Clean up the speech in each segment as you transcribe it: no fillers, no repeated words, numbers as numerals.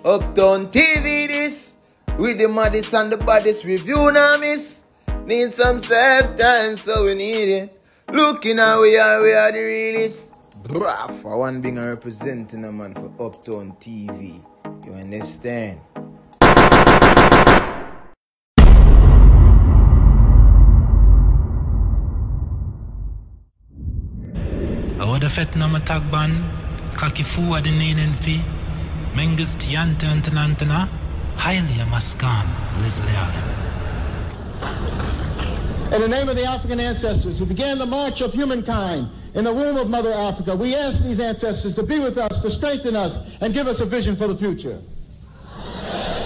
Uptown TV this, with the maddest and the baddest review now miss. Need some self-time, so we need it. Looking how we are the realest. Bruh, for one being representing a man for Uptown TV. You understand? I would have fet no tag ban, kaki fu ad in fi, mengus tianta antana, highly a maskan, Leslie. In the name of the African ancestors who began the march of humankind in the womb of Mother Africa, we ask these ancestors to be with us, to strengthen us, and give us a vision for the future.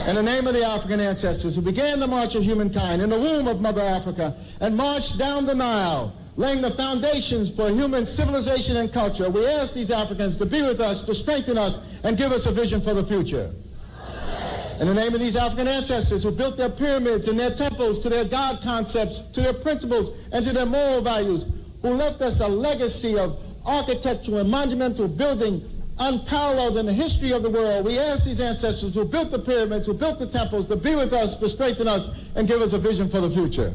In the name of the African ancestors who began the march of humankind in the womb of Mother Africa and marched down the Nile, laying the foundations for human civilization and culture, we ask these Africans to be with us, to strengthen us, and give us a vision for the future. In the name of these African ancestors who built their pyramids and their temples to their God concepts, to their principles, and to their moral values, who left us a legacy of architectural and monumental building unparalleled in the history of the world, we ask these ancestors who built the pyramids, who built the temples, to be with us, to strengthen us, and give us a vision for the future.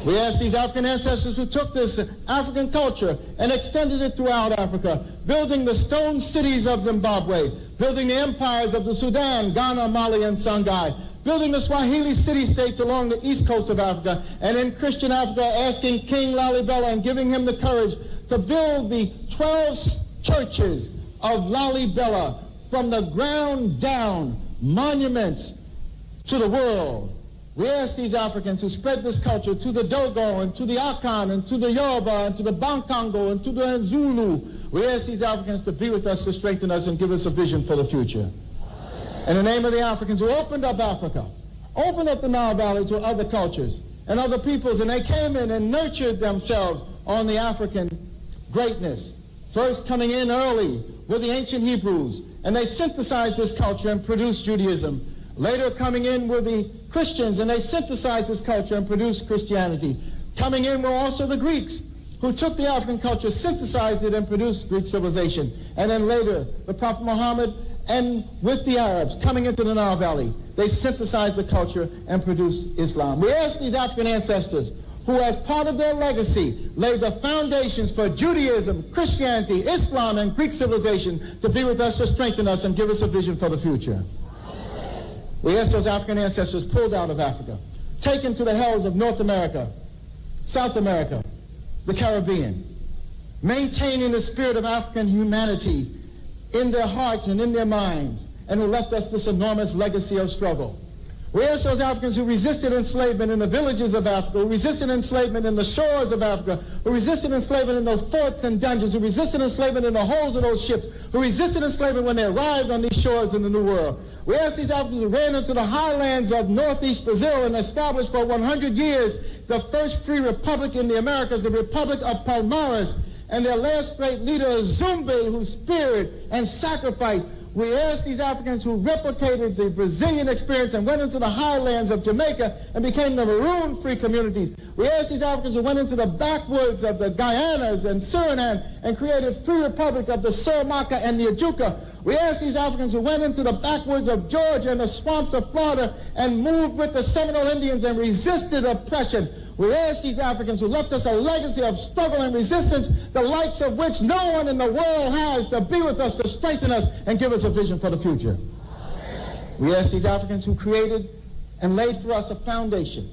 We ask these African ancestors who took this African culture and extended it throughout Africa, building the stone cities of Zimbabwe, building the empires of the Sudan, Ghana, Mali, and Songhai, building the Swahili city-states along the east coast of Africa, and in Christian Africa, asking King Lalibela and giving him the courage to build the 12 churches of Lalibela from the ground down, monuments to the world. We ask these Africans who spread this culture to the Dogo and to the Akan and to the Yoruba and to the Bankango and to the Zulu. We ask these Africans to be with us, to strengthen us, and give us a vision for the future. In the name of the Africans who opened up Africa, opened up the Nile Valley to other cultures and other peoples, and they came in and nurtured themselves on the African greatness. First coming in early were the ancient Hebrews, and they synthesized this culture and produced Judaism. Later coming in were the Christians, and they synthesized this culture and produced Christianity. Coming in were also the Greeks, who took the African culture, synthesized it, and produced Greek civilization. And then later, the Prophet Muhammad, and with the Arabs coming into the Nile Valley, they synthesized the culture and produced Islam. We ask these African ancestors, who as part of their legacy laid the foundations for Judaism, Christianity, Islam, and Greek civilization, to be with us, to strengthen us, and give us a vision for the future. We ask those African ancestors pulled out of Africa, taken to the hells of North America, South America, the Caribbean, maintaining the spirit of African humanity in their hearts and in their minds, and who left us this enormous legacy of struggle. We ask those Africans who resisted enslavement in the villages of Africa, who resisted enslavement in the shores of Africa, who resisted enslavement in those forts and dungeons, who resisted enslavement in the holds of those ships, who resisted enslavement when they arrived on these shores in the New World. We ask these Africans who ran into the highlands of northeast Brazil and established for 100 years the first free republic in the Americas, the Republic of Palmares, and their last great leader, Zumbi, who speared and sacrificed. We asked these Africans who replicated the Brazilian experience and went into the highlands of Jamaica and became the maroon-free communities. We asked these Africans who went into the backwoods of the Guyanas and Suriname and created free republic of the Suramaka and the Ajuka. We asked these Africans who went into the backwoods of Georgia and the swamps of Florida and moved with the Seminole Indians and resisted oppression. We ask these Africans who left us a legacy of struggle and resistance, the likes of which no one in the world has, to be with us, to strengthen us, and give us a vision for the future. We ask these Africans who created and laid for us a foundation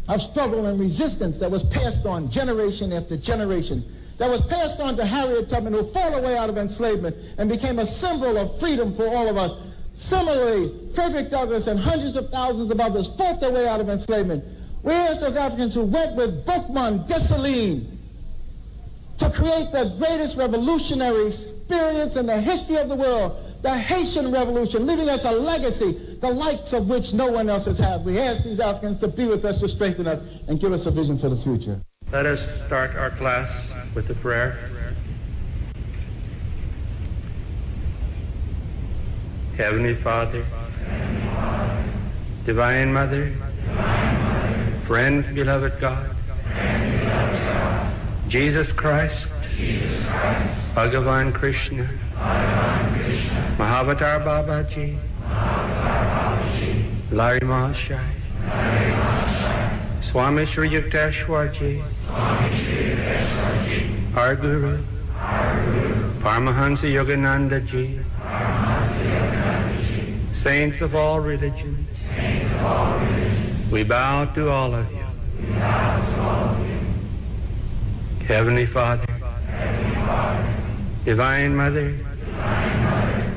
of struggle and resistance that was passed on generation after generation, that was passed on to Harriet Tubman, who fought her way out of enslavement and became a symbol of freedom for all of us. Similarly, Frederick Douglass and hundreds of thousands of others fought their way out of enslavement. We asked those Africans who went with Boukman Dessalines to create the greatest revolutionary experience in the history of the world, the Haitian Revolution, leaving us a legacy, the likes of which no one else has had. We ask these Africans to be with us, to strengthen us, and give us a vision for the future. Let us start our class with a prayer. Heavenly Father, Divine Mother, friend, beloved God, Jesus Christ, Bhagavan Krishna, Mahavatar Babaji, Larry Mahashai, Swami Shri Yukteswarji, our Guru, Paramahansa Yoganandaji, saints of all religions, we bow to all of you. Heavenly Father, Divine Mother,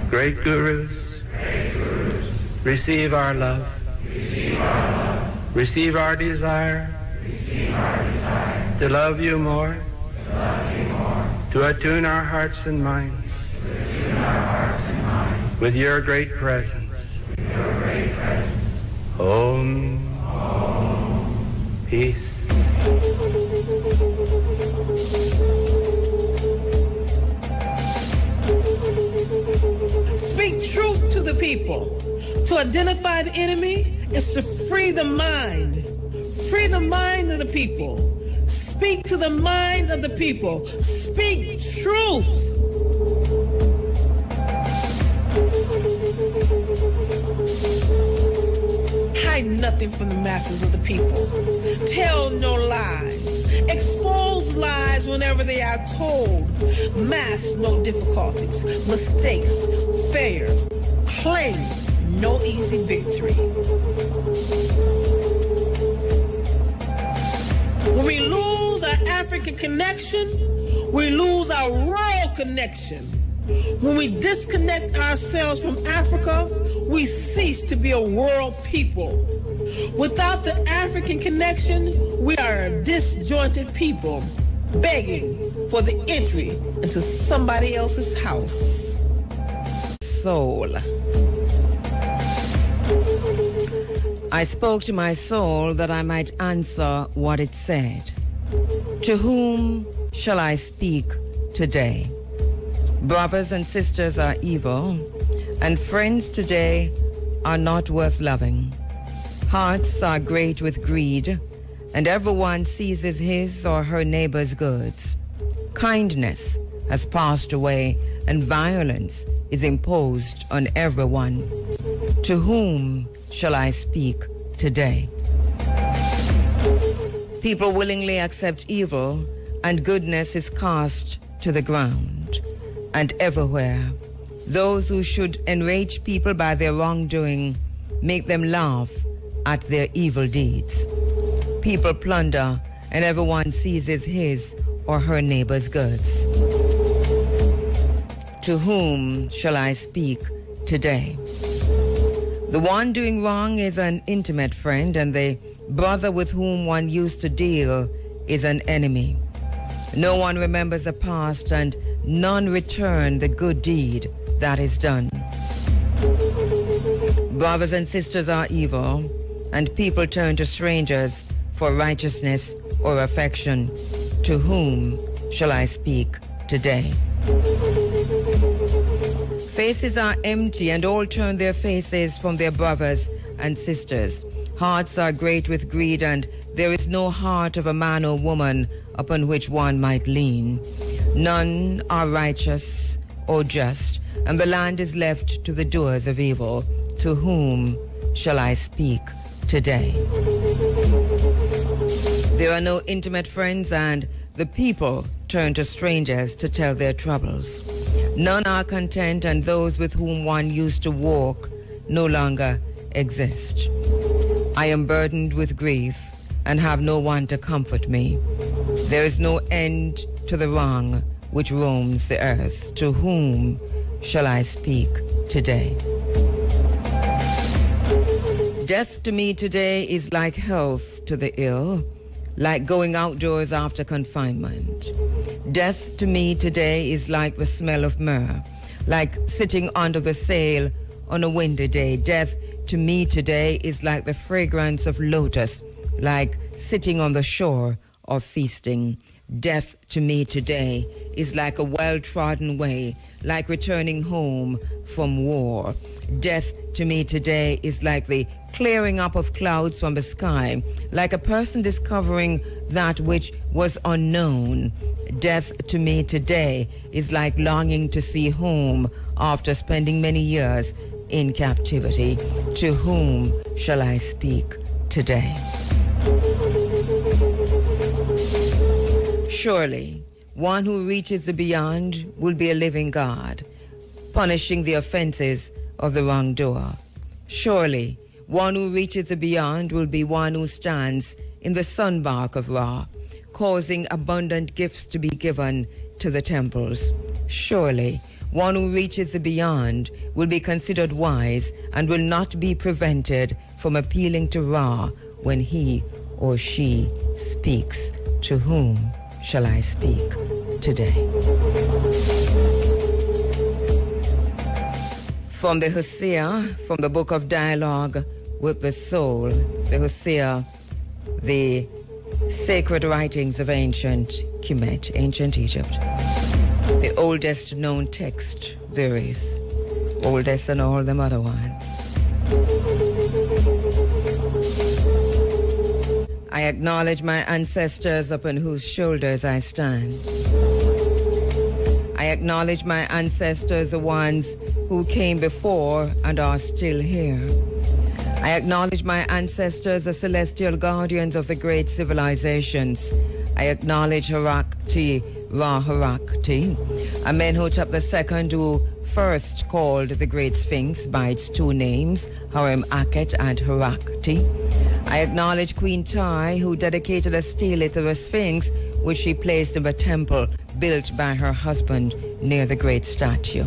great Gurus, receive our love, receive our desire to love you more, to attune our hearts and minds with your great presence. Om. Peace. Speak truth to the people. To identify the enemy is to free the mind. Free the mind of the people. Speak to the mind of the people. Speak truth. Hide nothing from the masses of the people. Tell no lies. Expose lies whenever they are told. Mask no difficulties, mistakes, failures. Claim no easy victory. When we lose our African connection, we lose our world connection. When we disconnect ourselves from Africa, we cease to be a world people. Without the African connection, we are a disjointed people, begging for the entry into somebody else's house. Soul. I spoke to my soul that I might answer what it said. To whom shall I speak today? Brothers and sisters are evil, and friends today are not worth loving. Hearts are great with greed, and everyone seizes his or her neighbor's goods. Kindness has passed away, and violence is imposed on everyone. To whom shall I speak today? People willingly accept evil, and goodness is cast to the ground. And everywhere, those who should enrage people by their wrongdoing make them laugh at their evil deeds. People plunder, and everyone seizes his or her neighbor's goods. To whom shall I speak today? The one doing wrong is an intimate friend, and the brother with whom one used to deal is an enemy. No one remembers the past, and none return the good deed that is done. Brothers and sisters are evil, and people turn to strangers for righteousness or affection. To whom shall I speak today? Faces are empty, and all turn their faces from their brothers and sisters. Hearts are great with greed, and there is no heart of a man or woman upon which one might lean. None are righteous or just, and the land is left to the doers of evil. To whom shall I speak today? There are no intimate friends, and the people turn to strangers to tell their troubles. None are content, and those with whom one used to walk no longer exist. I am burdened with grief and have no one to comfort me. There is no end to the wrong which roams the earth. To whom shall I speak today? Death to me today is like health to the ill, like going outdoors after confinement. Death to me today is like the smell of myrrh, like sitting under the sail on a windy day. Death to me today is like the fragrance of lotus, like sitting on the shore or feasting. Death to me today is like a well-trodden way, like returning home from war. Death to me today is like the clearing up of clouds from the sky, like a person discovering that which was unknown. Death to me today is like longing to see home after spending many years in captivity. To whom shall I speak today? Surely, one who reaches the beyond will be a living God, punishing the offenses of the wrongdoer. Surely, one who reaches the beyond will be one who stands in the sunbark of Ra, causing abundant gifts to be given to the temples. Surely, one who reaches the beyond will be considered wise and will not be prevented from appealing to Ra when he or she speaks. To whom shall I speak today? From the Hosea, from the book of Dialogue with the Soul, the Hosea, the sacred writings of ancient Kemet, ancient Egypt. The oldest known text there is, oldest than all them other ones. I acknowledge my ancestors upon whose shoulders I stand. I acknowledge my ancestors, the ones who came before and are still here. I acknowledge my ancestors, the celestial guardians of the great civilizations. I acknowledge Herakti, Ra Herakti, Amenhotep II, who first called the Great Sphinx by its two names, Harem-Akhet and Herakti. I acknowledge Queen Tai, who dedicated a stele to the Sphinx, which she placed in a temple built by her husband near the great statue.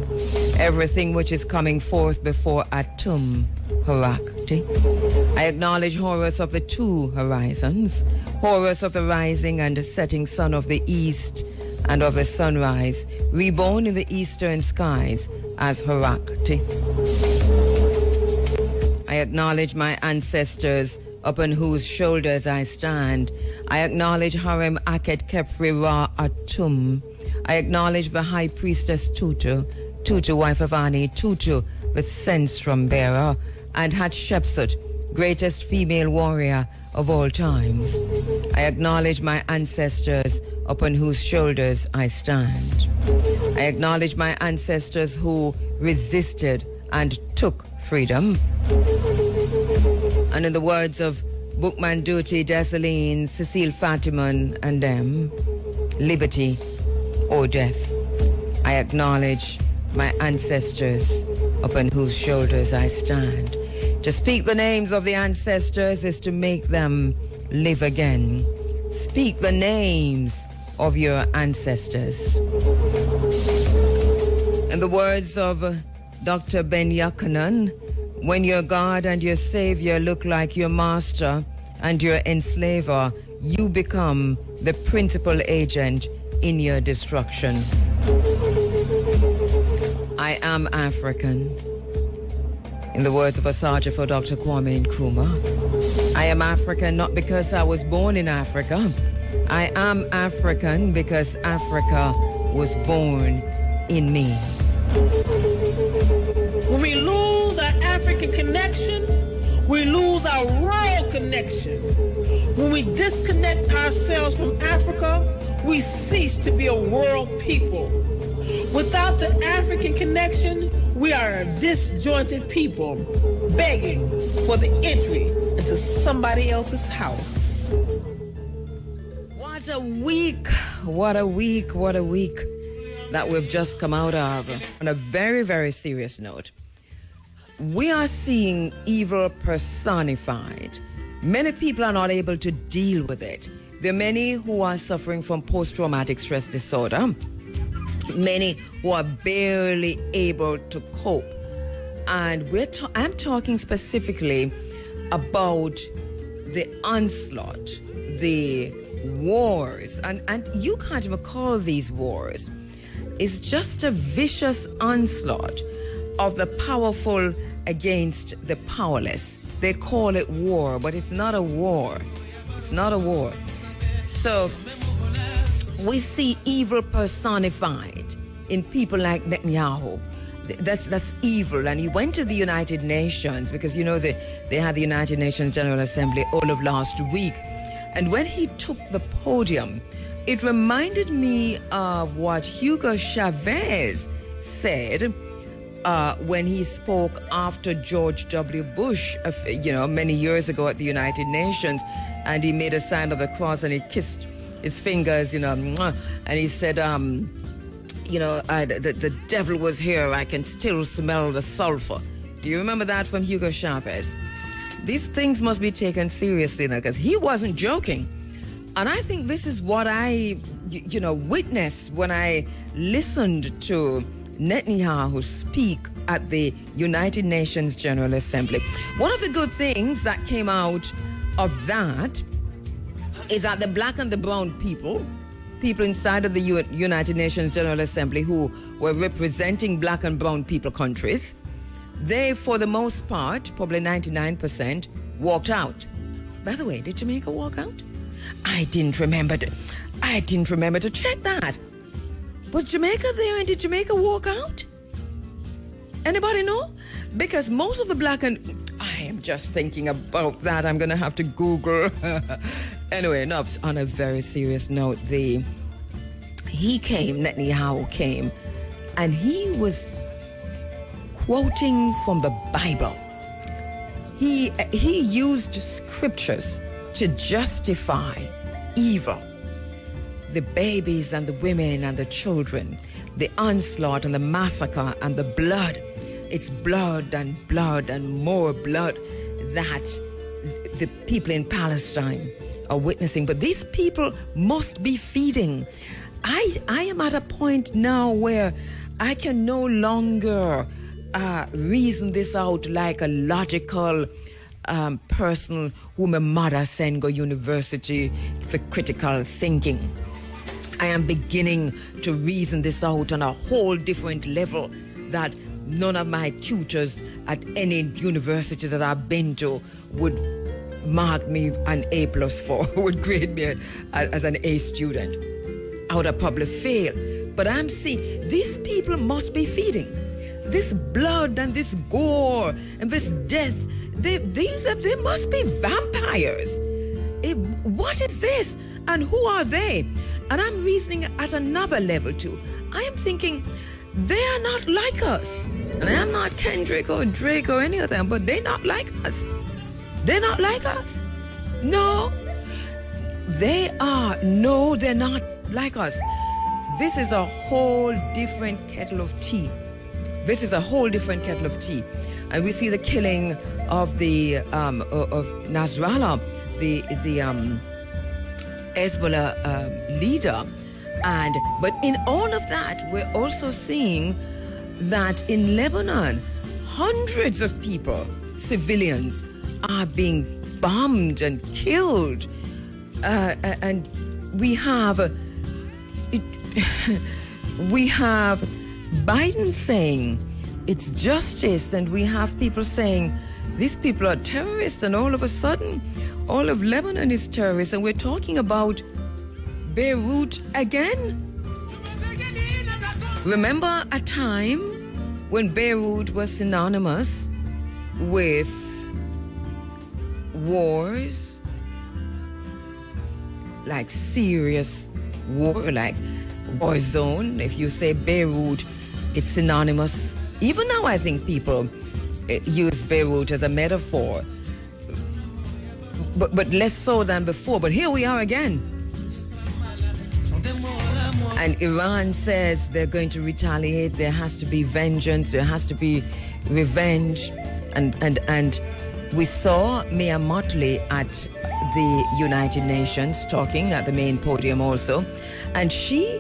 Everything which is coming forth before Atum Herakti. I acknowledge Horus of the two horizons, Horus of the rising and setting sun of the east and of the sunrise, reborn in the eastern skies as Herakti. I acknowledge my ancestors upon whose shoulders I stand. I acknowledge Harem-Akhet Khepri Ra Atum. I acknowledge the high priestess Tutu, Tutu, wife of Ani, Tutu, the cense-drum bearer, and Hatshepsut, greatest female warrior of all times. I acknowledge my ancestors upon whose shoulders I stand. I acknowledge my ancestors who resisted and took freedom. And in the words of Bookman Duty, Dessalines, Cecile Fatiman, and them, liberty or death. I acknowledge my ancestors upon whose shoulders I stand. To speak the names of the ancestors is to make them live again. Speak the names of your ancestors. In the words of Dr. Ben Yakanan, when your God and your Savior look like your master and your enslaver, you become the principal agent in your destruction. I am African. In the words of Asajja for Dr. Kwame Nkrumah, I am African not because I was born in Africa. I am African because Africa was born in me. When we lose our African connection, we lose our royal connection. When we disconnect ourselves from Africa, we cease to be a world people. Without the African connection, we are a disjointed people begging for the entry into somebody else's house. What a week, what a week, what a week that we've just come out of. On a very, very serious note, we are seeing evil personified. Many people are not able to deal with it. There are many who are suffering from post-traumatic stress disorder. Many who are barely able to cope. And I'm talking specifically about the onslaught, the wars. And you can't even call these wars. It's just a vicious onslaught of the powerful against the powerless. They call it war, but it's not a war. It's not a war. So we see evil personified in people like Netanyahu. That's evil. And he went to the United Nations because, you know, they had the United Nations General Assembly all of last week. And when he took the podium, it reminded me of what Hugo Chavez said when he spoke after George W. Bush, many years ago at the United Nations, and he made a sign of the cross and he kissed his fingers, and he said, the devil was here. I can still smell the sulfur. Do you remember that from Hugo Chavez? These things must be taken seriously now, because he wasn't joking. And I think this is what I, witnessed when I listened to Netanyahu speak at the United Nations General Assembly. One of the good things that came out of that is that the black and the brown people inside of the United Nations General Assembly who were representing black and brown people countries, they, for the most part, probably 99%, walked out. By the way, did Jamaica walk out? I didn't remember to check that. Was Jamaica there, and did Jamaica walk out? Anybody know? Because most of the black and... I am just thinking about that. I'm going to have to Google. Anyway, no, on a very serious note, Netanyahu came, and he was quoting from the Bible. He used scriptures to justify evil. The babies and the women and the children, the onslaught and the massacre and the blood. It's blood and more blood that the people in Palestine are witnessing. But these people must be feeding. I am at a point now where I can no longer reason this out like a logical person who my mother sent go university for critical thinking. I am beginning to reason this out on a whole different level that none of my tutors at any university that I've been to would mark me an A+ for, would grade me as an A student. I would have probably failed. But I'm seeing these people must be feeding. This blood and this gore and this death, they must be vampires. What is this? And who are they? And I'm reasoning at another level too. I am thinking, they are not like us. And I am not Kendrick or Drake or any of them, but they're not like us. They're not like us. No, they're not like us. This is a whole different kettle of tea. This is a whole different kettle of tea. And we see the killing of the of Nasrallah, the Hezbollah leader. But in all of that, we're also seeing that in Lebanon, hundreds of people, civilians, are being bombed and killed. And we have Biden saying it's justice, and we have people saying these people are terrorists, and all of a sudden, all of Lebanon is terrorists, and we're talking about Beirut again. Remember a time when Beirut was synonymous with wars, like serious war, like war zone. If you say Beirut, it's synonymous. Even now, I think people use Beirut as a metaphor, but less so than before. But here we are again. And Iran says they're going to retaliate. There has to be vengeance. There has to be revenge. And we saw Mia Mottley at the United Nations talking at the main podium also. And she,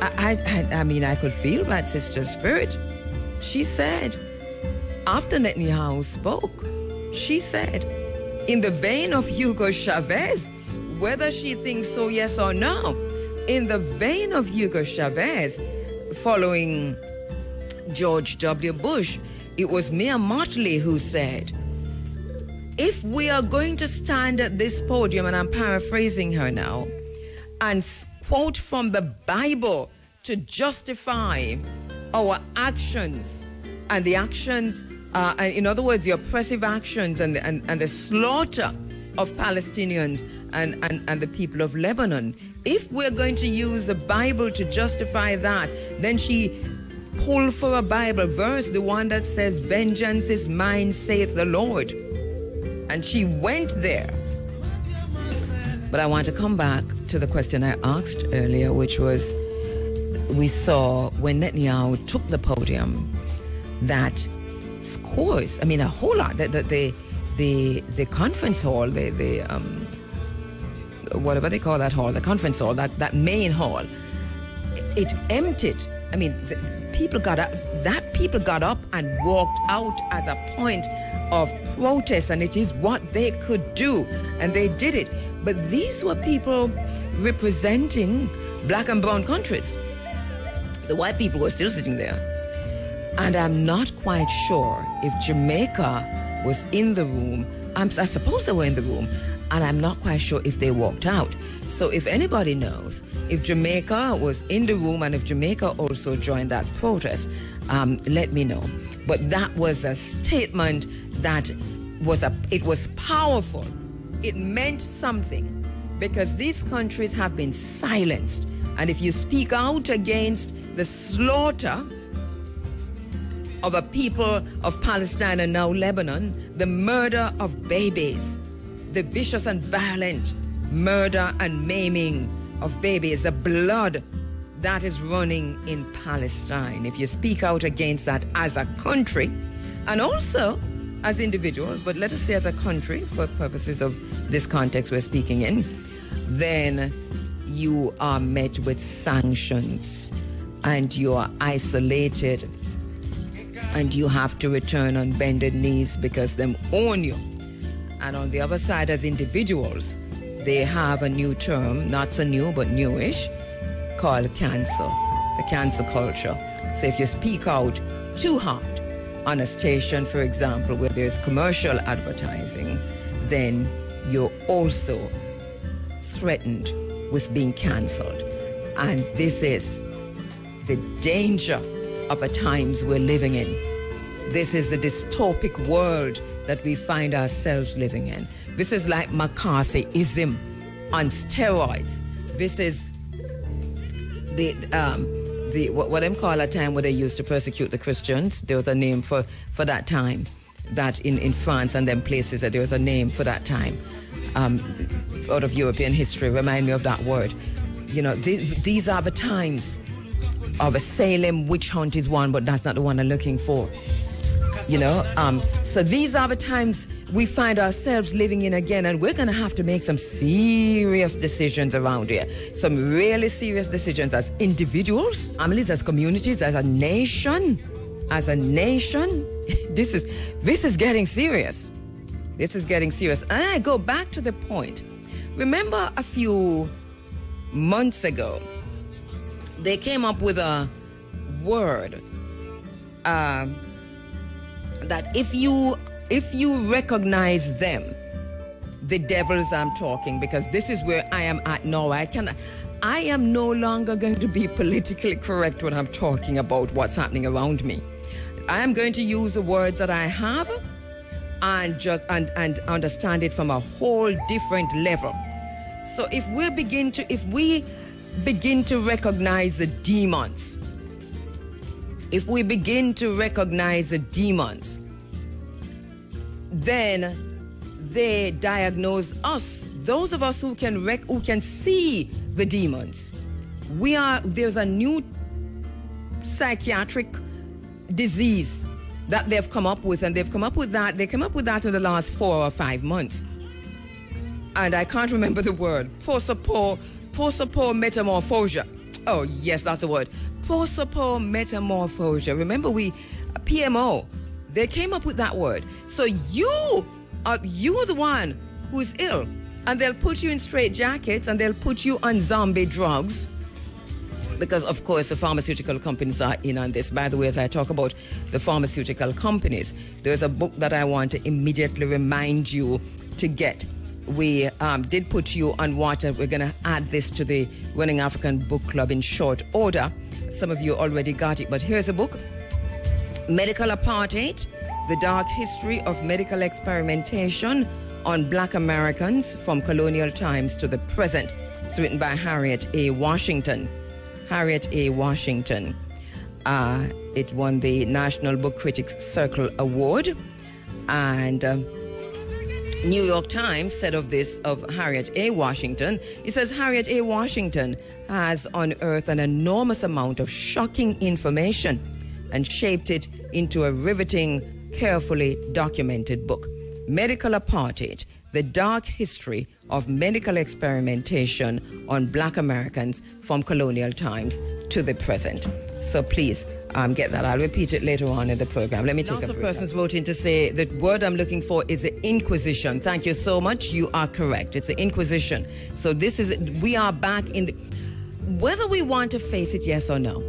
I mean, I could feel that sister's spirit. She said, after Netanyahu spoke, she said, in the vein of Hugo Chavez, whether she thinks so, yes or no, in the vein of Hugo Chavez, following George W. Bush, it was Mia Mottley who said, if we are going to stand at this podium, and I'm paraphrasing her now, and quote from the Bible to justify our actions, and the actions, in other words, the oppressive actions and the slaughter of Palestinians and the people of Lebanon, if we're going to use the Bible to justify that, then she pull for a Bible verse, the one that says, vengeance is mine, saith the Lord. And she went there. But I want to come back to the question I asked earlier, which was, we saw when Netanyahu took the podium that scores, I mean a whole lot, the conference hall, whatever they call that hall, the conference hall, that main hall, it emptied. I mean, people got up and walked out as a point of protest, and it is what they could do, and they did it. But these were people representing black and brown countries. The white people were still sitting there. And I'm not quite sure if Jamaica was in the room. I suppose they were in the room, and I'm not quite sure if they walked out. So if anybody knows if Jamaica was in the room and if Jamaica also joined that protest, let me know. But that was a statement that it was powerful. It meant something, because these countries have been silenced. And if you speak out against the slaughter of a people of Palestine and now Lebanon, the murder of babies, the vicious and violent murder and maiming of babies, the blood that is running in Palestine. If you speak out against that as a country, and also as individuals, but let us say as a country for purposes of this context we're speaking in, then you are met with sanctions and you are isolated and you have to return on bended knees because them own you. And on the other side, as individuals, they have a new term, not so new but newish, called cancel, the cancel culture. So if you speak out too hard on a station, for example, where there's commercial advertising, then you're also threatened with being cancelled. And this is the danger of the times we're living in. This is the dystopic world that we find ourselves living in. This is like McCarthyism on steroids. This is what them call a time where they used to persecute the Christians. There was a name for that time, that in France and them places, that there was a name for that time out of European history. Remind me of that word. You know, these are the times of a Salem witch hunt is one, but that's not the one I'm looking for. You know, so these are the times we find ourselves living in again, and we're going to have to make some serious decisions around here. Some really serious decisions as individuals, families, as communities, as a nation. As a nation, this is getting serious. This is getting serious. And I go back to the point. Remember a few months ago, they came up with a word that if you recognize them, the devils I'm talking, because this is where I am at now. I am no longer going to be politically correct when I'm talking about what's happening around me. I am going to use the words that I have and understand it from a whole different level. So if we begin to recognize the demons, then they diagnose us, those of us who can see the demons. There's a new psychiatric disease that they've come up with, and they came up with that in the last 4 or 5 months. And I can't remember the word. Prosopor metamorphosia. Oh, yes, that's the word. Prosopor metamorphosia. Remember, PMO, they came up with that word. So you are the one who is ill, and they'll put you in straitjackets and they'll put you on zombie drugs, because of course the pharmaceutical companies are in on this. By the way, as I talk about the pharmaceutical companies, there's a book that I want to immediately remind you to get. We did put you on water. We're going to add this to the Running African Book Club in short order. Some of you already got it, but here's a book. Medical Apartheid, The Dark History of Medical Experimentation on Black Americans from Colonial Times to the Present. It's written by Harriet A. Washington. It won the National Book Critics Circle Award. And New York Times said of this, of Harriet A. Washington, it says Harriet A. Washington has unearthed an enormous amount of shocking information and shaped it into a riveting, carefully documented book. Medical Apartheid, the dark history of medical experimentation on Black Americans from colonial times to the present. So please get that. I'll repeat it later on in the program. Let me take Lots of persons voting to say the word I'm looking for is the Inquisition. Thank you so much. You are correct. It's the Inquisition. So this is, we are back in the, whether we want to face it, yes or no,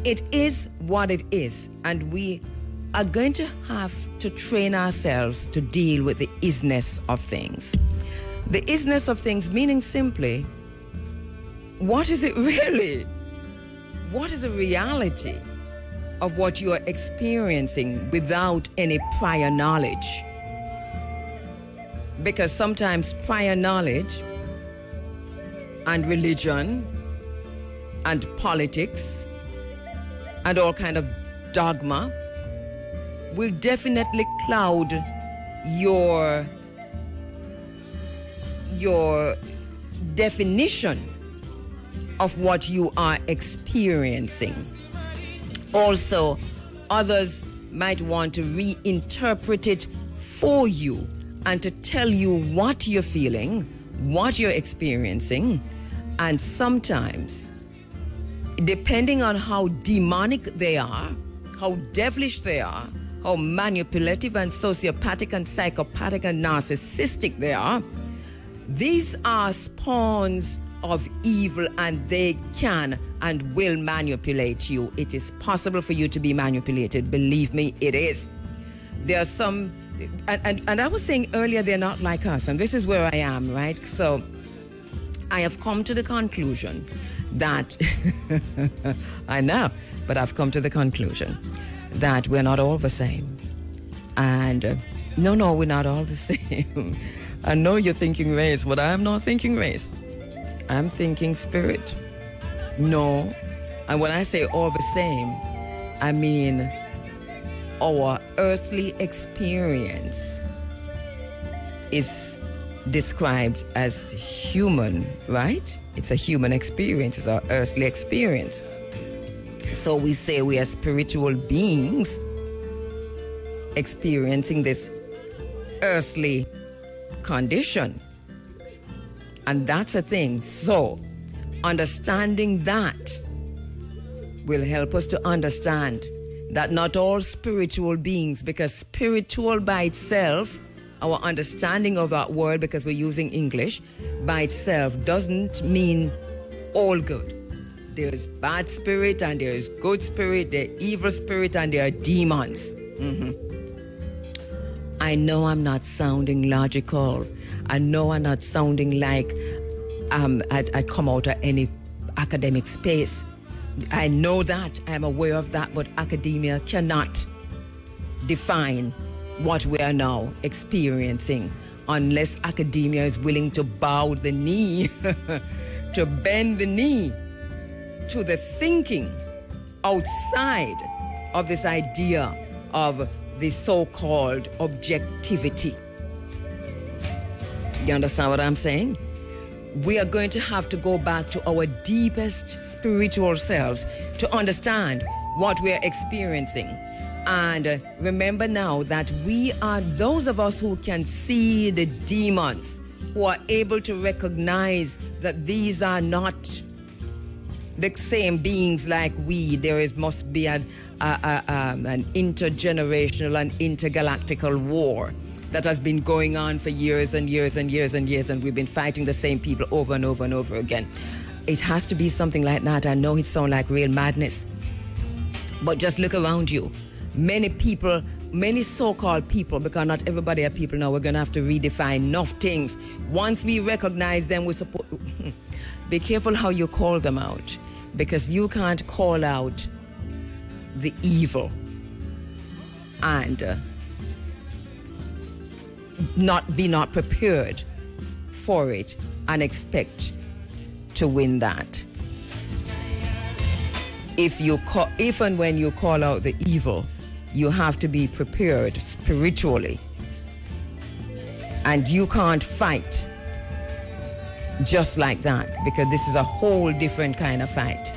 it is what it is. And we are going to have to train ourselves to deal with the isness of things. The isness of things meaning simply, what is it really? What is the reality of what you are experiencing without any prior knowledge? Because sometimes prior knowledge and religion and politics and all kind of dogma will definitely cloud your definition of what you are experiencing. Also, others might want to reinterpret it for you and to tell you what you're feeling, what you're experiencing, and sometimes, depending on how demonic they are, how devilish they are, how manipulative and sociopathic and psychopathic and narcissistic they are, these are spawns of evil, and they can and will manipulate you. It is possible for you to be manipulated. Believe me, it is. There are some, and I was saying earlier, they're not like us, and this is where I am, right? So I have come to the conclusion that, I know, but I've come to the conclusion that we're not all the same. And no, we're not all the same. I know you're thinking race, but I'm not thinking race. I'm thinking spirit. No. And when I say all the same, I mean our earthly experience is described as human, right? It's a human experience. It's our earthly experience. So we say we are spiritual beings experiencing this earthly condition. And that's a thing. So understanding that will help us to understand that not all spiritual beings, because spiritual by itself, our understanding of that word, because we're using English, by itself doesn't mean all good. There's bad spirit and there's good spirit, there's evil spirit and there are demons. I know I'm not sounding logical. I know I'm not sounding like I'd come out of any academic space. I know that. I'm aware of that, but academia cannot define what we are now experiencing unless academia is willing to bow the knee, to bend the knee to the thinking outside of this idea of the so-called objectivity. You understand what I'm saying? We are going to have to go back to our deepest spiritual selves to understand what we are experiencing. And remember now that we are those of us who can see the demons, who are able to recognize that these are not the same beings like we. Must be an intergenerational and intergalactical war that has been going on for years and years and years and years, and we've been fighting the same people over and over and over again. It has to be something like that. I know it sounds like real madness, but just look around you. Many people, many so-called people, because not everybody are people now, we're going to have to redefine enough things. Once we recognize them, we're supposed be careful how you call them out, because you can't call out the evil and not prepared for it and expect to win that. if and when you call out the evil, you have to be prepared spiritually. And you can't fight just like that, because this is a whole different kind of fight.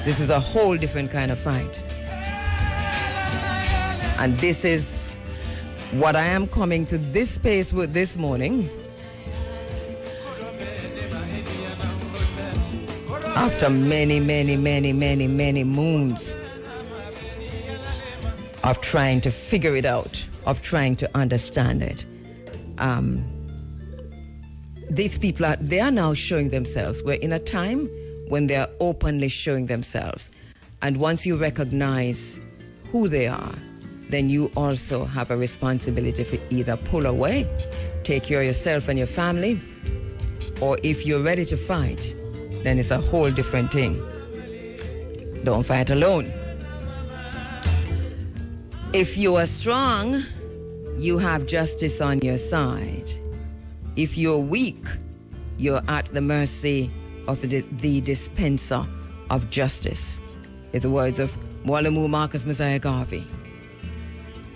This is a whole different kind of fight. And this is what I am coming to this space with this morning. After many moons of trying to figure it out, of trying to understand it. These people they are now showing themselves. We're in a time when they are openly showing themselves. And once you recognize who they are, then you also have a responsibility to either pull away, take care of yourself and your family, or if you're ready to fight, then it's a whole different thing. Don't fight alone. If you are strong, you have justice on your side. If you're weak, you're at the mercy of the dispenser of justice. It's the words of Mwalimu Marcus Messiah Garvey.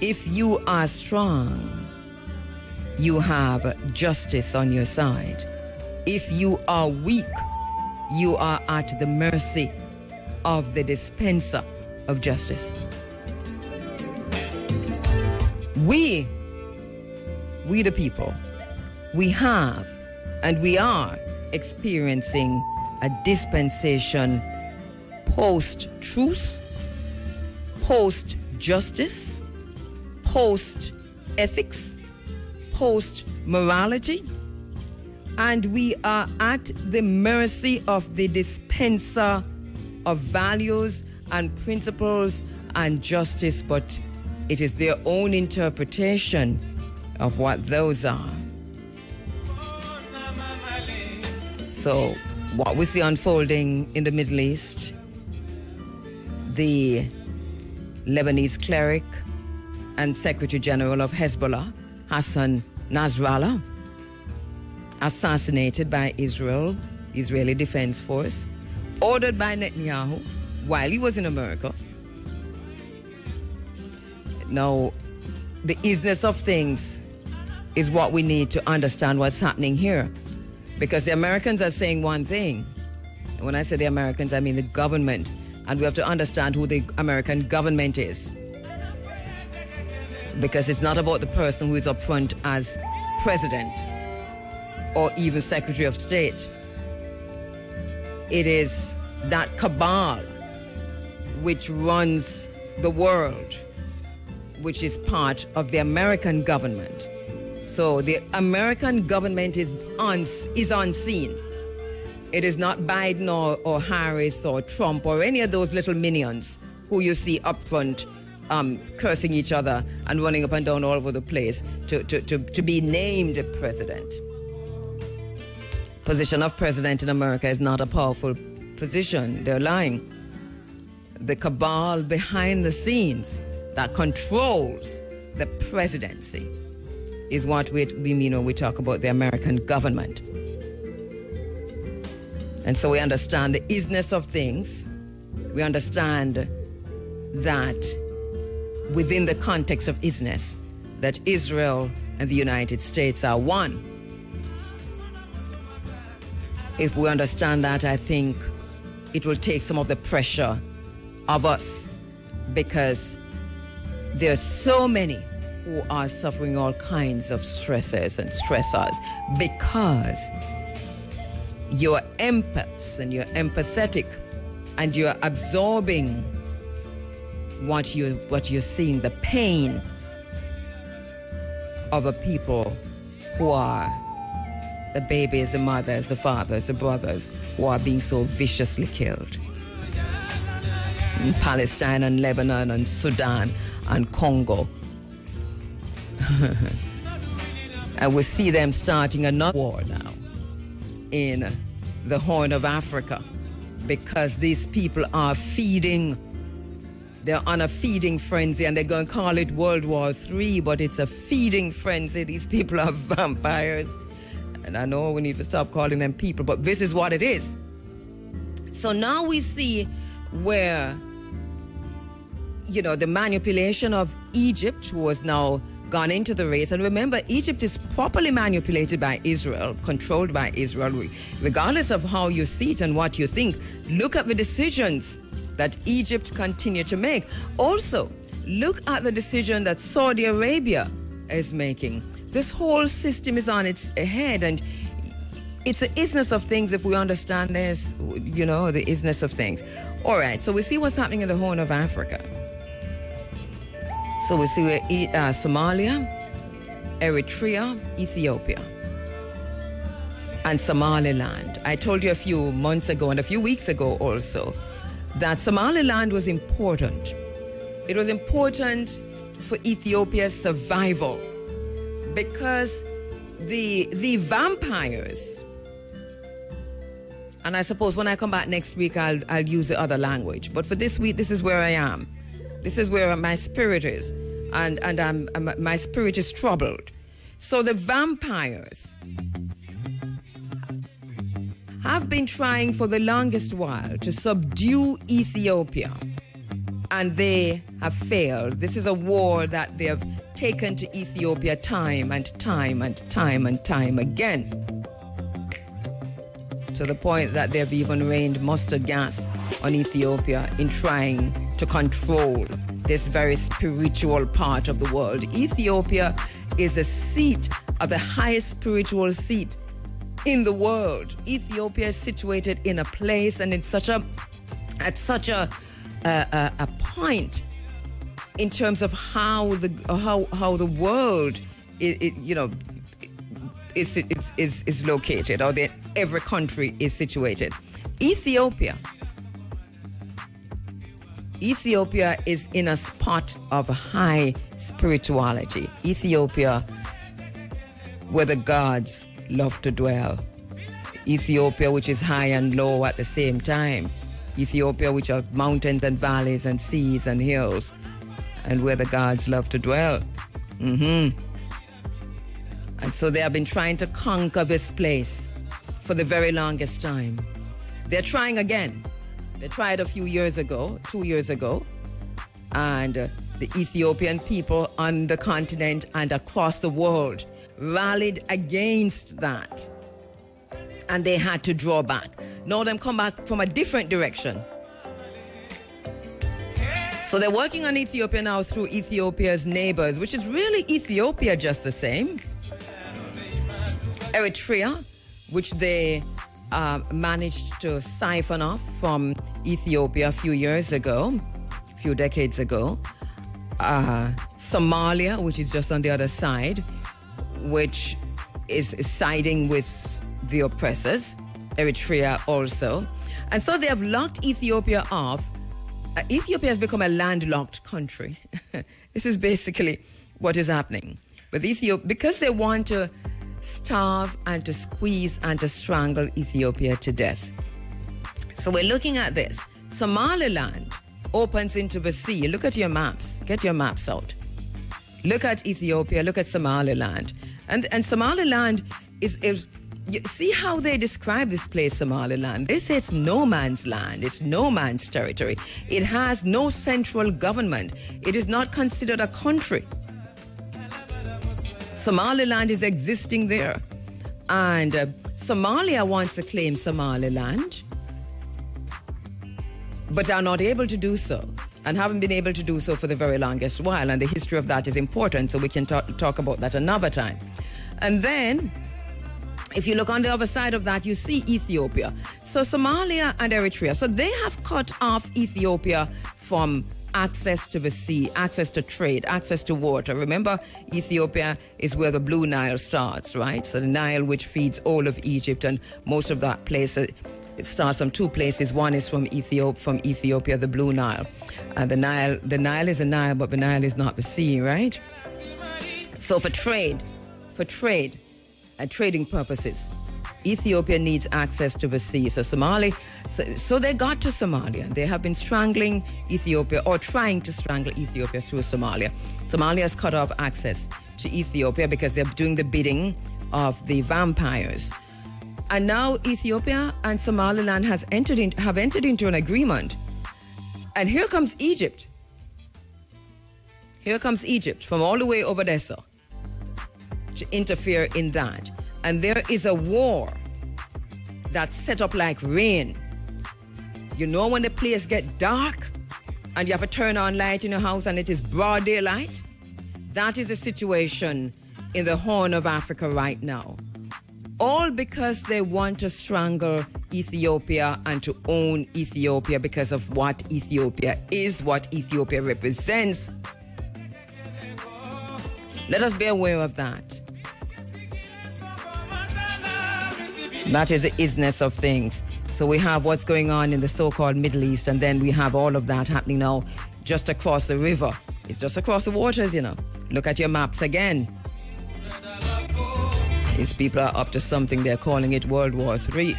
If you are strong, you have justice on your side. If you are weak, you are at the mercy of the dispenser of justice. We the people, we have and we are experiencing a dispensation post-truth, post-justice, post-ethics, post-morality, and we are at the mercy of the dispenser of values and principles and justice, but it is their own interpretation of what those are. So, what we see unfolding in the Middle East, the Lebanese cleric and Secretary General of Hezbollah, Hassan Nasrallah, assassinated by Israeli Defense Force, ordered by Netanyahu while he was in America. Now, the isness of things is what we need to understand what's happening here. Because the Americans are saying one thing. And when I say the Americans, I mean the government. And we have to understand who the American government is. Because it's not about the person who is up front as president or even Secretary of State. It is that cabal which runs the world, which is part of the American government. So the American government is unseen. It is not Biden or Harris or Trump or any of those little minions who you see up front cursing each other and running up and down all over the place to be named president. Position of president in America is not a powerful position. They're lying. The cabal behind the scenes that controls the presidency is what we mean when we talk about the American government. And so we understand the isness of things. We understand that within the context of isness, that Israel and the United States are one. If we understand that, I think it will take some of the pressure of us, because there are so many who are suffering all kinds of stresses and stressors because you're empaths and you're empathetic and you're absorbing what you're seeing, the pain of a people who are the babies, the mothers, the fathers, the brothers who are being so viciously killed in Palestine and Lebanon and Sudan and Congo. And we see them starting another war now in the Horn of Africa, because these people are feeding. They're on a feeding frenzy, and they're going to call it World War III, but it's a feeding frenzy. These people are vampires. And I know we need to stop calling them people, but this is what it is. So now we see where, you know, the manipulation of Egypt was now gone into the race. And remember, Egypt is properly manipulated by Israel, controlled by Israel, regardless of how you see it and what you think. Look at the decisions that Egypt continue to make. Also, look at the decision that Saudi Arabia is making. This whole system is on its head, and it's the isness of things if we understand this, you know, the isness of things. All right, so we see what's happening in the Horn of Africa. So we see Somalia, Eritrea, Ethiopia, and Somaliland. I told you a few months ago and a few weeks ago also that Somaliland was important. It was important for Ethiopia's survival because the vampires, and I suppose when I come back next week I'll use the other language, but for this week this is where I am. This is where my spirit is, and my spirit is troubled. So the vampires have been trying for the longest while to subdue Ethiopia, and they have failed. This is a war that they have taken to Ethiopia time and time and time and time again, to the point that they've even rained mustard gas on Ethiopia in trying to control this very spiritual part of the world. Ethiopia is a seat of the highest spiritual seat in the world. Ethiopia is situated in a place and at such a point in terms of how the world is located, or that every country is situated. Ethiopia is in a spot of high spirituality. Ethiopia, where the gods love to dwell. Ethiopia, which is high and low at the same time. Ethiopia, which are mountains and valleys and seas and hills, and where the gods love to dwell. And so they have been trying to conquer this place for the very longest time. They're trying again. They tried a few years ago, 2 years ago, and the Ethiopian people on the continent and across the world rallied against that, and they had to draw back. Now them come back from a different direction. So they're working on Ethiopia now through Ethiopia's neighbors, which is really Ethiopia just the same. Eritrea, which they managed to siphon off from Ethiopia a few decades ago. Somalia, which is just on the other side, which is siding with the oppressors. Eritrea also. And so they have locked Ethiopia off. Ethiopia has become a landlocked country. This is basically what is happening with Ethiopia, because they want to starve and to squeeze and to strangle Ethiopia to death. So we're looking at this. Somaliland opens into the sea. Look at your maps. Get your maps out. Look at Ethiopia. Look at Somaliland. And Somaliland is you see how they describe this place, Somaliland. They say it's no man's land. It's no man's territory. It has no central government. It is not considered a country. Somaliland is existing there. And Somalia wants to claim Somaliland, but are not able to do so, and haven't been able to do so for the very longest while. And the history of that is important, so we can talk about that another time. And then, if you look on the other side of that, you see Ethiopia. So Somalia and Eritrea, so they have cut off Ethiopia from access to the sea, access to trade, access to water. Remember, Ethiopia is where the Blue Nile starts, right? So the Nile, which feeds all of Egypt, and most of that place, it starts from two places. One is from Ethiopia, the Blue Nile. The Nile is a Nile, but the Nile is not the sea, right? So for trade and trading purposes, Ethiopia needs access to the sea. So so they got to Somalia. They have been strangling Ethiopia, or trying to strangle Ethiopia through Somalia. Somalia has cut off access to Ethiopia because they're doing the bidding of the vampires. And now Ethiopia and Somaliland have entered into an agreement And here comes Egypt. Here comes Egypt from all the way over there, sir, to interfere in that. And there is a war that's set up like rain. You know when the place get dark and you have to turn on light in your house and it is broad daylight? That is the situation in the Horn of Africa right now. All because they want to strangle Ethiopia and to own Ethiopia because of what Ethiopia is, what Ethiopia represents. Let us be aware of that. That is the isness of things. So we have what's going on in the so-called Middle East, and then we have all of that happening now just across the river. It's just across the waters, you know. Look at your maps again. These people are up to something. They're calling it World War III.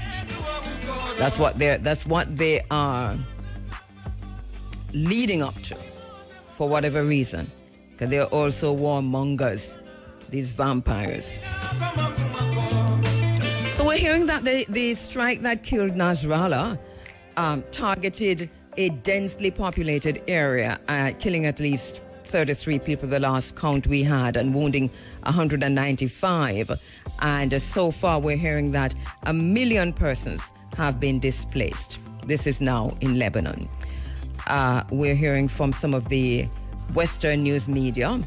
That's what they are leading up to, for whatever reason. Because they're also warmongers, these vampires. So we're hearing that the strike that killed Nasrallah targeted a densely populated area, killing at least 33 people the last count we had and wounding 195. And so far we're hearing that 1 million persons have been displaced. This is now in Lebanon. We're hearing from some of the Western news media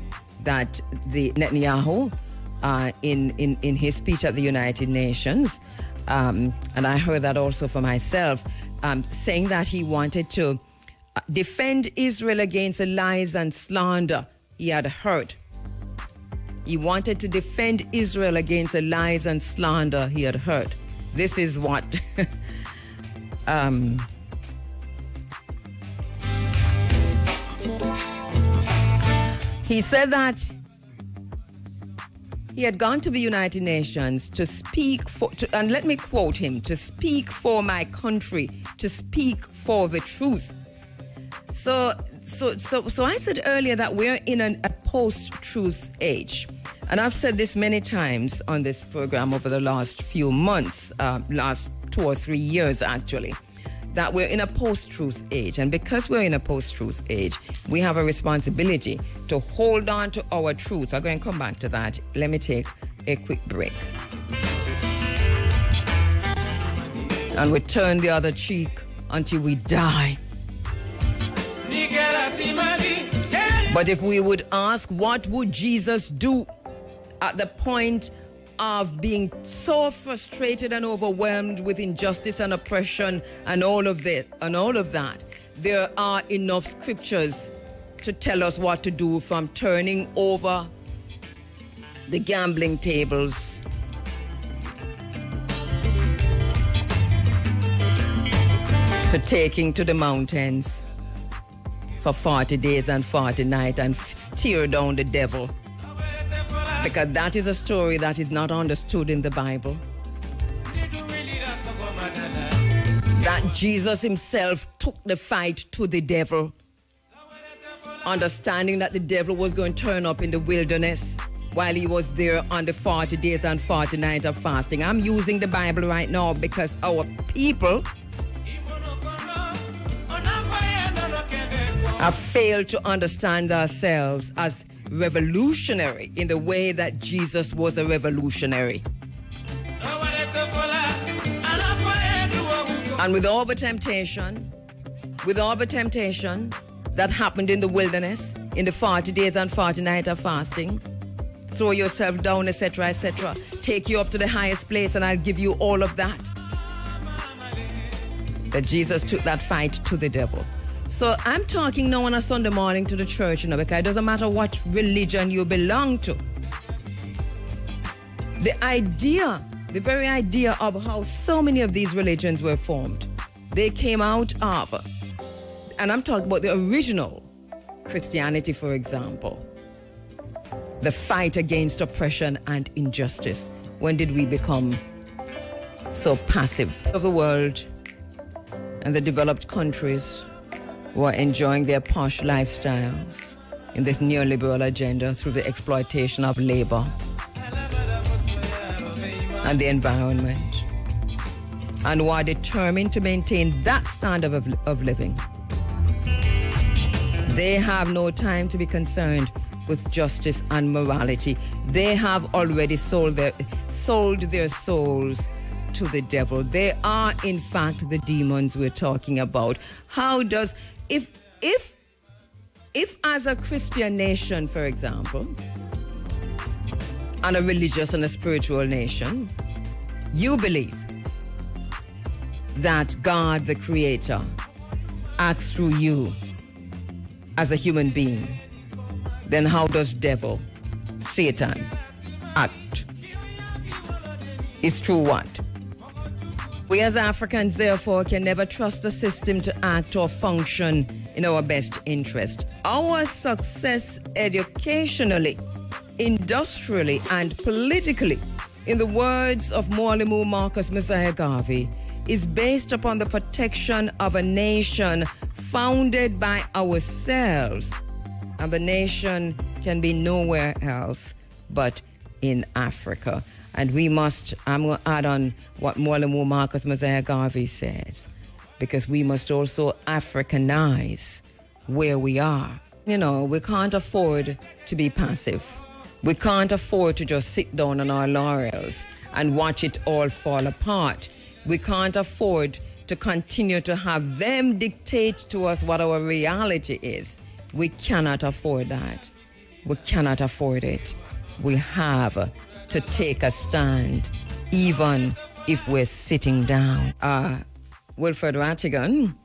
that the Netanyahu, in his speech at the United Nations, and I heard that also for myself, saying that he wanted to defend Israel against the lies and slander he had heard. He wanted to defend Israel against the lies and slander he had heard. This is what he said, that he had gone to the United Nations to speak for, and let me quote him, to speak for my country, to speak for the truth. So I said earlier that we're in a post-truth age. And I've said this many times on this program over the last few months, last 2 or 3 years actually, that we're in a post-truth age. And because we're in a post-truth age, we have a responsibility to hold on to our truth. I'm going to come back to that. Let me take a quick break. And we turn the other cheek until we die. But if we would ask, what would Jesus do at the point of being so frustrated and overwhelmed with injustice and oppression and all of that, there are enough scriptures to tell us what to do, from turning over the gambling tables to taking to the mountains for 40 days and 40 nights and tear down the devil. Because that is a story that is not understood in the Bible. That Jesus himself took the fight to the devil, understanding that the devil was going to turn up in the wilderness while he was there on the 40 days and 40 nights of fasting. I'm using the Bible right now because our people have failed to understand ourselves as revolutionary in the way that Jesus was a revolutionary. And with all the temptation that happened in the wilderness, in the 40 days and 40 nights of fasting, throw yourself down, etc., etc., take you up to the highest place and I'll give you all of that. That Jesus took that fight to the devil. So I'm talking now on a Sunday morning to the church, you know, because it doesn't matter what religion you belong to. The very idea of how so many of these religions were formed, they came out of, and I'm talking about the original Christianity, for example, the fight against oppression and injustice. When did we become so passive? Of the world and the developed countries who are enjoying their posh lifestyles in this neoliberal agenda through the exploitation of labor and the environment, and who are determined to maintain that standard of living. They have no time to be concerned with justice and morality. They have already sold their souls to the devil. They are, in fact, the demons we're talking about. How does, if as a Christian nation, for example, and a religious and a spiritual nation, you believe that God, the Creator, acts through you as a human being, then how does devil, Satan, act? It's through what? We as Africans, therefore, can never trust the system to act or function in our best interest. Our success educationally, industrially, and politically, in the words of Mwalimu Marcus Messiah Garvey, is based upon the protection of a nation founded by ourselves. And the nation can be nowhere else but in Africa. And we must, I'm going to add on what Mwalimu Marcus Messiah Garvey says, because we must also Africanize where we are. You know, we can't afford to be passive. We can't afford to just sit down on our laurels and watch it all fall apart. We can't afford to continue to have them dictate to us what our reality is. We cannot afford that. We cannot afford it. We have to take a stand, even if we're sitting down. Wilfred Rattigan,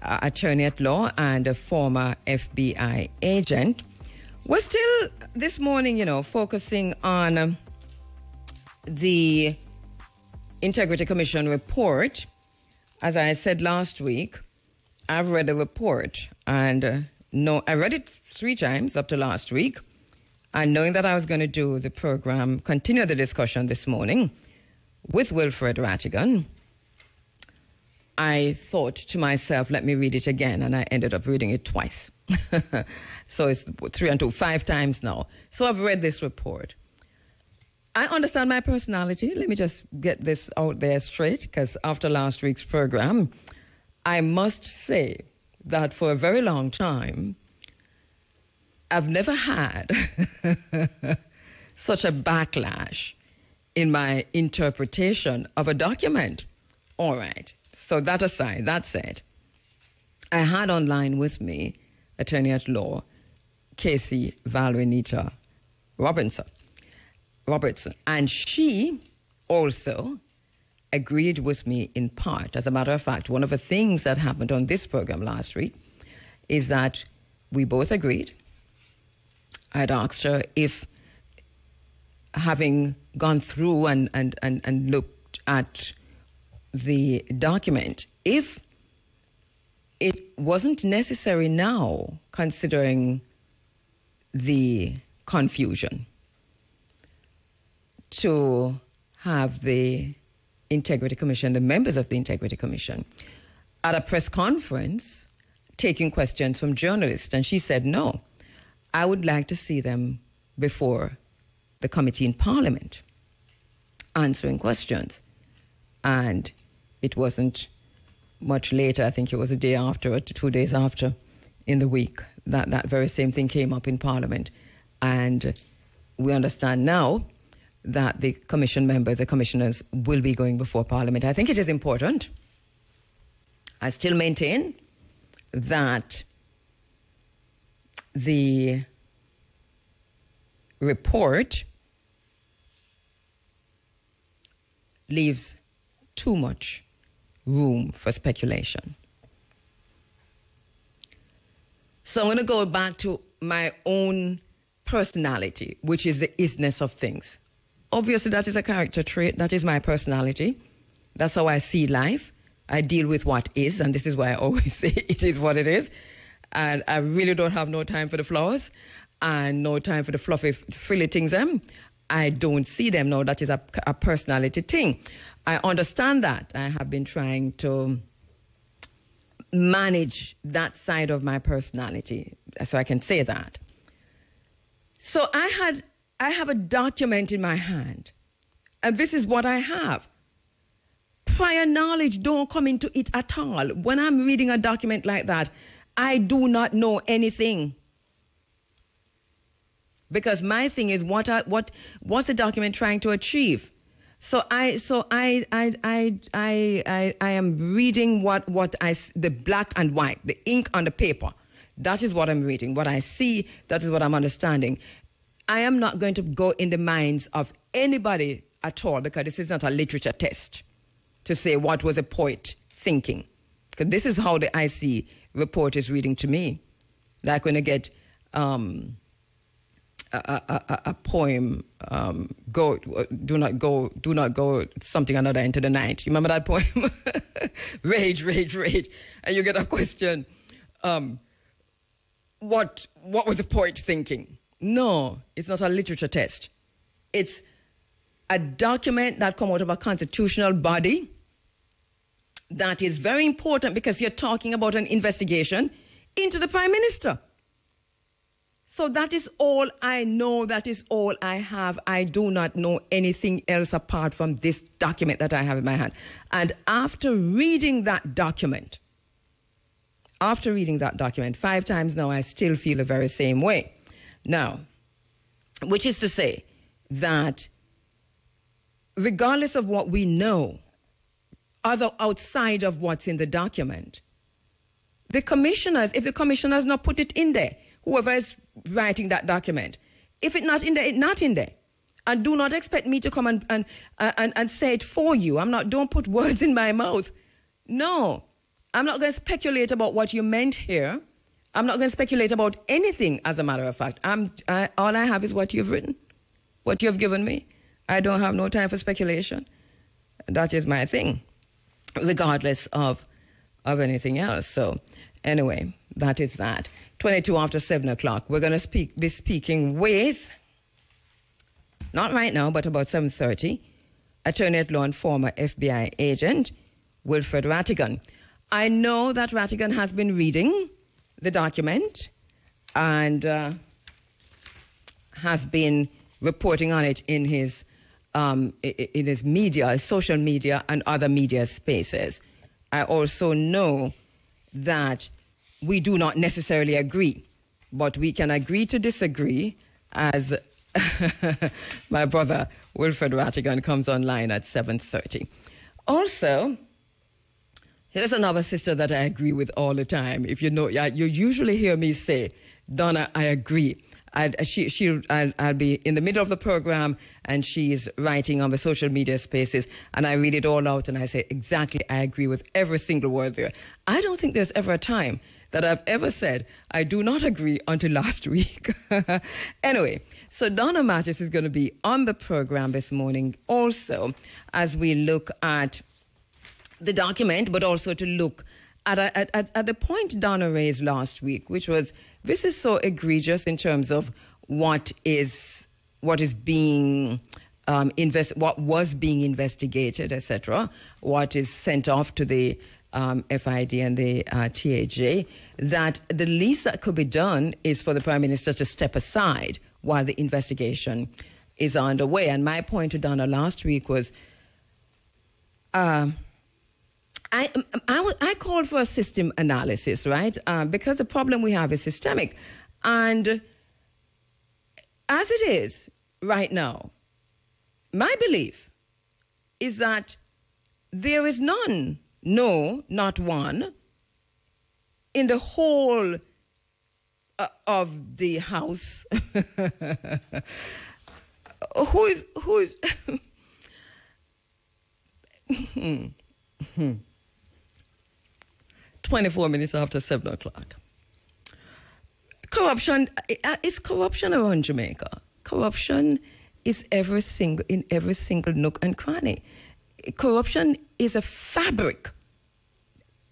attorney at law and a former FBI agent, we're still this morning, you know, focusing on the Integrity Commission report. As I said last week, I've read the report, and I read it 3 times up to last week, and knowing that I was going to do the program, continue the discussion this morning with Wilfred Rattigan, I thought to myself, let me read it again, and I ended up reading it twice. So it's 3 and 2, 5 times now. So I've read this report. I understand my personality. Let me just get this out there straight, because after last week's program, I must say that for a very long time, I've never had such a backlash in my interpretation of a document. All right. So that aside, that said, I had online with me attorney at law, Casey Valerie-Nita Robertson, and she also agreed with me in part. As a matter of fact, one of the things that happened on this program last week is that we both agreed. I'd asked her if, having gone through and looked at the document, if it wasn't necessary now, considering the confusion, to have the Integrity Commission, the members of the Integrity Commission, at a press conference taking questions from journalists. And she said, no, I would like to see them before the committee in Parliament answering questions. And it wasn't much later, I think it was a day after or 2 days after in the week, that very same thing came up in Parliament. And we understand now that the commission members, the commissioners, will be going before Parliament. I think it is important. I still maintain that the report leaves too much room for speculation. So I'm going to go back to my own personality, which is the isness of things. Obviously, that is a character trait. That is my personality. That's how I see life. I deal with what is, and this is why I always say it is what it is. And I really don't have no time for the flaws and no time for the fluffy, frilly things. I don't see them. No, that is a personality thing. I understand that. I have been trying to manage that side of my personality, so I can say that. So I have a document in my hand, and this is what I have. Prior knowledge don't come into it at all. When I'm reading a document like that, I do not know anything. Because my thing is what's the document trying to achieve? So I am reading the black and white, the ink on the paper. That is what I'm reading. What I see, that is what I'm understanding. I am not going to go in the minds of anybody at all, because this is not a literature test to say what was a poet thinking. Because this is how the IC report is reading to me. Like when you get a poem, do not go something another into the night. You remember that poem? Rage, rage, rage. And you get a question, what was the poet thinking? No, it's not a literature test. It's a document that comes out of a constitutional body that is very important, because you're talking about an investigation into the Prime Minister. So that is all I know. That is all I have. I do not know anything else apart from this document that I have in my hand. And after reading that document 5 times now, I still feel the very same way. Now, which is to say that regardless of what we know, outside of what's in the document, the commissioners, if the commissioners not put it in there, whoever is writing that document, if it's not in there, it's not in there. And do not expect me to come and say it for you. Don't put words in my mouth. No, I'm not going to speculate about what you meant here. I'm not going to speculate about anything, as a matter of fact. All I have is what you've written, what you've given me. I don't have no time for speculation. That is my thing, regardless of anything else. So anyway, that is that. 22 after 7 o'clock. We're going to be speaking with, not right now, but about 7:30, Attorney at Law and former FBI agent Wilfred Rattigan. I know that Rattigan has been reading the document and has been reporting on it in his media, social media, and other media spaces. I also know that we do not necessarily agree, but we can agree to disagree, as my brother Wilfred Rattigan comes online at 7:30. Also, here's another sister that I agree with all the time. If you know, you usually hear me say, Donna, I agree. I'll be in the middle of the program and she's writing on the social media spaces and I read it all out and I say, exactly, I agree with every single word there. I don't think there's ever a time that I've ever said, I do not agree, until last week. Anyway, so Donna Mattis is going to be on the program this morning also as we look at the document, but also to look at the point Donna raised last week, which was, this is so egregious in terms of what was being investigated, etc., what is sent off to the FID and the TAJ, that the least that could be done is for the Prime Minister to step aside while the investigation is underway. And my point to Donna last week was, I called for a system analysis, right? Because the problem we have is systemic. And as it is right now, my belief is that there is none, no, not one, in the whole of the House who is 24 minutes after 7 o'clock. Corruption, is corruption around Jamaica? Corruption is in every single nook and cranny. Corruption is a fabric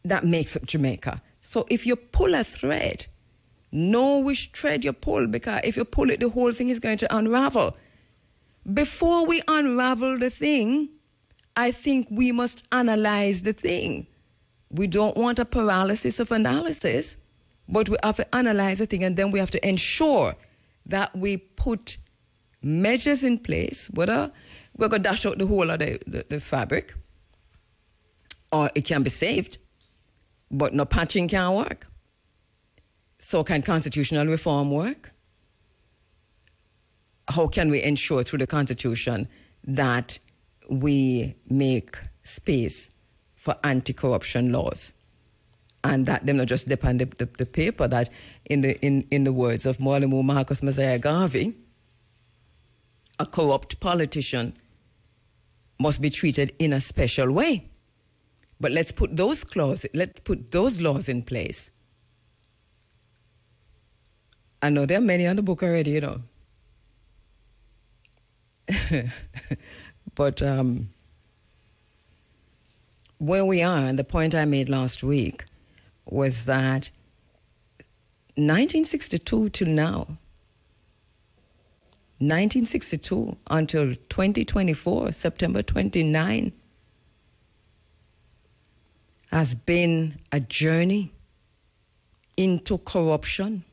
that makes up Jamaica. So if you pull a thread, know which thread you pull, because if you pull it, the whole thing is going to unravel. Before we unravel the thing, I think we must analyze the thing. We don't want a paralysis of analysis, but we have to analyze the thing, and then we have to ensure that we put measures in place, whether we're going to dash out the whole of the fabric, or it can be saved, but no patching can work. So can constitutional reform work? How can we ensure through the Constitution that we make space for anti-corruption laws? And that them not just depend the paper, that in the words of Mwalimu Marcus Messiah Garvey, a corrupt politician must be treated in a special way. But let's put those laws in place. I know there are many on the book already, you know. But where we are, and the point I made last week, was that 1962 till now, 1962 until 2024, September 29, has been a journey into corruption.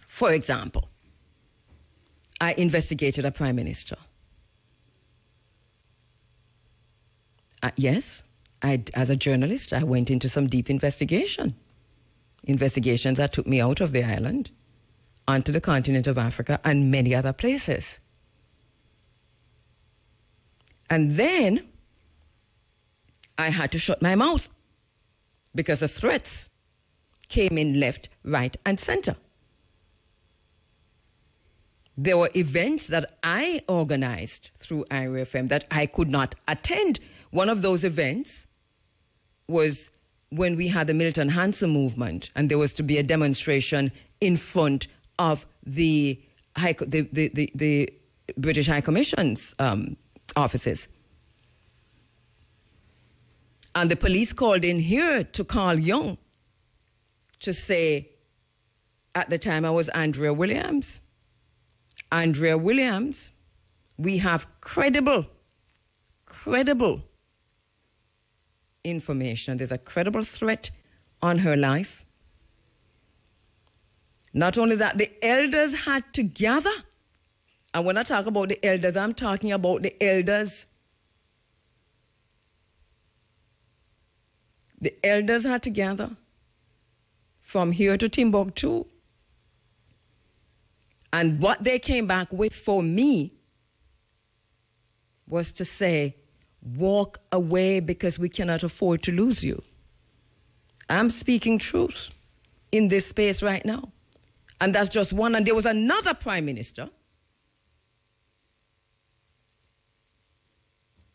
For example, I investigated a prime minister. Yes, as a journalist, I went into some deep investigations that took me out of the island, onto the continent of Africa, and many other places. And then I had to shut my mouth because the threats came in left, right, and center. There were events that I organized through IRFM that I could not attend. One of those events was when we had the Milton Hanson movement, and there was to be a demonstration in front of the British High Commission's offices. And the police called in here to Carl Young to say, at the time I was Andrea Williams, we have credible information. There's a credible threat on her life. Not only that, the elders had to gather. And when I talk about the elders, I'm talking about the elders. The elders had to gather from here to Timbuktu. And what they came back with for me was to say, walk away because we cannot afford to lose you. I'm speaking truth in this space right now. And that's just one. And there was another prime minister.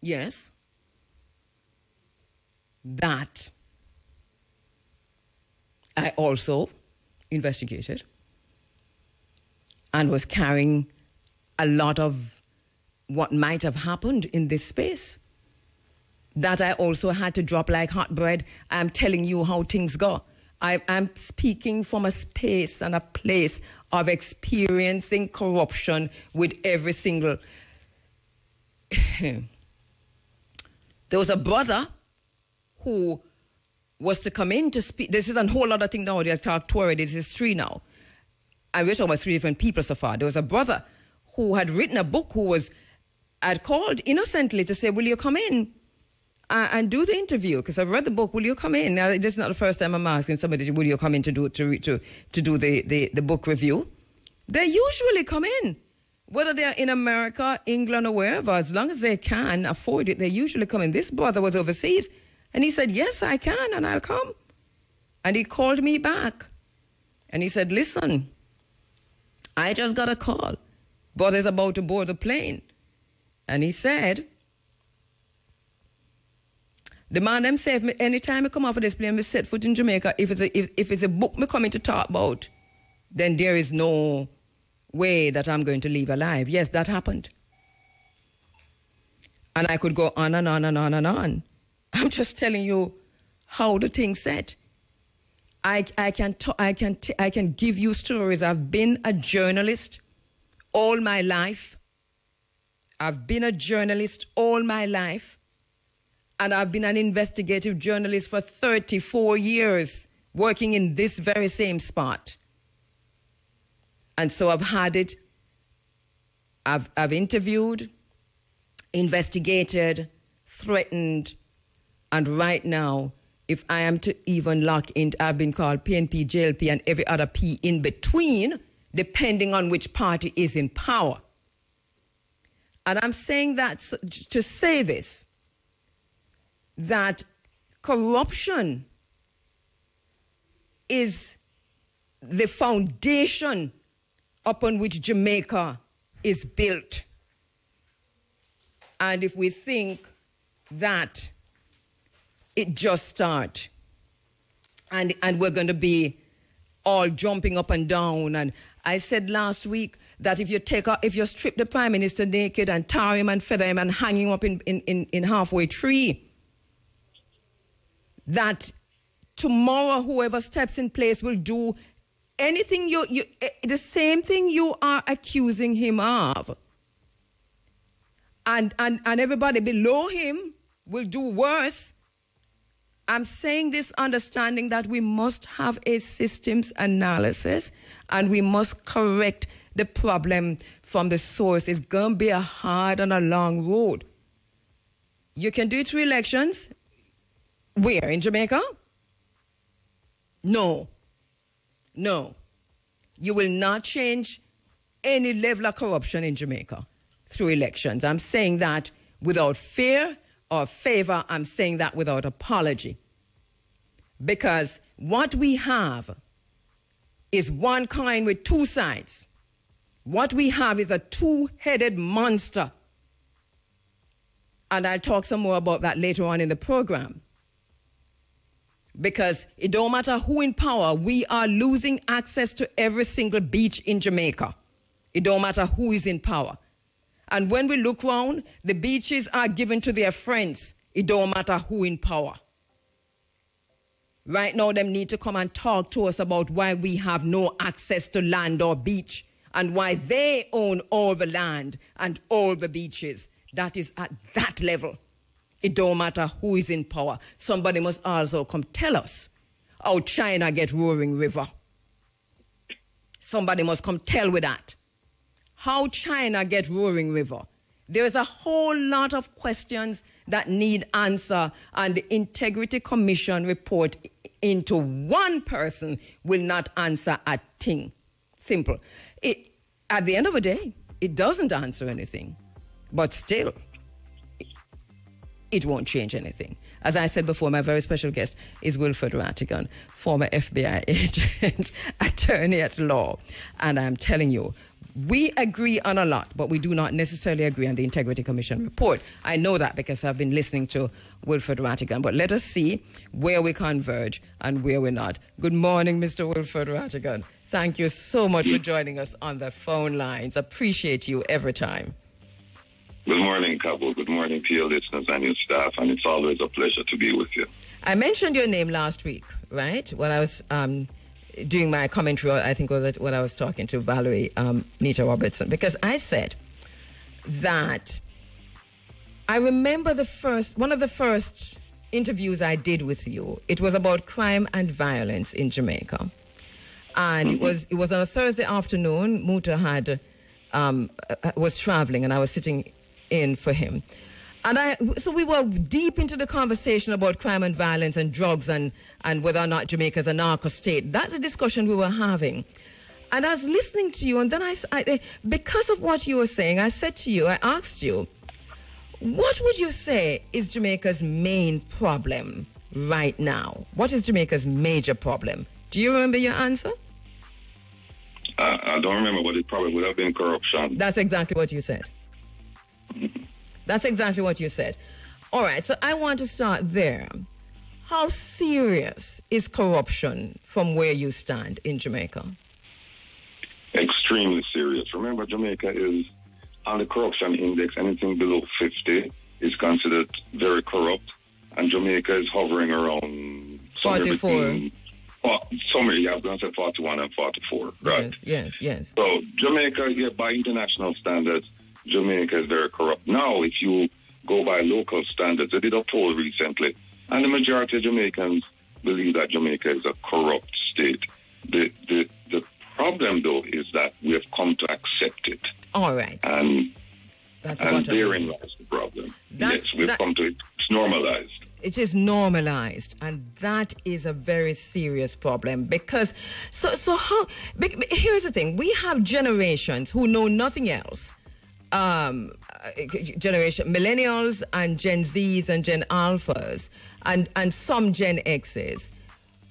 Yes. That I also investigated and was carrying a lot of what might have happened in this space. That I also had to drop like hot bread. I'm telling you how things go. I'm speaking from a space and a place of experiencing corruption with every single... There was a brother who was to come in to speak. This is a whole other thing now. They talk two already. This is three now. And we're talking about three different people so far. There was a brother who had written a book had called innocently to say, will you come in and do the interview? Because I've read the book, will you come in? Now, this is not the first time I'm asking somebody, will you come in to do the book review? They usually come in. Whether they're in America, England, or wherever, as long as they can afford it, they usually come in. This brother was overseas, and he said, yes, I can, and I'll come. And he called me back, and he said, listen, I just got a call. Brother's about to board the plane. And he said, the man them say, anytime I come off of this plane, I set foot in Jamaica, if it's a book me coming to talk about, then there is no way that I'm going to leave alive. Yes, that happened. And I could go on and on and on and on. I'm just telling you how the thing said. I can give you stories. I've been a journalist all my life. I've been a journalist all my life. And I've been an investigative journalist for 34 years, working in this very same spot. And so I've had it. I've interviewed, investigated, threatened, and right now if I am to even lock in, I've been called PNP, JLP, and every other P in between, depending on which party is in power. And I'm saying that to say this, that corruption is the foundation upon which Jamaica is built. And if we think that it just starts and we're going to be all jumping up and down, and I said last week that if you strip the Prime Minister naked and tar him and feather him and hang him up in halfway tree, that tomorrow whoever steps in place will do anything the same thing you are accusing him of. And everybody below him will do worse. I'm saying this understanding that we must have a systems analysis and we must correct the problem from the source. It's going to be a hard and a long road. You can do it through elections. Where? In Jamaica? No. You will not change any level of corruption in Jamaica through elections. I'm saying that without fear or favor. I'm saying that without apology. Because what we have is one coin with two sides. What we have is a two-headed monster. And I'll talk some more about that later on in the program. Because it don't matter who in power, we are losing access to every single beach in Jamaica. It don't matter who is in power. And when we look around, the beaches are given to their friends. It don't matter who in power. Right now, them need to come and talk to us about why we have no access to land or beach and why they own all the land and all the beaches. That is at that level. It don't matter who is in power. Somebody must also come tell us how China get Roaring River. Somebody must come tell with that. How China get Roaring River. There is a whole lot of questions that need answer, and the Integrity Commission report into one person will not answer a thing. Simple. At the end of the day, it doesn't answer anything. But still, it won't change anything. As I said before, my very special guest is Wilfred Rattigan, former FBI agent, attorney at law. And I'm telling you, we agree on a lot, but we do not necessarily agree on the Integrity Commission report. I know that because I've been listening to Wilfred Rattigan. But let us see where we converge and where we're not. Good morning, Mr. Wilfred Rattigan. Thank you so much for joining us on the phone lines. Appreciate you every time. Good morning, Kabu. Good morning to your listeners and your staff, and it's always a pleasure to be with you. I mentioned your name last week, right? When I was doing my commentary, I think was when I was talking to Valerie Nita Robertson, because I said that I remember one of the first interviews I did with you. It was about crime and violence in Jamaica, and it was on a Thursday afternoon. Muta was traveling, and I was sitting in for him. And so we were deep into the conversation about crime and violence and drugs and whether or not Jamaica is a narco state. That's a discussion we were having. And I was listening to you, and then I because of what you were saying, I said to you, I asked you, what would you say is Jamaica's main problem right now? What is Jamaica's major problem? Do you remember your answer? I don't remember, but it probably would have been corruption. That's exactly what you said. That's exactly what you said. All right, so I want to start there. How serious is corruption from where you stand in Jamaica? Extremely serious. Remember, Jamaica is on the corruption index. Anything below 50 is considered very corrupt, and Jamaica is hovering around 44. Somewhere, I was going to say 41 and 44, right? Yes. So Jamaica, by international standards, Jamaica is very corrupt. Now, if you go by local standards, I did a poll recently, and the majority of Jamaicans believe that Jamaica is a corrupt state. The problem, though, is that we have come to accept it. All right. And therein lies the problem. Yes, we've come to it. It's normalized. It is normalized, and that is a very serious problem because here's the thing: we have generations who know nothing else. Generation millennials and Gen Zs and Gen Alphas and some Gen Xs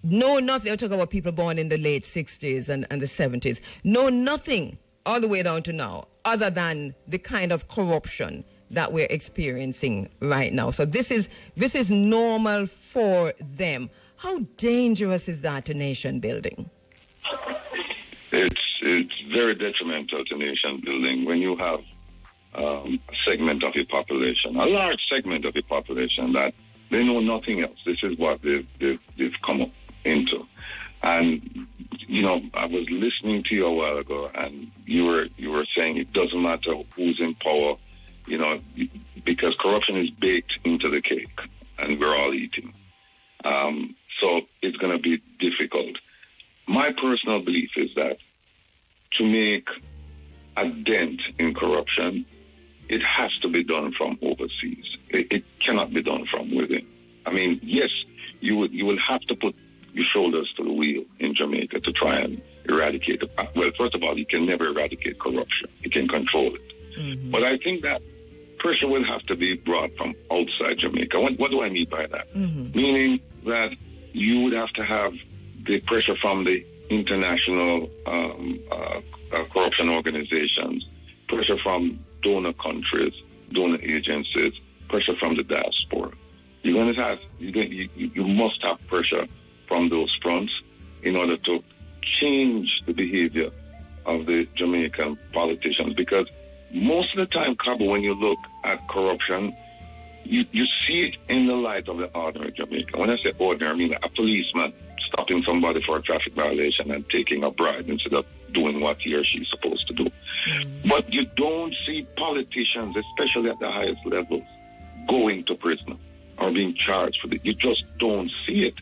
know nothing. I'm talking about people born in the late 60s and the 70s. Know nothing all the way down to now, other than the kind of corruption that we're experiencing right now. So this is normal for them. How dangerous is that to nation building? It's very detrimental to nation building when you have a segment of your population, a large segment of your population, that they know nothing else. This is what they've come up into. And I was listening to you a while ago, and you were saying it doesn't matter who's in power, because corruption is baked into the cake, and we're all eating. So it's going to be difficult. My personal belief is that to make a dent in corruption, it has to be done from overseas. It cannot be done from within. I mean, yes, you will have to put your shoulders to the wheel in Jamaica to try and eradicate it. Well, first of all, you can never eradicate corruption. You can control it. Mm-hmm. But I think that pressure will have to be brought from outside Jamaica. What do I mean by that? Mm-hmm. Meaning that you would have to have the pressure from the international corruption organizations, pressure from donor countries, donor agencies, pressure from the diaspora. You must have pressure from those fronts in order to change the behavior of the Jamaican politicians. Because most of the time, KABU, when you look at corruption, you see it in the light of the ordinary Jamaican. When I say ordinary, I mean a policeman stopping somebody for a traffic violation and taking a bribe instead of doing what he or she is supposed to do. But you don't see politicians, especially at the highest levels, going to prison or being charged for it. You just don't see it.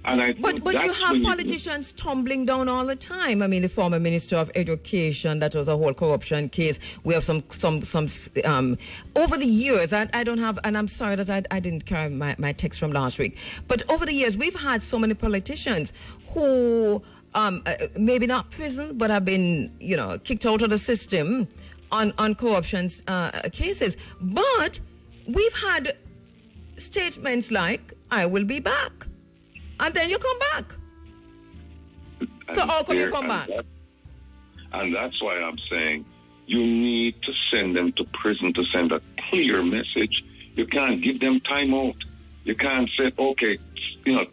And I think but you have politicians tumbling down all the time. I mean, the former Minister of Education, that was a whole corruption case. We have some over the years, I don't have, and I'm sorry that I didn't carry my text from last week, but over the years, we've had so many politicians who maybe not prison, but have been, kicked out of the system on corruption cases. But we've had statements like, I will be back. And then you come back. So how can you come back? And that's why I'm saying you need to send them to prison to send a clear message. You can't give them time out. You can't say, okay,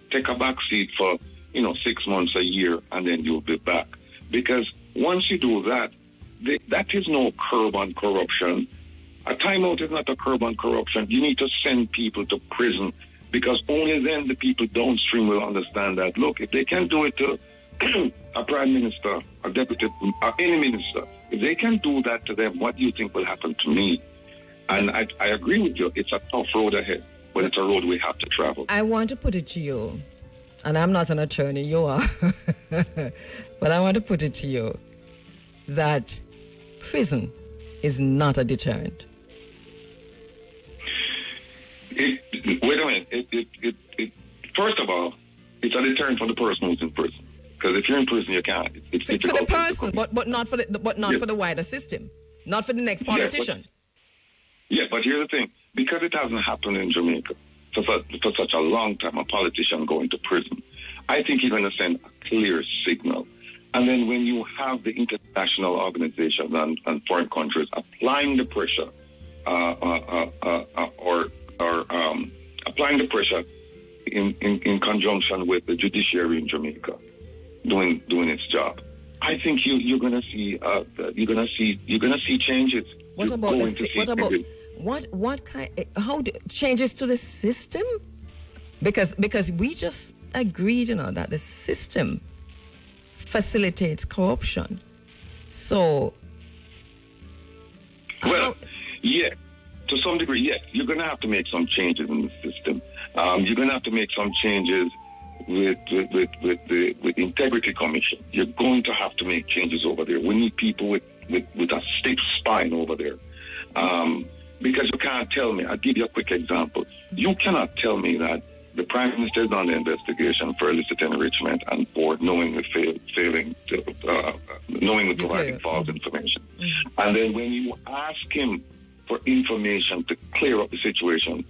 take a back seat for, 6 months, a year, and then you'll be back. Because once you do that, that is no curb on corruption. A timeout is not a curb on corruption. You need to send people to prison, because only then the people downstream will understand that, look, if they can do it to a prime minister, a deputy, or any minister, if they can do that to them, what do you think will happen to me? And I agree with you. It's a tough road ahead, but it's a road we have to travel. I want to put it to you, and I'm not an attorney, you are, but I want to put it to you that prison is not a deterrent. Wait a minute. First of all, it's a deterrent for the person who's in prison. Because if you're in prison, you can't. It's for the person, but not for the wider system, not for the next politician. But here's the thing: because it hasn't happened in Jamaica for such a long time, a politician going to prison, I think you're going to send a clear signal. And then when you have the international organizations and foreign countries applying the pressure, applying the pressure in conjunction with the judiciary in Jamaica doing its job, I think you're gonna see changes. What about changes to the system? Because we just agreed, that the system facilitates corruption. So to some degree, yes. You're going to have to make some changes in the system. You're going to have to make some changes with the Integrity Commission. You're going to have to make changes over there. We need people with a stiff spine over there. Because you can't tell me, I'll give you a quick example. You cannot tell me that the Prime Minister is on the investigation for illicit enrichment and for knowingly providing false information. And then when you ask him for information to clear up the situation,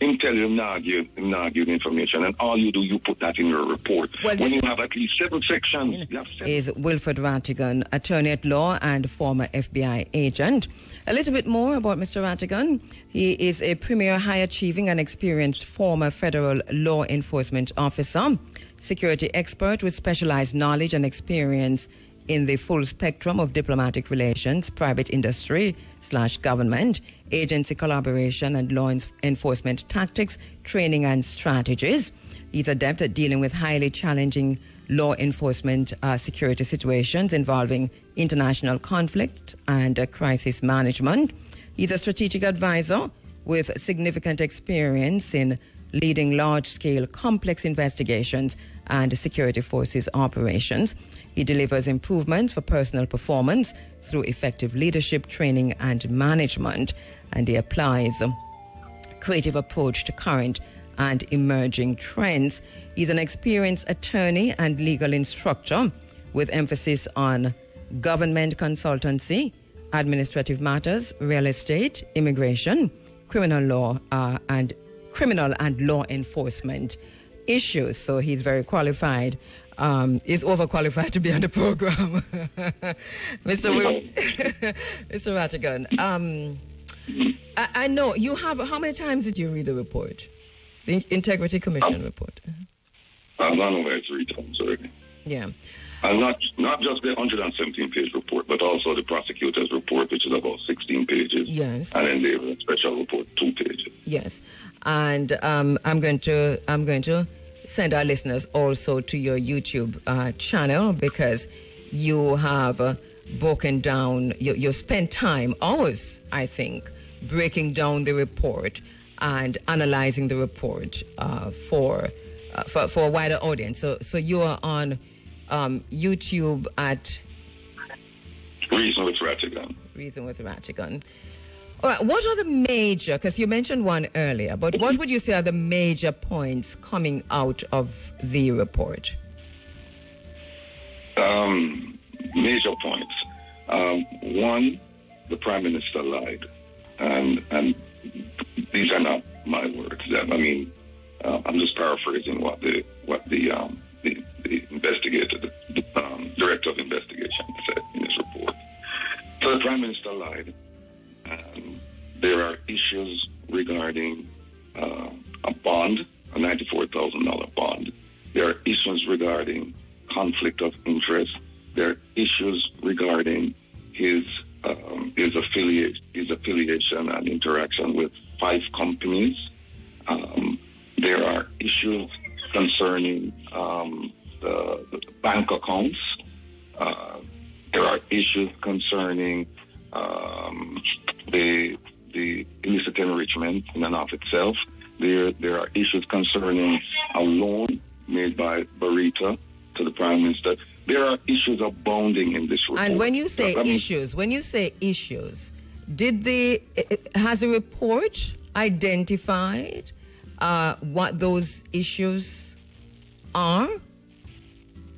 him tell you not give the information, and all you do, you put that in your report. Well, when you have at least 7 sections, you have 7. Is Wilfred Rattigan, attorney at law and former FBI agent. A little bit more about Mr. Rattigan. He is a premier, high-achieving and experienced former federal law enforcement officer, security expert with specialized knowledge and experience in the full spectrum of diplomatic relations, private industry/government, agency collaboration and law enforcement tactics, training and strategies. He's adept at dealing with highly challenging law enforcement security situations involving international conflict and crisis management. He's a strategic advisor with significant experience in leading large-scale complex investigations and security forces operations. He delivers improvements for personal performance through effective leadership, training, and management. And he applies a creative approach to current and emerging trends. He's an experienced attorney and legal instructor with emphasis on government consultancy, administrative matters, real estate, immigration, criminal law, and criminal and law enforcement issues. So he's very qualified. Is overqualified to be on the program. Mr. Rattigan, I know you have, how many times did you read the report? The Integrity Commission report? I've gone over it 3 times already. Yeah. And not just the 117-page report, but also the prosecutor's report, which is about 16 pages. Yes. And then the special report, 2 pages. Yes. And I'm going to send our listeners also to your YouTube channel, because you have broken down, you spent time, hours, I think, breaking down the report and analyzing the report for a wider audience. So you are on YouTube at Reason with Rattigan. Reason with Rattigan. All right, what are the major, because you mentioned one earlier, but what would you say are the major points coming out of the report? Major points. One, the Prime Minister lied. And these are not my words. I mean, I'm just paraphrasing what the investigator, the director of investigation said in his report. So the Prime Minister lied. There are issues regarding a bond, a $94,000 bond. There are issues regarding conflict of interest. There are issues regarding his affiliation and interaction with 5 companies. There are issues concerning the bank accounts. There are issues concerning the illicit enrichment in and of itself. There are issues concerning a loan made by Barita to the Prime Minister. There are issues abounding in this report. And when you say issues, has the report identified what those issues are?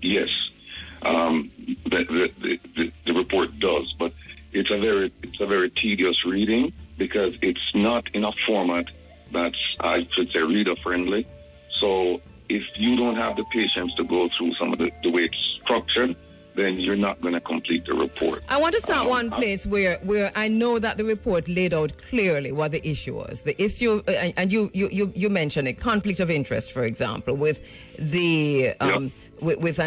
Yes, the report does, but it's a very tedious reading, because it's not in a format that's, I should say, reader friendly. So if you don't have the patience to go through some of the way it's structured, then you're not going to complete the report. I want to start one place where I know that the report laid out clearly what the issue was. The issue, and you mentioned it, conflict of interest, for example, with the with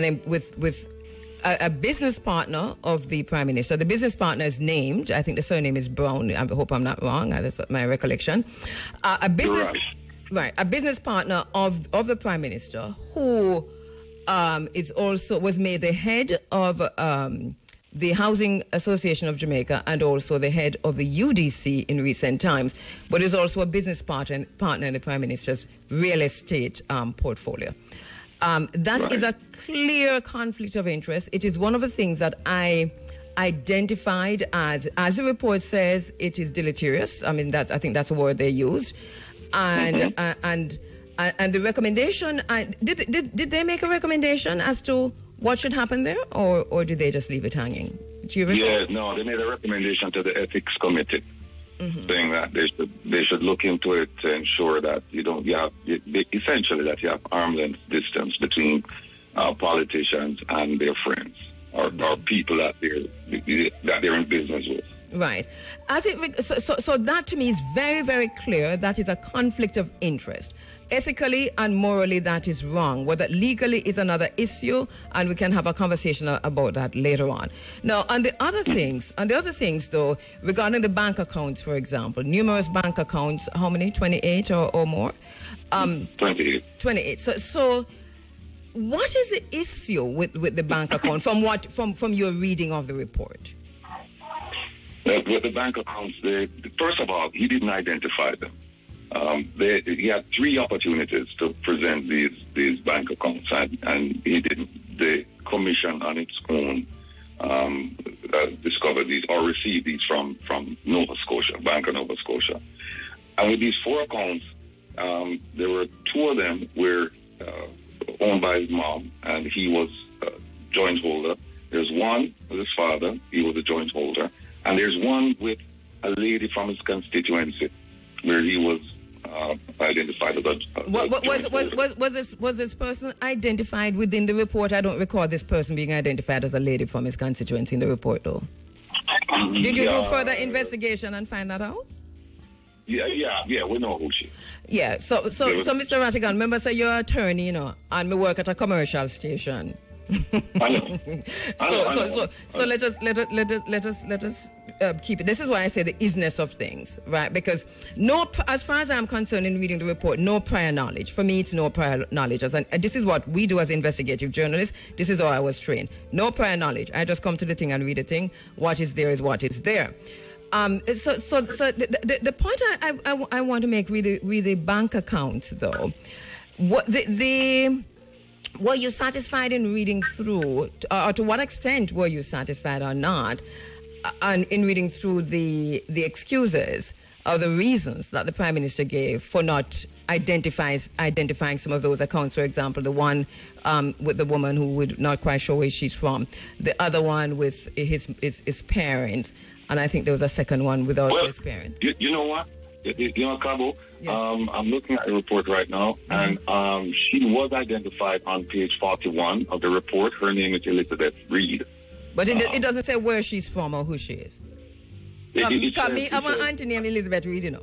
a business partner of the Prime Minister. The business partner is named, I think the surname is Brown. I hope I'm not wrong. That's my recollection. A business partner of the Prime Minister, who was made the head of the Housing Association of Jamaica and also the head of the UDC in recent times, but is also a business partner in the Prime Minister's real estate portfolio. That is a clear conflict of interest. It is one of the things that I identified as the report says, it is deleterious. I mean, I think that's a word they used, and And the recommendation, did they make a recommendation as to what should happen there, or did they just leave it hanging? Do you recall? Yeah, no, they made a recommendation to the ethics committee, saying that they should look into it to ensure that essentially that you have arm's length distance between politicians and their friends or people that they're in business with. Right. So that to me is very, very clear. That is a conflict of interest. Ethically and morally, that is wrong. Whether legally is another issue, and we can have a conversation about that later on. Now, on the other things, though, regarding the bank accounts, for example, numerous bank accounts. How many? 28 or more? 28. 28. So what is the issue with the bank account from your reading of the report? With the bank accounts, first of all, he didn't identify them. He had 3 opportunities to present these bank accounts, and he didn't. The commission on its own discovered these or received these from Nova Scotia, Bank of Nova Scotia. And with these 4 accounts, there were 2 of them were owned by his mom, and he was a joint holder. There's one with his father, he was a joint holder. And there's one with a lady from his constituency, where he was identified as was this person identified within the report? I don't recall this person being identified as a lady from his constituency in the report, though. Did you do further investigation and find that out? Yeah, we know who she is. Yeah, so Mr. Rattigan, remember, say you're an attorney, and we work at a commercial station. I know. So let us keep it. This is why I say the isness of things, right? Because as far as I'm concerned in reading the report, no prior knowledge. For me, it's no prior knowledge. And this is what we do as investigative journalists. This is how I was trained. No prior knowledge. I just come to the thing and read the thing. What is there is what is there. So the point I want to make with the bank account, though, were you satisfied in reading through, or to what extent were you satisfied or not, in reading through the excuses or the reasons that the Prime Minister gave for not identifying some of those accounts? For example, the one with the woman who we're not quite sure where she's from, the other one with his parents, and I think there was a second one without his parents. You know what? KABU, yes. I'm looking at the report right now, and she was identified on page 41 of the report. Her name is Elizabeth Reed. But it doesn't say where she's from or who she is. I have an auntie named Elizabeth Reed,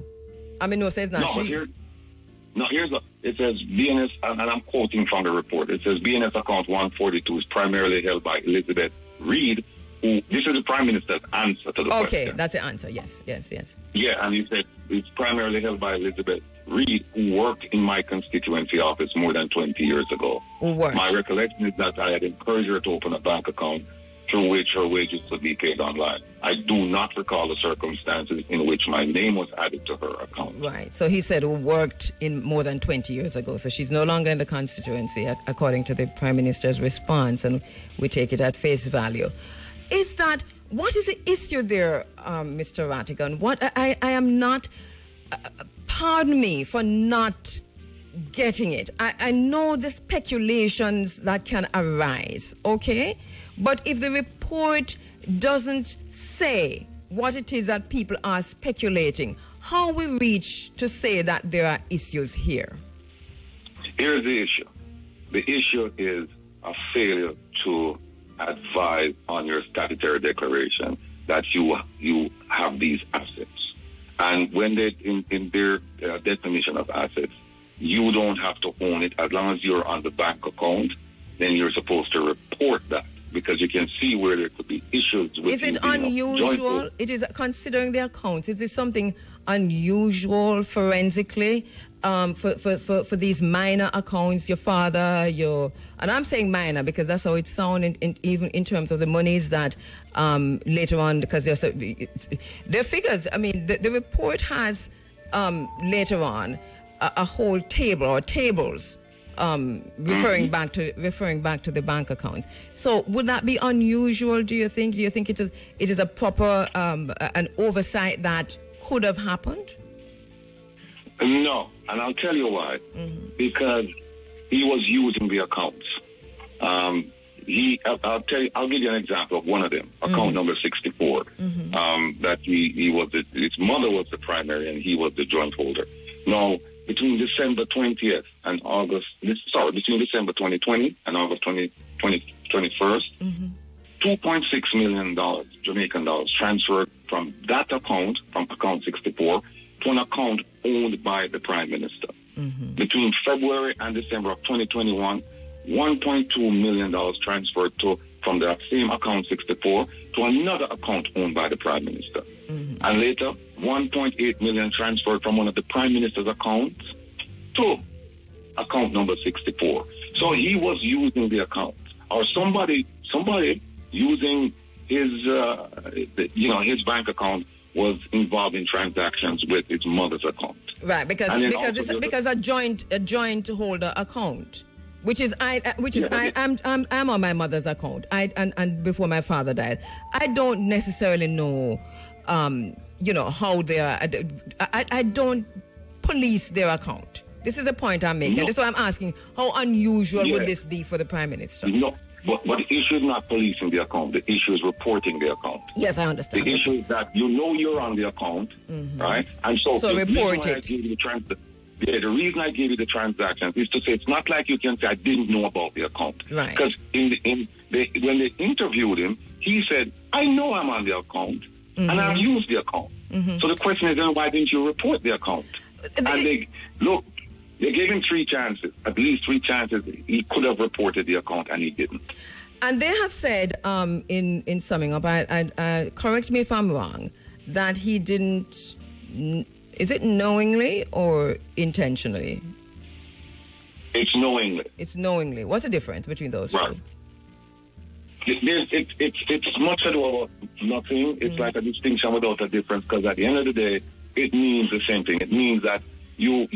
I mean, no, it says not she. It says BNS, and I'm quoting from the report. It says BNS account 142 is primarily held by Elizabeth Reed, this is the Prime Minister's answer to the question. Okay, that's the answer, yes. Yeah, and he said it's primarily held by Elizabeth Reed, who worked in my constituency office more than 20 years ago. My recollection is that I had encouraged her to open a bank account through which her wages could be paid online. I do not recall the circumstances in which my name was added to her account. Right, so he said who worked in more than 20 years ago, so she's no longer in the constituency, according to the Prime Minister's response, and we take it at face value. What is the issue there, Mr. Rattigan? I am not, pardon me for not getting it. I know the speculations that can arise, okay? But if the report doesn't say what it is that people are speculating, how we reach to say that there are issues here? Here's the issue. The issue is a failure to advise on your statutory declaration that you have these assets. And when they, in their definition of assets, you don't have to own it. As long as you're on the bank account, then you're supposed to report that, because you can see where there could be issues with. Is it unusual? It is, considering the accounts, is it something unusual forensically for these minor accounts, your father, and I'm saying minor because that's how it sounds, even in terms of the monies that later on, because their figures, I mean, the report has later on a whole table or tables referring back to the bank accounts. So would that be unusual, do you think? Do you think it is a proper an oversight that could have happened? No, and I'll tell you why. Because he was using the accounts. I'll give you an example of one of them, account number 64. That his mother was the primary and he was the joint holder. Now, between December 20th and between December 2020 and August 21st, $2.6 million Jamaican dollars transferred from that account, from account 64, to an account owned by the Prime Minister. Between February and December of 2021, $1.2 million transferred from that same account 64 to another account owned by the Prime Minister. And later, $1.8 million transferred from one of the Prime Minister's accounts to account number 64. So he was using the account, or somebody using his his bank account was involved in transactions with his mother's account. Right, because a joint holder account, I'm on my mother's account. And before my father died, I don't necessarily know, how they are. I don't police their account. This is the point I'm making. No. This is why I'm asking, how unusual would this be for the Prime Minister? No, but the issue is not policing the account. The issue is reporting the account. Yes, I understand. The issue is that you're on the account, right? And so report it. The reason I gave you the transactions is to say it's not like you can say I didn't know about the account. Right. Because when they interviewed him, he said, I know I'm on the account and I've used the account. So the question is then why didn't you report the account? And they gave him 3 chances, at least 3 chances. He could have reported the account and he didn't. And they have said, in summing up, correct me if I'm wrong, that he didn't. Is it knowingly or intentionally? It's knowingly. It's knowingly. What's the difference between those two? It's much ado about nothing. It's like a distinction without a difference, because at the end of the day, it means the same thing. It means that you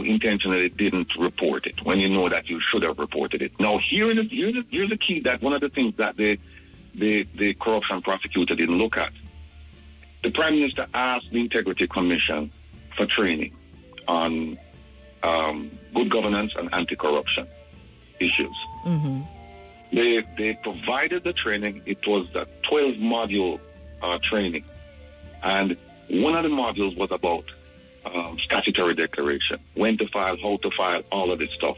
intentionally didn't report it when you know that you should have reported it. Now, here's the key, that one of the things that the corruption prosecutor didn't look at. The Prime Minister asked the Integrity Commission for training on good governance and anti-corruption issues. They provided the training. It was a 12-module training. And one of the modules was about statutory declaration, when to file, how to file, all of this stuff.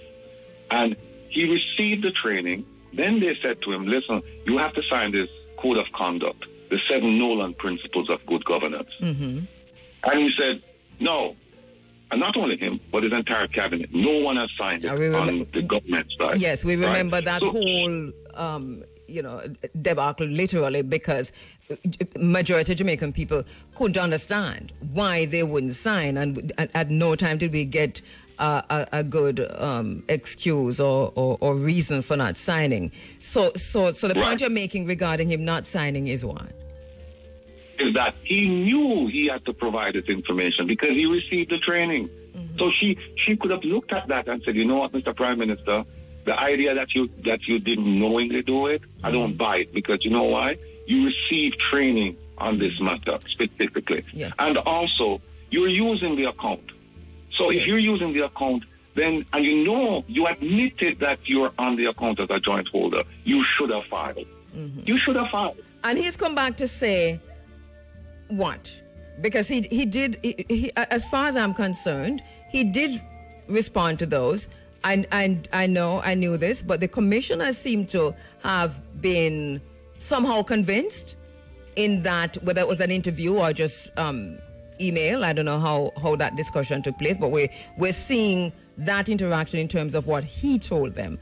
And he received the training. Then they said to him, listen, you have to sign this code of conduct, the 7 Nolan principles of good governance. And he said, no. And not only him, but his entire cabinet. No one has signed it on the government side. Yes, we remember that whole, debacle literally, because majority of Jamaican people couldn't understand why they wouldn't sign, and at no time did we get a good excuse or reason for not signing. So the point you're making regarding him not signing is what? Is that he knew he had to provide this information because he received the training. So she could have looked at that and said, you know what, Mr. Prime Minister, the idea that you didn't knowingly do it, I don't buy it, because you know why? You received training on this matter specifically. Yeah. And also, you're using the account. So if you're using the account, then, and you admitted that you're on the account as a joint holder, you should have filed. You should have filed. And he's come back to say, what? Because he did, as far as I'm concerned, he did respond to those. I knew this, but the commissioner seemed to have been somehow convinced in that, whether it was an interview or just email. I don't know how that discussion took place, but we're seeing that interaction in terms of what he told them.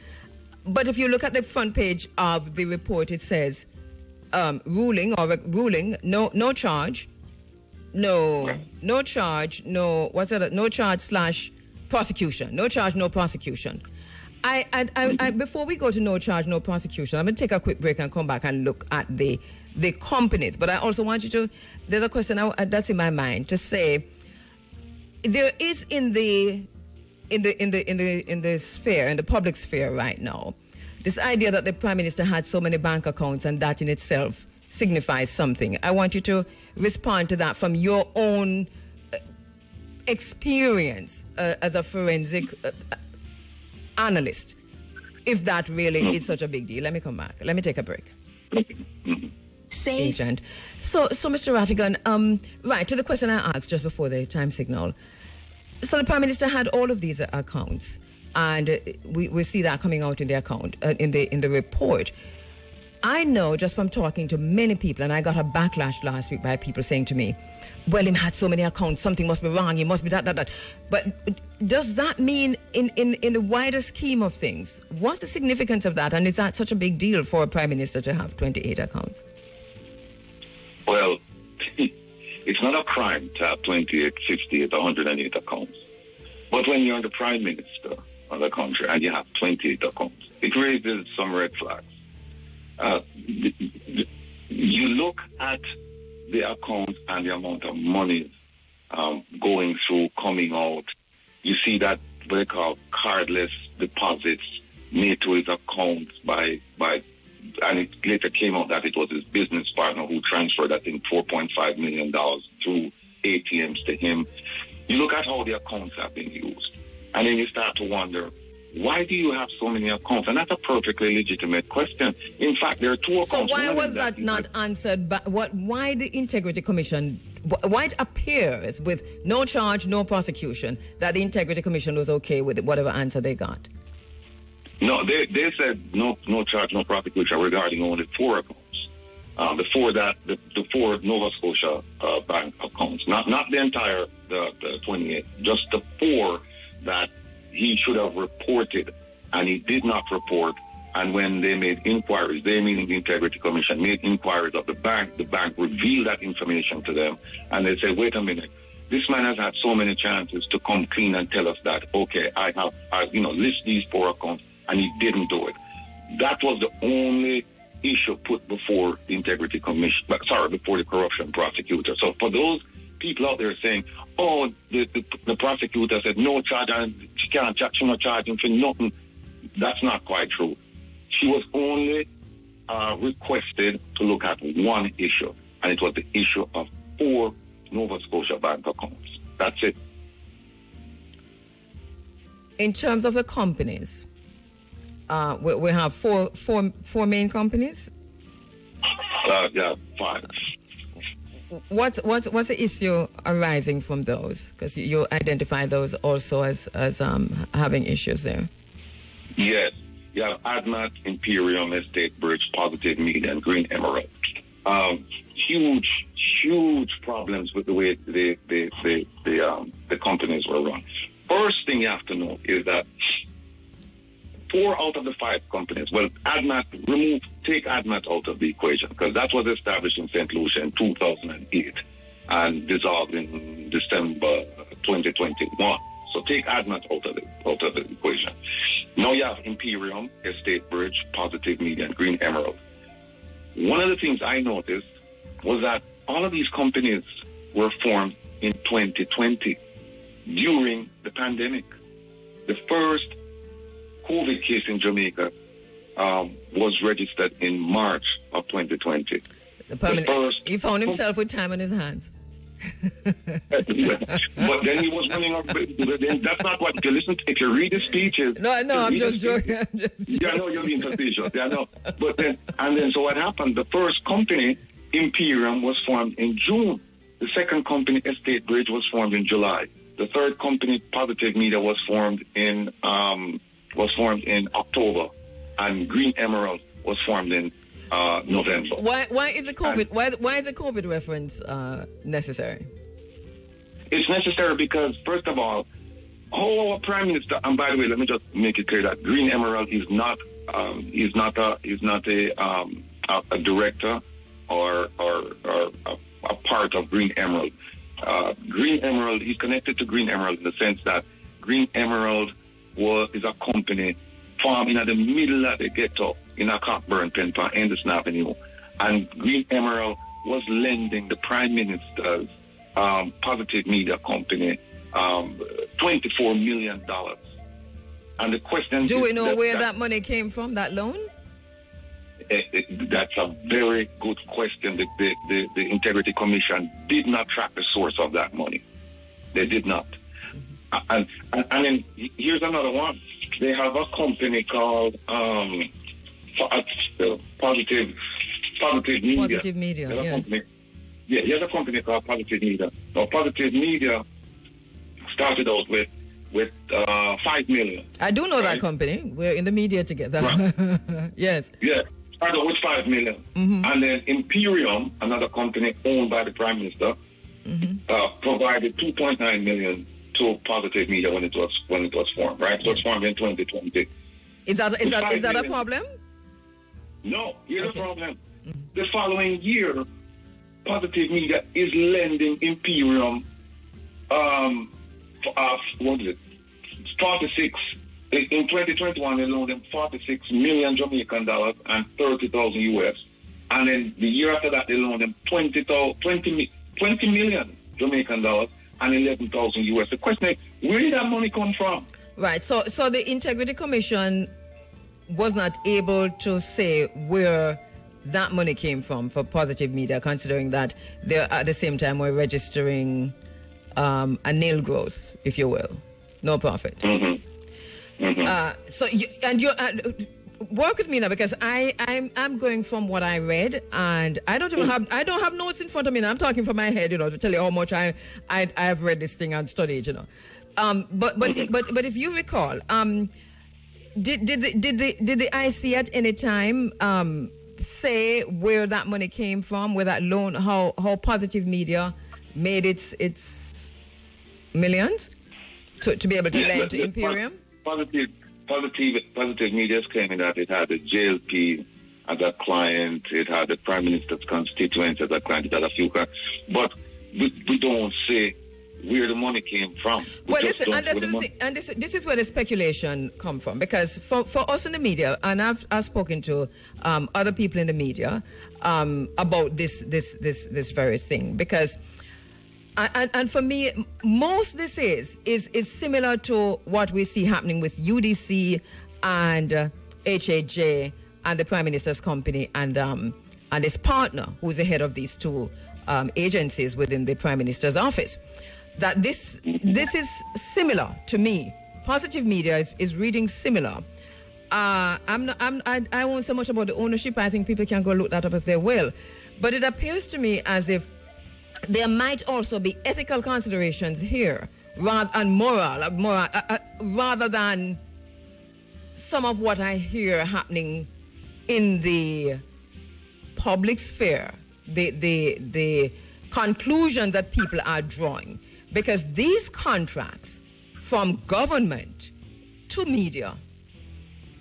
But if you look at the front page of the report, it says ruling, no charge, no charge, no charge / prosecution. No charge, no prosecution. I before we go to no charge, no prosecution, I'm going to take a quick break and come back and look at the companies. But I also want you to, there's a question that's in my mind, to say there is in the sphere, in the public sphere right now, this idea that the Prime Minister had so many bank accounts and that in itself signifies something. I want you to respond to that from your own experience as a forensic analyst, if that really is such a big deal? Let me come back. Let me take a break. Agent. So Mr. Rattigan, right, to the question I asked just before the time signal. So the Prime Minister had all of these accounts, and we see that coming out in the account, in the report. I know just from talking to many people, and I got a backlash last week by people saying to me, well, him had so many accounts, something must be wrong, he must be that. But does that mean in the wider scheme of things, what's the significance of that? And is that such a big deal for a Prime Minister to have 28 accounts? Well, it's not a crime to have 28, 58, 108 accounts. But when you're the Prime Minister of the country and you have 28 accounts, it raises some red flags. You look at the accounts and the amount of money going through, coming out. You see that what they call cardless deposits made to his accounts and it later came out that it was his business partner who transferred, I think, $4.5 million through ATMs to him. You look at how the accounts have been used, and then you start to wonder, why do you have so many accounts? And that's a perfectly legitimate question. In fact, there are two accounts. So why was that not answered? Why the Integrity Commission? Why it appears with no charge, no prosecution, that the Integrity Commission was okay with whatever answer they got? No, they said no charge, no prosecution regarding only 4 accounts. The four Nova Scotia bank accounts, not the entire the 28, just the 4 that he should have reported, and he did not report. And when they made inquiries, they, meaning the Integrity Commission, made inquiries of the bank revealed that information to them, and they said, wait a minute, this man has had so many chances to come clean and tell us that, okay, I list these 4 accounts, and he didn't do it. That was the only issue put before the Integrity Commission, before the corruption prosecutor. So for those people out there saying, oh, the prosecutor said no charge and she can't charge, she's not charging for nothing, that's not quite true. She was only requested to look at one issue, and it was the issue of 4 Nova Scotia bank accounts. That's it. In terms of the companies, we have four main companies? Yeah, 5. What's the issue arising from those? Because you identify those also as having issues there. Yes. You have ADMAT, Imperium, Estate Bridge, Positive Media, and Green Emerald. Huge problems with the way the companies were run. First thing you have to know is that 4 out of the 5 companies, well, take ADMAT out of the equation, because that was established in St. Lucia in 2008 and dissolved in December 2021. So take ADMAT out of the equation. Now you have Imperium, Estate Bridge, Positive Media, and Green Emerald. One of the things I noticed was that all of these companies were formed in 2020 during the pandemic. The first COVID case in Jamaica was registered in March of 2020. He found himself with time on his hands. But then he was running up. That's not what you listen to. If you read the speeches. No, I'm just joking. Yeah, I know you're being facetious. Yeah, I know. But then so what happened? The first company, Imperium, was formed in June. The second company, Estate Bridge, was formed in July. The third company, Positive Media, was formed in October, and Green Emerald was formed in November. Why is a COVID reference necessary? It's necessary because, first of all, our Prime Minister, and by the way, let me just make it clear that Green Emerald is not a director or a part of Green Emerald. Green Emerald is connected to Green Emerald in the sense that Green Emerald is a company formed in the middle of the ghetto in a Cockburn, Penpa, Anderson Avenue. And Green Emerald was lending the Prime Minister's Positive Media company $24 million. And the question is... Do we know where that money came from, that loan? That's a very good question. The Integrity Commission did not track the source of that money. They did not. And then here's another one. They have a company called Positive Media. Positive Media, yes. Here's a company called Positive Media. Now, Positive Media started out with 5 million. I do know that company. We're in the media together. Right. Yes. Yeah, started with 5 million. And then Imperium, another company owned by the Prime Minister, provided 2.9 million to Positive Media when it was formed, right? So it's formed in 2020. Is that a problem? No, here's the problem. The following year, Positive Media is lending Imperium, what is it? 46. In 2021, they loaned them 46 million Jamaican dollars and 30,000 US. And then the year after that, they loaned them 20 million Jamaican dollars and 11,000 US. The question is, where did that money come from? Right. So the Integrity Commission was not able to say where that money came from for Positive Media, considering that they at the same time were registering a nil growth, if you will, no profit. So you work with me now, because I'm going from what I read, and I don't have notes in front of me now. I'm talking from my head, to tell you how much I've read this thing and studied, But if you recall, did the IC at any time say where that money came from, where that loan, how Positive Media made its millions to be able to lend to Imperium? Positive Media is claiming that it had the JLP as a client, it had the Prime Minister's constituents as a client, it had a few clients, but we don't say where the money came from. Well, listen, this is where the speculation come from, because for us in the media, and I've spoken to other people in the media about this very thing, because and for me, most this is similar to what we see happening with UDC and HAJ and the Prime Minister's company and his partner, who's the head of these two agencies within the Prime Minister's office. That this is similar to me. Positive Media is reading similar. I won't say much about the ownership. I think people can go look that up if they will. But it appears to me as if there might also be ethical considerations here, and moral, rather than some of what I hear happening in the public sphere, the conclusions that people are drawing. Because these contracts from government to media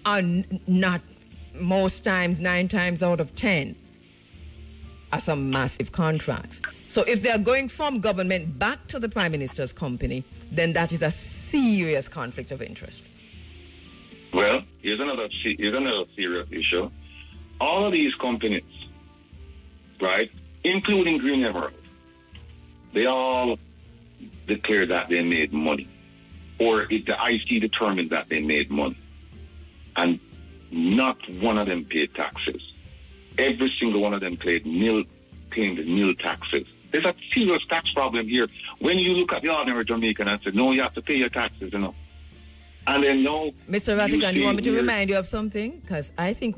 are not, most times, 9 times out of 10, are some massive contracts. So if they're going from government back to the Prime Minister's company, then that is a serious conflict of interest. Well, here's another serious issue. All of these companies, right, including Green Emerald, they all declared that they made money, or the IC determined that they made money, and not one of them paid taxes. Every single one of them claimed nil taxes. There's a serious tax problem here. When you look at the ordinary Jamaican and say, no, you have to pay your taxes, And then no. Mr. Vatican, you want me to remind you of something? Because I think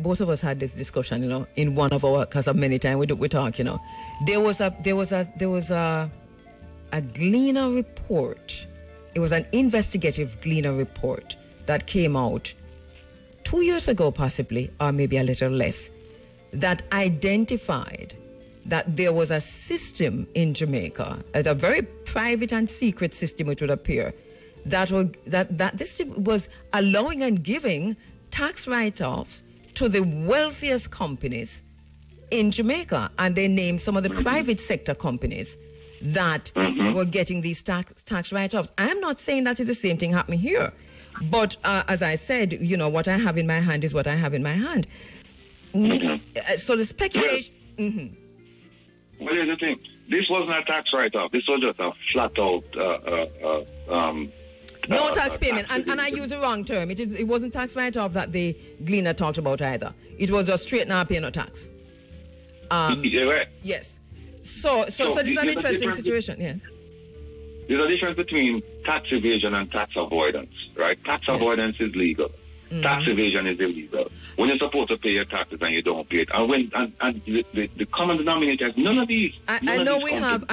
both of us had this discussion, in one of our, because of many times we talk, There was a Gleaner report. It was an investigative Gleaner report that came out 2 years ago, possibly, or maybe a little less, that identified that there was a system in Jamaica, a very private and secret system, it would appear, that this was allowing and giving tax write-offs to the wealthiest companies in Jamaica. And they named some of the private sector companies that were getting these tax write-offs. I'm not saying that is the same thing happening here. But as I said, what I have in my hand is what I have in my hand. So the speculation... Well, here's the thing. This wasn't a tax write-off. This was just a flat-out... no tax payment. And I use the wrong term. It wasn't tax write-off that the Gleaner talked about either. It was just straight now pay no tax. Right. Yes. So this is an interesting situation, yes. there's a difference between tax evasion and tax avoidance, right? Tax avoidance is legal. Tax evasion is illegal. When you're supposed to pay your taxes and you don't pay it, and the common denominator is none of these. I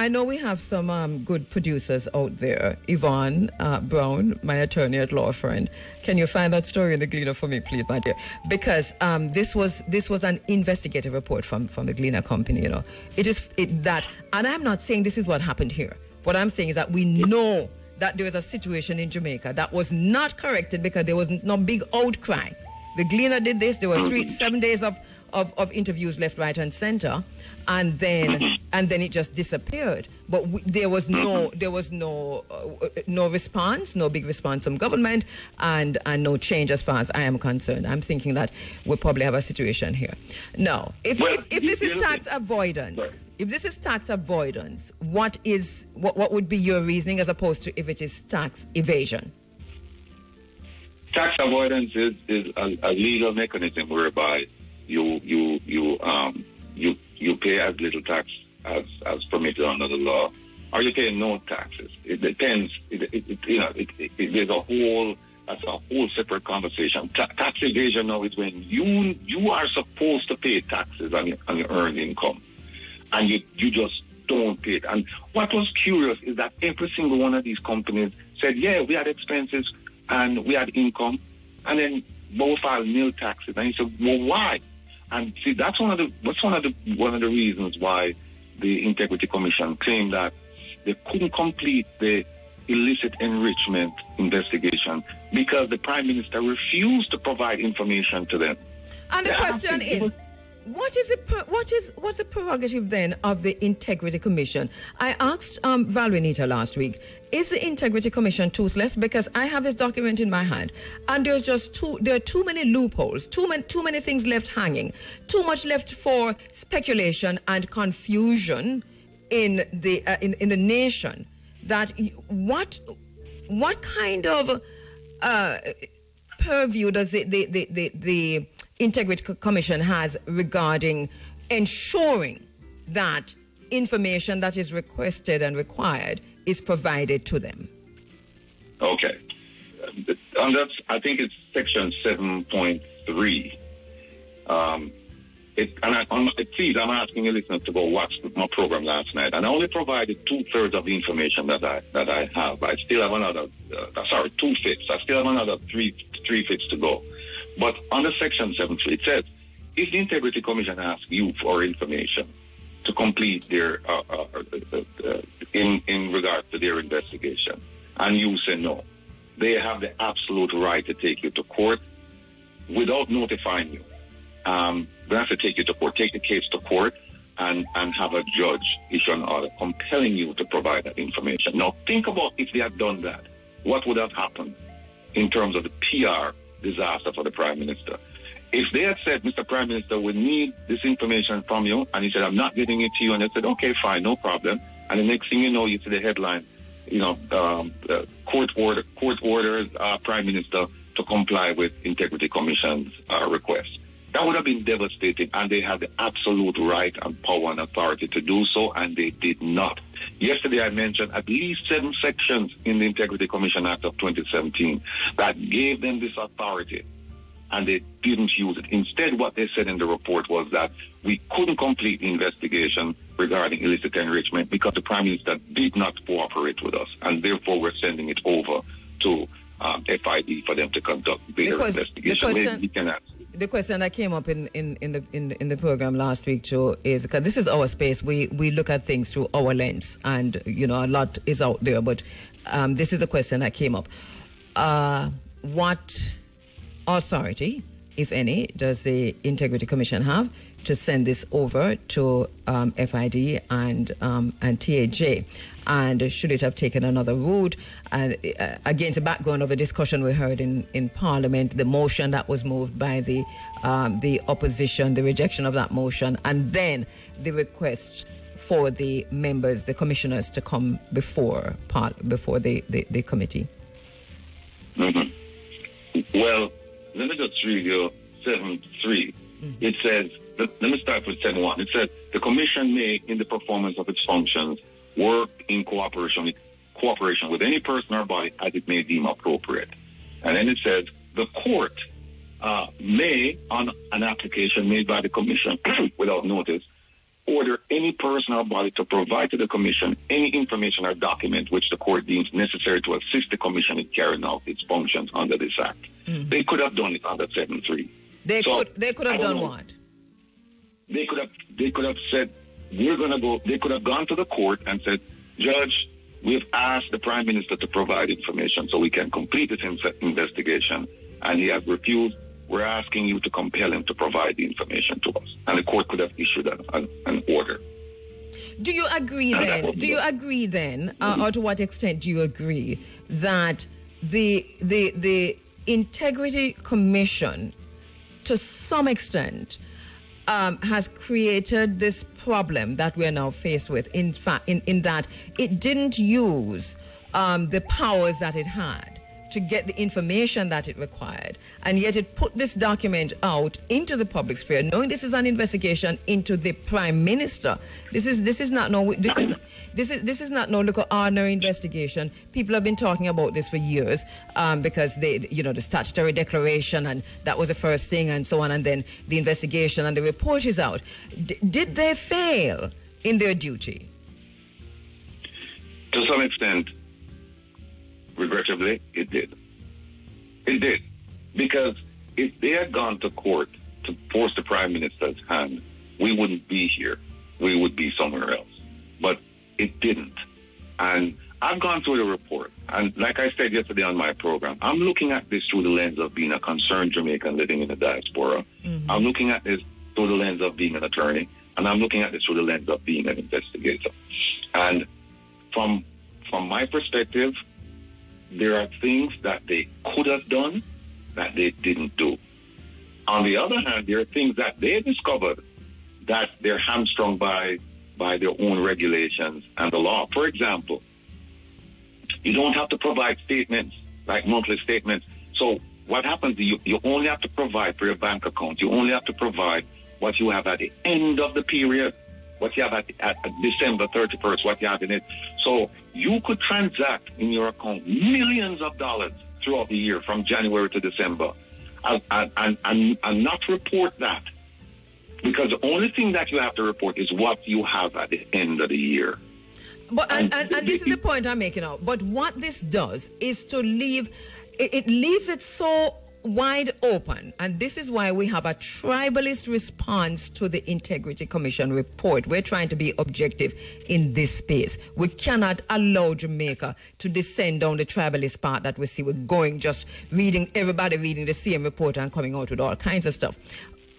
know we have some good producers out there. Yvonne Brown, my attorney at law friend. Can you find that story in the Gleaner for me, please, my dear? Because this was an investigative report from the Gleaner Company. You know, and I'm not saying this is what happened here. What I'm saying is that we know that there was a situation in Jamaica that was not corrected because there was no big outcry. The Gleaner did this. There were 7 days of interviews left, right, and center, and then it just disappeared. But there was no response, no big response from government, and no change as far as I am concerned. I'm thinking that we'll probably have a situation here. Now, if this is tax avoidance, what would be your reasoning as opposed to if it is tax evasion? Tax avoidance is a legal mechanism whereby you pay as little tax as permitted under the law, or you pay no taxes. It depends. There's that's a whole separate conversation. Tax evasion now is when you are supposed to pay taxes on your earned income, and you just don't pay it. And what was curious is that every single one of these companies said, yeah, we had expenses and we had income, and then both filed nil taxes. And he said, well, why? And see, that's one of the reasons why the Integrity Commission claimed that they couldn't complete the illicit enrichment investigation because the Prime Minister refused to provide information to them. And the question is, what's the prerogative then of the Integrity Commission? I asked Valrenita last week, is the Integrity Commission toothless? Because I have this document in my hand, and there are too many loopholes, too many things left hanging, too much left for speculation and confusion in the nation. That what kind of purview does the Integrity Commission has regarding ensuring that information that is requested and required is provided to them? Okay. I think it's section 7.3. Please, I'm asking your listeners to go watch my program last night, and I only provided 2/3 of the information that I have. I still have another, 2/5. I still have another 3/5 to go. But under section 7.3, it says, if the Integrity Commission asks you for information to complete their, in regards to their investigation, and you say no, they have the absolute right to take you to court without notifying you. They have to take you to court, take the case to court, and have a judge issue an order compelling you to provide that information. Now, think about if they had done that, what would have happened in terms of the PR disaster for the Prime Minister? If they had said, Mr. Prime Minister, we need this information from you, and he said, I'm not getting it to you, and they said, okay, fine, no problem. And the next thing you know, you see the headline, court orders Prime Minister to comply with Integrity Commission's request. That would have been devastating, and they had the absolute right and power and authority to do so, and they did not. Yesterday I mentioned at least 7 sections in the Integrity Commission Act of 2017 that gave them this authority, and they didn't use it. Instead, what they said in the report was that we couldn't complete the investigation regarding illicit enrichment because the Prime Minister did not cooperate with us, and therefore we're sending it over to FID for them to conduct their investigation. The question that came up in the program last week, Joe, is because this is our space. We look at things through our lens, and a lot is out there. But this is a question that came up. What authority, if any, does the Integrity Commission have to send this over to FID and TAJ? And should it have taken another route? And against the background of the discussion we heard in Parliament, the motion that was moved by the opposition, the rejection of that motion, and then the request for the members, the commissioners, to come before the committee. Mm-hmm. Well, let me just read you 7.3. It says, let me start with 7.1. It says, the Commission may, in the performance of its functions, work in cooperation with cooperation with any person or body as it may deem appropriate. And then it says the court may, on an application made by the commission without notice, order any person or body to provide to the commission any information or document which the court deems necessary to assist the commission in carrying out its functions under this act. Mm-hmm. They could have done it under 7.3. They could have done what? They could have said, we're going to go. They could have gone to the court and said, Judge, we've asked the Prime Minister to provide information so we can complete this investigation, and he has refused. We're asking you to compel him to provide the information to us. And the court could have issued an order. Do you agree then? Do you agree then, or to what extent do you agree that the Integrity Commission, to some extent, has created this problem that we are now faced with? In fact, in that it didn't use the powers that it had to get the information that it required, and yet it put this document out into the public sphere, knowing this is an investigation into the Prime Minister. This is not no little ordinary investigation. People have been talking about this for years, because the statutory declaration, and that was the first thing, and so on, and then the investigation and the report is out. Did they fail in their duty? To some extent, regrettably, it did. It did. Because if they had gone to court to force the Prime Minister's hand, we wouldn't be here. We would be somewhere else. But it didn't. And I've gone through the report. And like I said yesterday on my program, I'm looking at this through the lens of being a concerned Jamaican living in the diaspora. Mm-hmm. I'm looking at this through the lens of being an attorney. And I'm looking at this through the lens of being an investigator. And from my perspective, there are things that they could have done that they didn't do. On the other hand, there are things that they discovered that they're hamstrung by their own regulations and the law. For example, you don't have to provide statements, like monthly statements. So what happens, you only have to provide for your bank account. You only have to provide what you have at the end of the period, what you have at December 31st, what you have in it. So you could transact in your account millions of dollars throughout the year from January to December and not report that. Because the only thing that you have to report is what you have at the end of the year. But and this is the point I'm making out. But what this does is to leave it so wide open, and this is why we have a tribalist response to the Integrity Commission report. We're trying to be objective in this space. We cannot allow Jamaica to descend down the tribalist path that we see. We're going just everybody reading the same report and coming out with all kinds of stuff.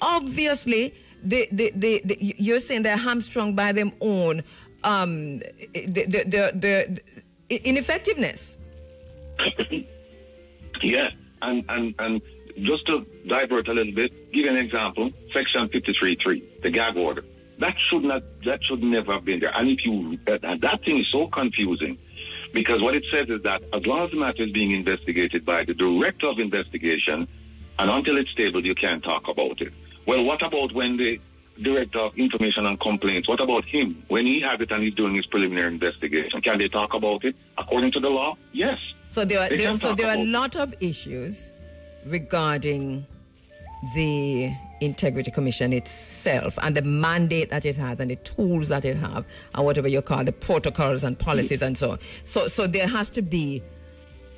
Obviously, you're saying they're hamstrung by their own the ineffectiveness. Yeah. And just to divert a little bit, give you an example, Section 53.3, the gag order. That should never have been there. And that thing is so confusing, because what it says is that as long as the matter is being investigated by the Director of Investigation, and until it's stable, you can't talk about it. Well, what about when the Director of Information and Complaints, what about him? When he has it and he's doing his preliminary investigation, can they talk about it according to the law? Yes. So there are a lot of issues regarding the Integrity Commission itself and the mandate that it has and the tools that it have and whatever you call the protocols and policies and so on. So there has to be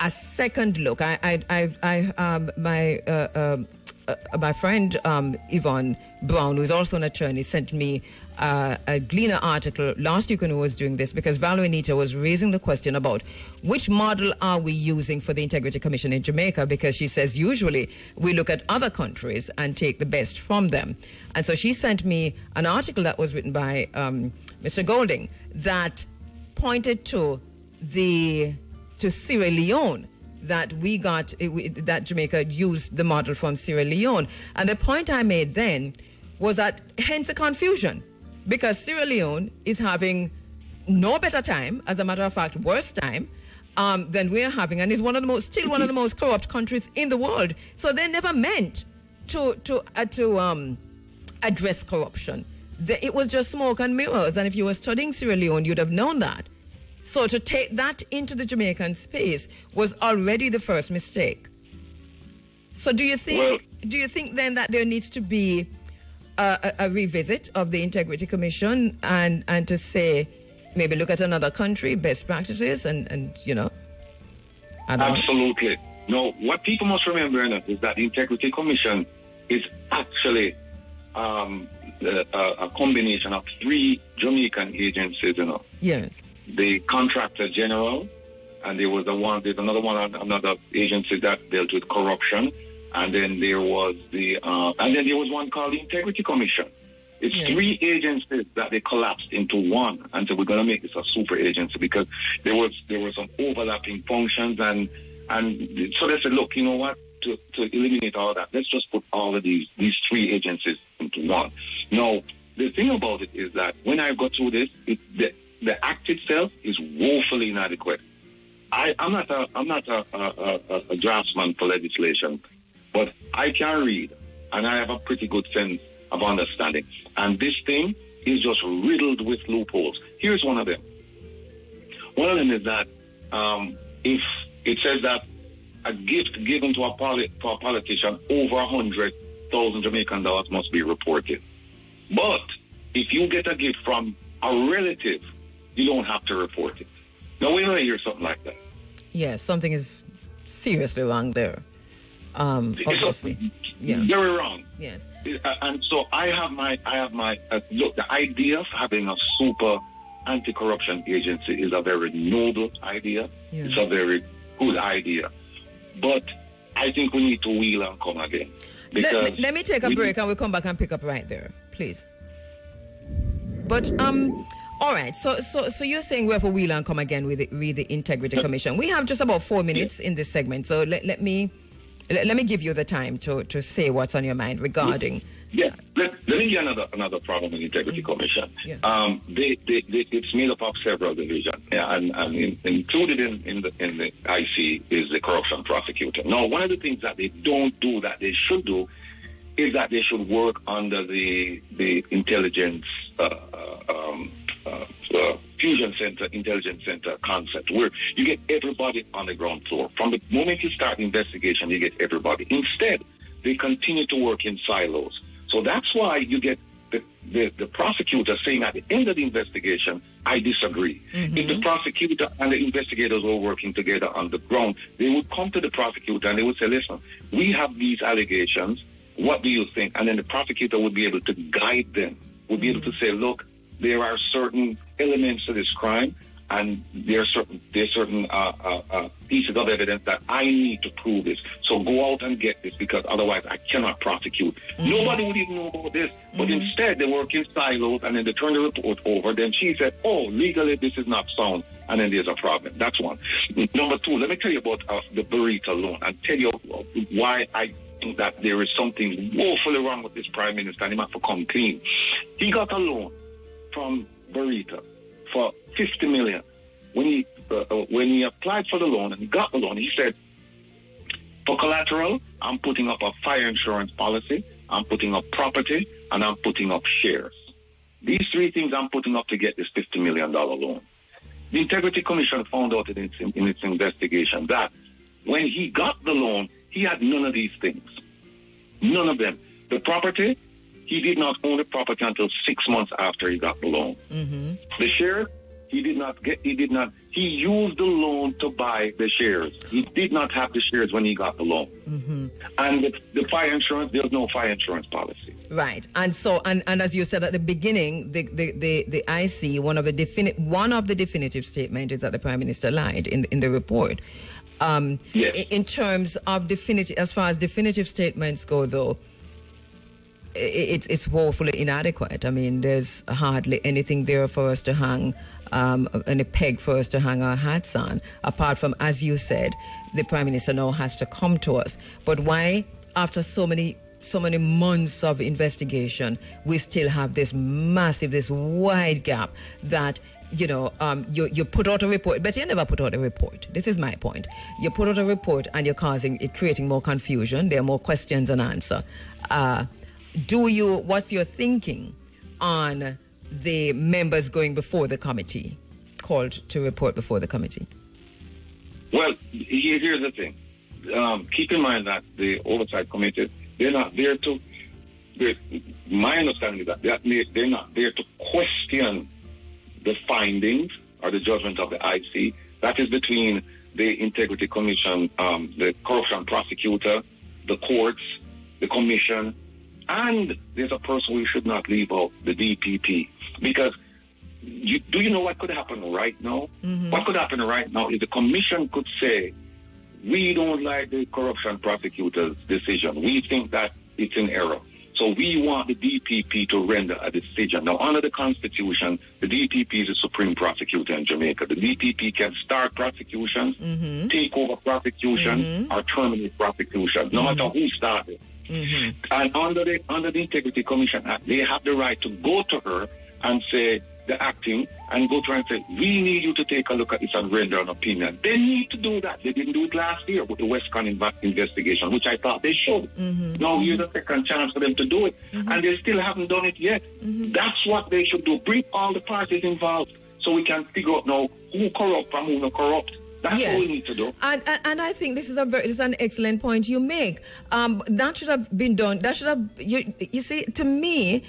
a second look. My friend Yvonne Brown, who is also an attorney, sent me a Gleaner article last week when we was doing this, because Valerie Anita was raising the question about which model are we using for the Integrity Commission in Jamaica, because she says usually we look at other countries and take the best from them. And so she sent me an article that was written by Mr. Golding that pointed to Sierra Leone, that that Jamaica used the model from Sierra Leone. And the point I made then was that hence the confusion, because Sierra Leone is having no better time, as a matter of fact, worse time than we're having, and is one of the most corrupt countries in the world. So they never meant to address corruption. It was just smoke and mirrors, and if you were studying Sierra Leone, you'd have known that. So to take that into the Jamaican space was already the first mistake. So do you think then that there needs to be a revisit of the Integrity Commission and to say, maybe look at another country, best practices, and you know? Absolutely. No, what people must remember is that the Integrity Commission is actually a combination of 3 Jamaican agencies, you know. Yes. The Contractor General, and there's another agency that dealt with corruption, and then there was one called the Integrity Commission. It's 3 agencies that they collapsed into one, and so we're going to make this a super agency because there were some overlapping functions, and so they said, look, you know what, to eliminate all that, let's just put all of these 3 agencies into one. Now, the thing about it is that when I got through this, the act itself is woefully inadequate. I'm not a draftsman for legislation, but I can read, and I have a pretty good sense of understanding. And this thing is just riddled with loopholes. Here's one of them. One of them is that if it says that a gift given to a politician over 100,000 Jamaican dollars must be reported. But if you get a gift from a relative, you don't have to report it. Now, we don't hear something like that. Yes, something is seriously wrong there. Obviously. Very wrong. Yes. And so I have my look, the idea of having a super anti-corruption agency is a very noble idea. Yes. It's a very good idea. But I think we need to wheel and come again. Let me take a break and we'll come back and pick up right there, please. But all right, so you're saying we have a wheel and come again with the Integrity Commission. We have just about 4 minutes in this segment, so let me give you the time to say what's on your mind regarding. Yeah, let me give another problem with the Integrity Commission. Yeah. It's made up of several divisions, and included in the IC is the corruption prosecutor. Now, one of the things that they don't do that they should do is that they should work under the intelligence fusion center, intelligence center concept, where you get everybody on the ground floor. From the moment you start the investigation, you get everybody. Instead, they continue to work in silos. So that's why you get the prosecutor saying at the end of the investigation, I disagree. Mm-hmm. If the prosecutor and the investigators were working together on the ground, they would come to the prosecutor and they would say, listen, we have these allegations. What do you think? And then the prosecutor would be able to guide them, would be able to say, look, there are certain elements to this crime, and there are certain pieces of evidence that I need to prove this. So go out and get this, because otherwise I cannot prosecute. Mm-hmm. Nobody would even know about this. But instead, they work in silos, and then they turn the report over. Then she said, oh, legally this is not sound, and then there's a problem. That's one. Number 2, let me tell you about the burrito loan and tell you why I think that there is something woefully wrong with this Prime Minister, and he must have come clean. He got a loan from Burrito for $50 million. When he applied for the loan and he got the loan, he said, for collateral, I'm putting up a fire insurance policy, I'm putting up property, and I'm putting up shares. These 3 things I'm putting up to get this $50 million loan. The Integrity Commission found out in its investigation that when he got the loan, he had none of these things. None of them. The property, he did not own the property until 6 months after he got the loan. Mm-hmm. The shares, he used the loan to buy the shares. He did not have the shares when he got the loan. Mm-hmm. And the fire insurance, there's no fire insurance policy. Right. And so, and as you said at the beginning, the IC, one of the definitive statements is that the Prime Minister lied in the report. Yes. In terms of as far as definitive statements go, though, it's woefully inadequate. I mean, there's hardly anything there for us to hang, and a peg for us to hang our hats on, apart from, as you said, the Prime Minister now has to come to us. But why, after so many months of investigation, we still have this wide gap that, you know, you put out a report, but you never put out a report. This is my point. You put out a report and you're creating more confusion. There are more questions than answer. What's your thinking on the members going before the committee? called to report before the committee? Well, here's the thing. Keep in mind that the Oversight Committee, they're not there to, my understanding is that they're not there to question the findings or the judgment of the IC. That is between the Integrity Commission, the corruption prosecutor, the courts, the commission, and there's a person we should not leave out, the DPP. Because do you know what could happen right now? Mm-hmm. What could happen right now is the commission could say, we don't like the corruption prosecutor's decision. We think that it's in error. So we want the DPP to render a decision. Now, under the Constitution, the DPP is the supreme prosecutor in Jamaica. The DPP can start prosecutions, mm-hmm. take over prosecution, mm-hmm. or terminate prosecution, no matter who started. Mm-hmm. And under the Integrity Commission Act, they have the right to go to her and say, the acting, and go to her and say, we need you to take a look at this and render an opinion. They need to do that. They didn't do it last year with the Westcon investigation, which I thought they should. Mm-hmm. Now here's a second chance for them to do it, mm-hmm. and they still haven't done it yet. Mm-hmm. That's what they should do. Bring all the parties involved so we can figure out now who corrupt and who not corrupt. That's what we need to do. And I think this is an excellent point you make. That should have been done. That should have, you see, to me,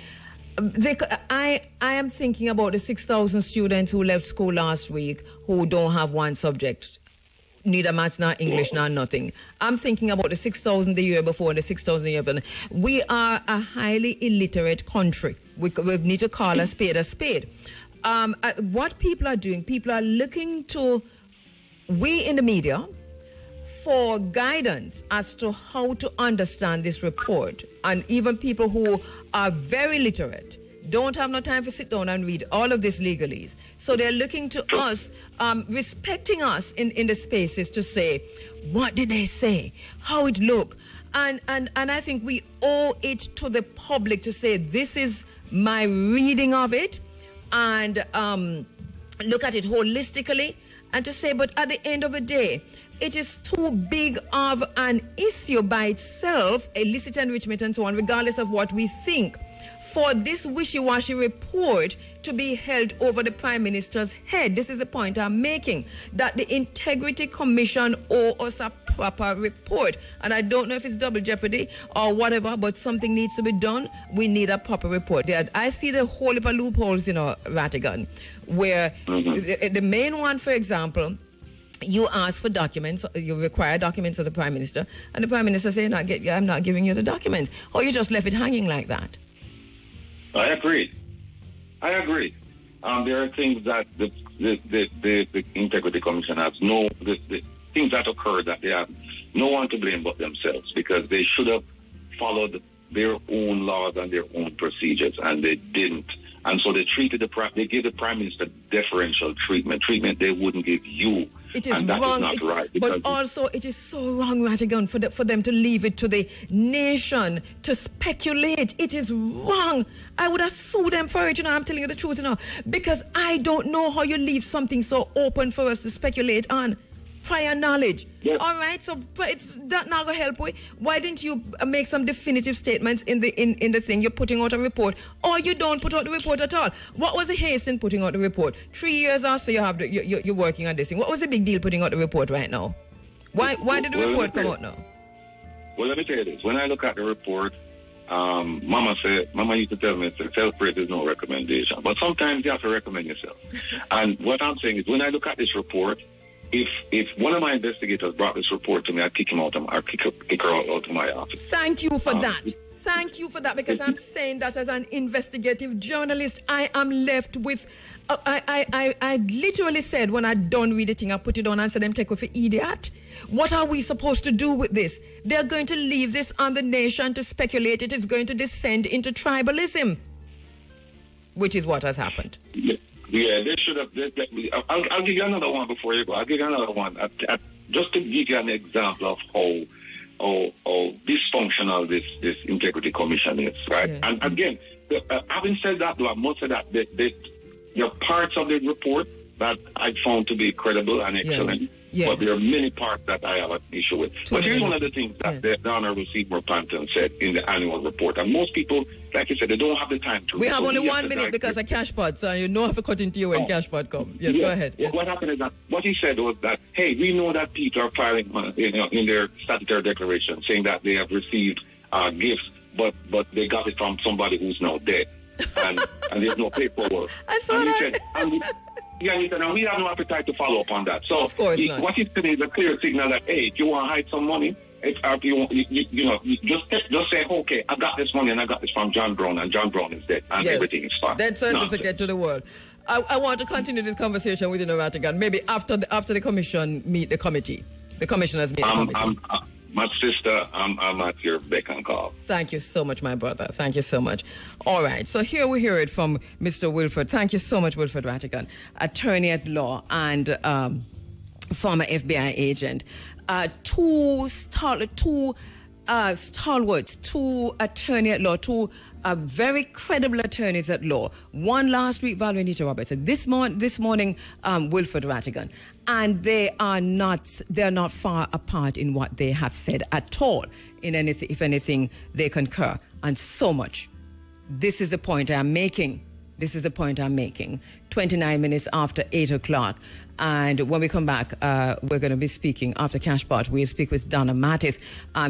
I am thinking about the 6,000 students who left school last week who don't have one subject, neither maths, nor English, nor nothing. I'm thinking about the 6,000 the year before and the 6,000 the year before. We are a highly illiterate country. We need to call a spade a spade. What people are doing, people are looking to, we in the media, for guidance as to how to understand this report. And even people who are very literate don't have no time to sit down and read all of these legalese. So they're looking to us, respecting us in the spaces to say, what did they say? How it look? And I think we owe it to the public to say, this is my reading of it, and look at it holistically, and to say, but at the end of the day, it is too big of an issue by itself, illicit enrichment and so on, regardless of what we think, for this wishy-washy report to be held over the Prime Minister's head. This is the point I'm making, that the Integrity Commission owe us a proper report. And I don't know if it's double jeopardy or whatever, but something needs to be done. We need a proper report. I see the whole heap of loopholes, Rattigan, where the main one, for example, you ask for documents, you require documents of the Prime Minister, and the Prime Minister says, I'm not giving you the documents. Or you just left it hanging like that. I agree. There are things that the Integrity Commission has the things that occurred that they have no one to blame but themselves, because they should have followed their own laws and their own procedures, and they didn't. And so they gave the Prime Minister deferential treatment they wouldn't give you. It is and that wrong. Is not right, but also it is so wrong, Rattigan, for them to leave it to the nation to speculate. It is wrong. I would have sued them for it, I'm telling you the truth, because I don't know how you leave something so open for us to speculate on. Prior knowledge. Yes. All right, so it's that not gonna help. Why didn't you make some definitive statements in the thing? You're putting out a report, or you don't put out the report at all. What was the haste in putting out the report? 3 years after you're working on this thing. What was the big deal putting out the report right now? Why did the report come out now? Well, let me tell you this. When I look at the report, Mama used to tell me, self-praise is no recommendation. But sometimes you have to recommend yourself. And what I'm saying is, when I look at this report, if one of my investigators brought this report to me, I'd kick him out, or kick her out of my office. Thank you for that. Thank you for that, because I'm saying that as an investigative journalist, I am left with... I literally said when I done read the thing, I put it on and said, them take off an idiot. What are we supposed to do with this? They're going to leave this on the nation to speculate. It is going to descend into tribalism, which is what has happened. Yeah, they should have. I'll give you another one before you go. I'll give you another one. Just to give you an example of how dysfunctional this Integrity Commission is, right? Yeah. And again, having said that, though, I must say that there are parts of the report that I found to be credible and excellent. Yes. Yes. But there are many parts that I have an issue with. But here's one of the things that the Honorable Seymour Panton said in the annual report. And most people, like you said, they don't have the time to. We have only 1 minute because of cash pot, so you know have to cut into you when cash pot comes. Yes, go ahead. Yes. What happened is that what he said was that, hey, we know that people are filing in their statutory declaration saying that they have received gifts, but they got it from somebody who's now dead. And there's no paperwork. I saw that. He said, and we have no appetite to follow up on that. So of course not. What he's saying is a clear signal that, hey, if you want to hide some money, just say, okay, I got this money and I got this from John Brown, and John Brown is dead, and everything is fine. Death certificate to the world. I want to continue this conversation with you, Ratigan. Maybe after the commission meet the committee. The commissioners meet the committee. My sister, I'm at your beck and call. Thank you so much, my brother. Thank you so much. All right, so here we hear it from Mr. Wilfred. Thank you so much, Wilfred Ratigan, attorney at law and former FBI agent. Two stalwarts, two attorney at law, two very credible attorneys at law. One last week, Valerie Anita Robertson. This morning, Wilfred Ratigan. And they are not far apart in what they have said at all. If anything, they concur. And so much. This is the point I'm making. 29 minutes after 8 o'clock. And when we come back, we're going to be speaking after Cashpot. We'll speak with Donna Mattis.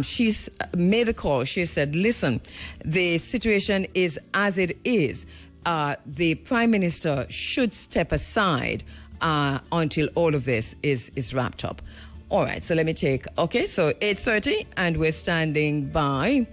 She's made a call. She said, listen, the situation is as it is. The Prime Minister should step aside until all of this is wrapped up. All right, so let me take, so 8:30, and we're standing by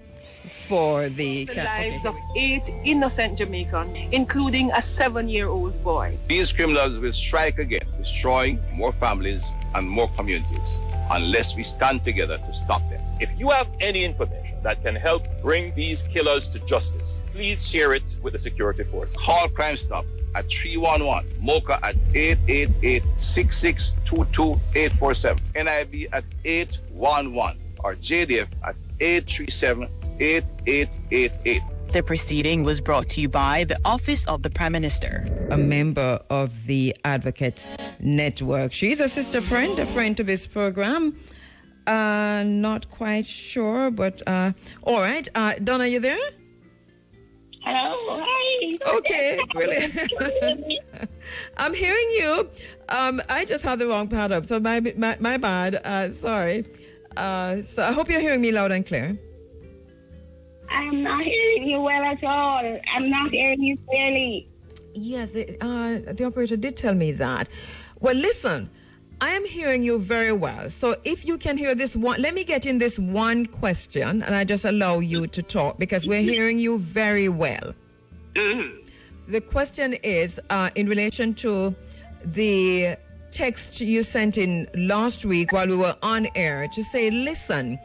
for the lives of 8 innocent Jamaicans, including a 7-year-old boy. These criminals will strike again, destroying more families and more communities, unless we stand together to stop them. If you have any information that can help bring these killers to justice, please share it with the security force. Call Crime Stop at 311, MOCA at 888-6622-847, NIB at 811, or JDF at 837-8888. The proceeding was brought to you by the Office of the Prime Minister. A member of the Advocate Network. She's a sister friend, a friend of this program. Not quite sure, but all right. Donna, you there? Hello, hi. Okay, brilliant. I'm hearing you. I just had the wrong part up, so my bad. Sorry. So I hope you're hearing me loud and clear. I'm not hearing you well at all. I'm not hearing you clearly. Yes, the operator did tell me that. Well, listen, I am hearing you very well. So if you can hear this one, let me get in this one question, and I just allow you to talk because we're hearing you very well. Mm-hmm. So the question is in relation to the text you sent in last week while we were on air to say, listen,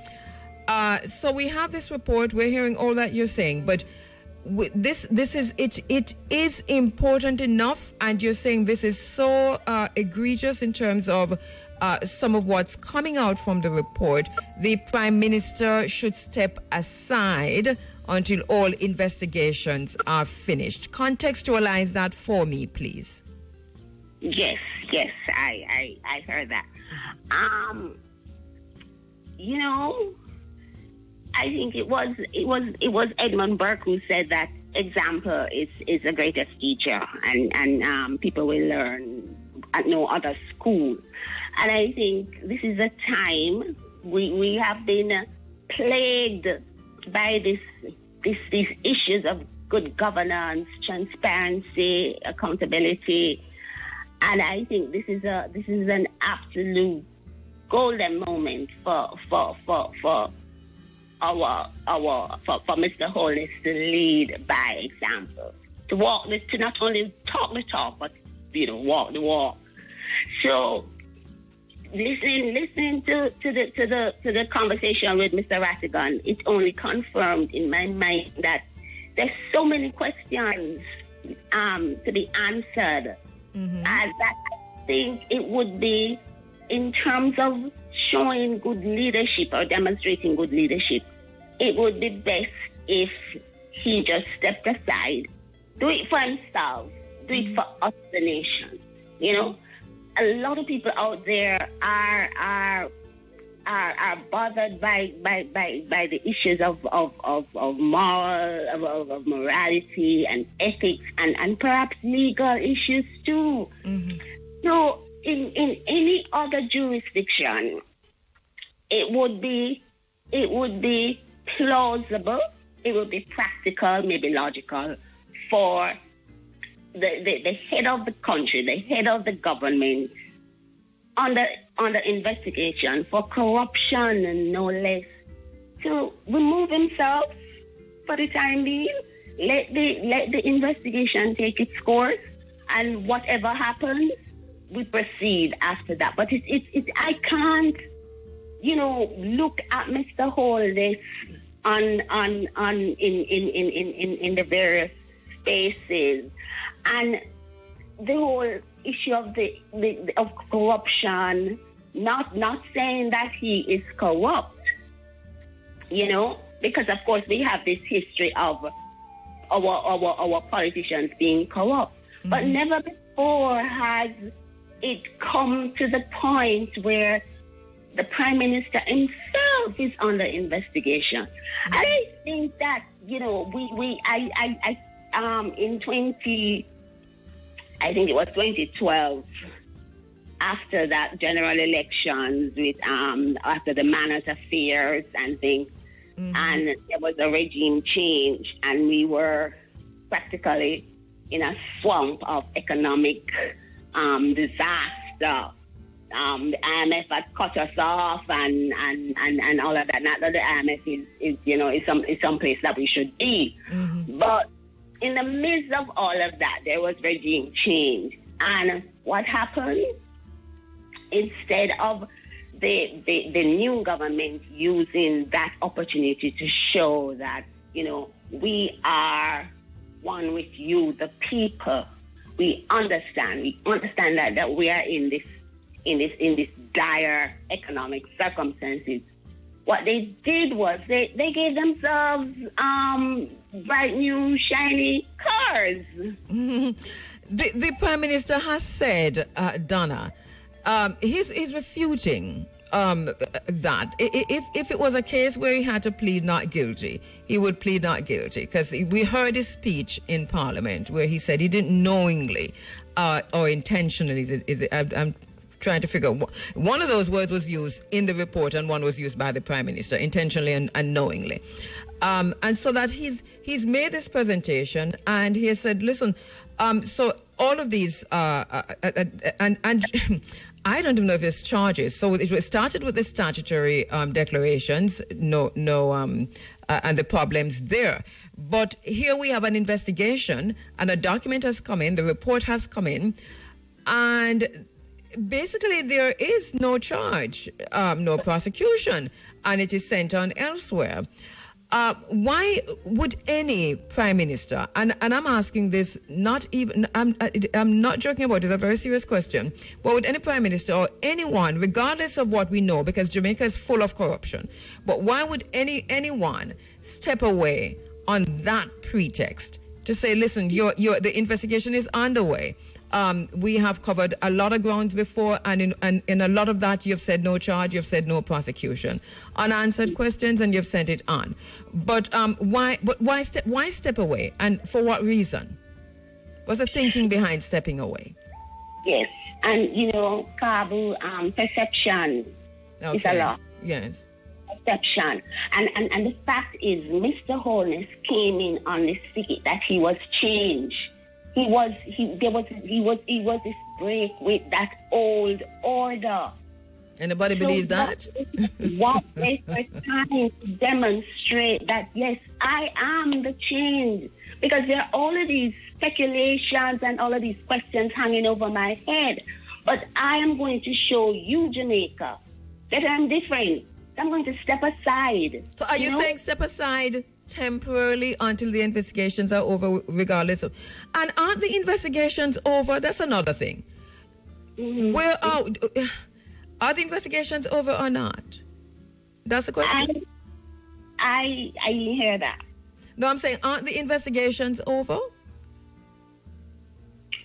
so we have this report, we're hearing all that you're saying, but it is important enough, and you're saying this is so egregious in terms of some of what's coming out from the report. The Prime Minister should step aside until all investigations are finished. Contextualize that for me, please. Yes, I heard that. I think it was Edmund Burke who said that example is the greatest teacher, and people will learn at no other school. And I think this is a time we have been plagued by these issues of good governance, transparency, accountability, and I think this is an absolute golden moment for Mr. Holness to lead by example, to not only talk the talk, but walk the walk. So listening to the conversation with Mr. Ratigan, it only confirmed in my mind that there's so many questions to be answered, and that I think it would be in terms of showing good leadership or demonstrating good leadership, it would be best if he just stepped aside, do it for himself, do it for us, the nation, You know, a lot of people out there are bothered by the issues of moral, of morality and ethics and perhaps legal issues too. So in any other jurisdiction, it would be plausible, it would be practical, maybe logical for the head of the country, the head of the government, under investigation for corruption and no less, to remove himself for the time being. Let the investigation take its course, and whatever happens, we proceed after that. But I can't, you know, look at Mr. Holness in the various spaces, and the whole issue of of corruption. Not saying that he is corrupt, you know, because of course we have this history of our politicians being corrupt, but never before has it come to the point where the Prime Minister himself is under investigation. And I think that, you know, I think it was 2012, after that general elections with after the Manners affairs and things, and there was a regime change, and we were practically in a swamp of economic disaster. The IMF had cut us off and all of that. Not that the IMF is some place that we should be, but in the midst of all of that, there was regime change, and what happened? Instead of the new government using that opportunity to show that, you know, we are one with you, the people. We understand that we are in this dire economic circumstances. What they did was they gave themselves bright new shiny cars. The Prime Minister has said, Donna, he's refuting that. If it was a case where he had to plead not guilty, he would plead not guilty, because we heard his speech in Parliament where he said he didn't knowingly or intentionally. I'm trying to figure out. One of those words was used in the report, and one was used by the Prime Minister, intentionally and knowingly. And so that he's made this presentation, and he has said, listen, so all of these, and I don't even know if there's charges. So it started with the statutory declarations, and the problems there. But here we have an investigation, and a document has come in, the report has come in, and basically there is no charge, no prosecution, and it is sent on elsewhere. Why would any Prime Minister, and I'm asking this, I'm not joking about it, it's a very serious question, but would any Prime Minister or anyone, regardless of what we know, because Jamaica is full of corruption, but why would anyone step away on that pretext to say, listen, the investigation is underway? We have covered a lot of grounds before, and in a lot of that you've said no charge, you've said no prosecution, unanswered questions, and you've sent it on. But why step away, and for what reason? What's the thinking behind stepping away? Yes, and you know, KABU, perception is a lot. Yes. Perception, and the fact is, Mr. Holness came in on this ticket that he was changed. He was this break with that old order. Anybody believe that? What is the time to demonstrate that, yes, I am the change? Because there are all of these speculations and all of these questions hanging over my head. But I am going to show you, Jamaica, that I'm different. I'm going to step aside. So are you saying step aside temporarily until the investigations are over, regardless of... And aren't the investigations over? That's another thing. Where are the investigations over or not? That's the question. I didn't hear that. No, I'm saying, aren't the investigations over?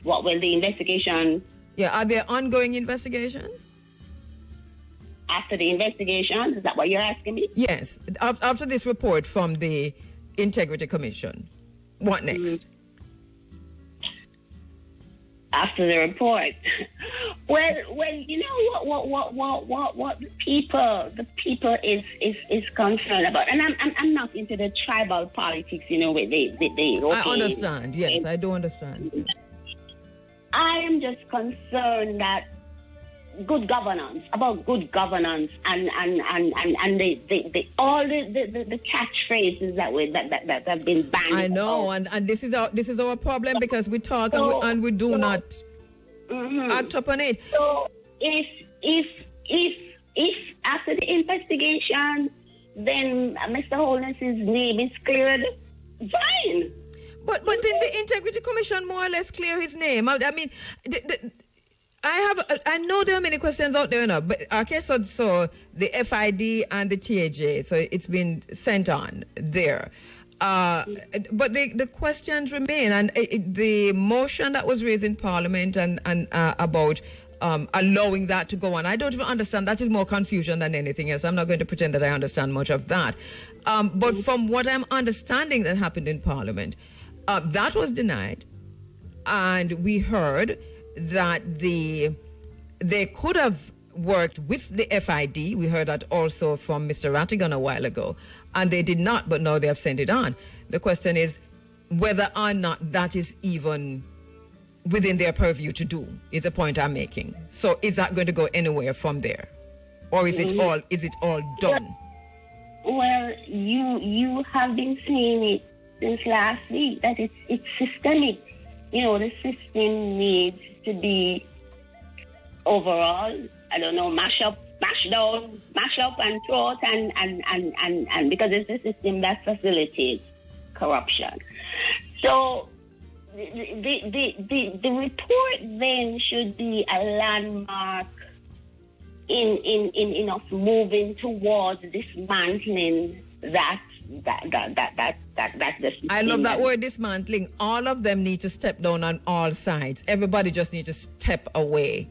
What will the investigation Yeah, are there ongoing investigations? After the investigations, is that what you're asking me? Yes. After this report from the Integrity Commission, what next? After the report, well, you know what the people is concerned about, and I'm not into the tribal politics, you know, where they okay. I understand. Yes, I do understand. I am just concerned that good governance, and all the catchphrases that have been banned. I know, and this is our problem, because we talk and we do not act upon it. So if after the investigation, then Mr. Holness's name is cleared, fine. But didn't the Integrity Commission more or less clear his name? I mean, I know there are many questions out there, you know, but okay, so the FID and the TAJ, so it's been sent on there. But the questions remain, and the motion that was raised in Parliament and about allowing that to go on, I don't even understand. That is more confusion than anything else. I'm not going to pretend that I understand much of that. But from what I'm understanding that happened in Parliament, that was denied, and we heard that they could have worked with the FID. We heard that also from Mr. Rattigan a while ago, and they did not, but now they have sent it on. The question is whether or not that is even within their purview to do, is a point I'm making. So is that going to go anywhere from there? Or is it all done? Well, you have been saying it since last week, that it's systemic. You know, the system needs to be overall, I don't know, mash up and throw out and because it's a system that facilitates corruption. So the report then should be a landmark in us moving towards dismantling that the system. I love that word, dismantling. All of them need to step down on all sides. Everybody just needs to step away,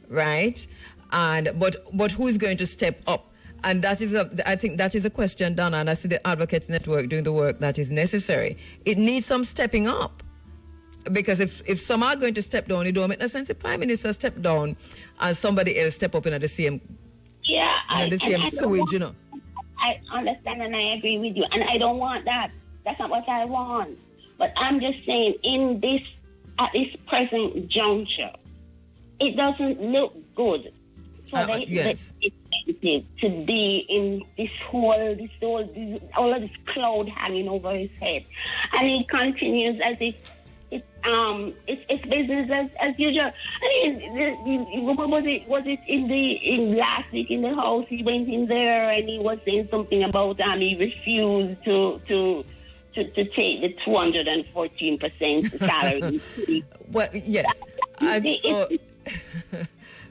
right? But who is going to step up? And that is I think that is a question, Donna, and I see the Advocates Network doing the work that is necessary. It needs some stepping up. Because if some are going to step down, it don't make no sense. The Prime Minister step down and somebody else step up in the same sewage, you know. I understand and I agree with you, and I don't want that. That's not what I want. But I'm just saying, at this present juncture, it doesn't look good for the executive to be in all of this cloud hanging over his head, and he continues as if it's business as usual. I mean, was it in last week in the House? He went in there and he was saying something about he refused to take the 214% salary. Well, yes. And so,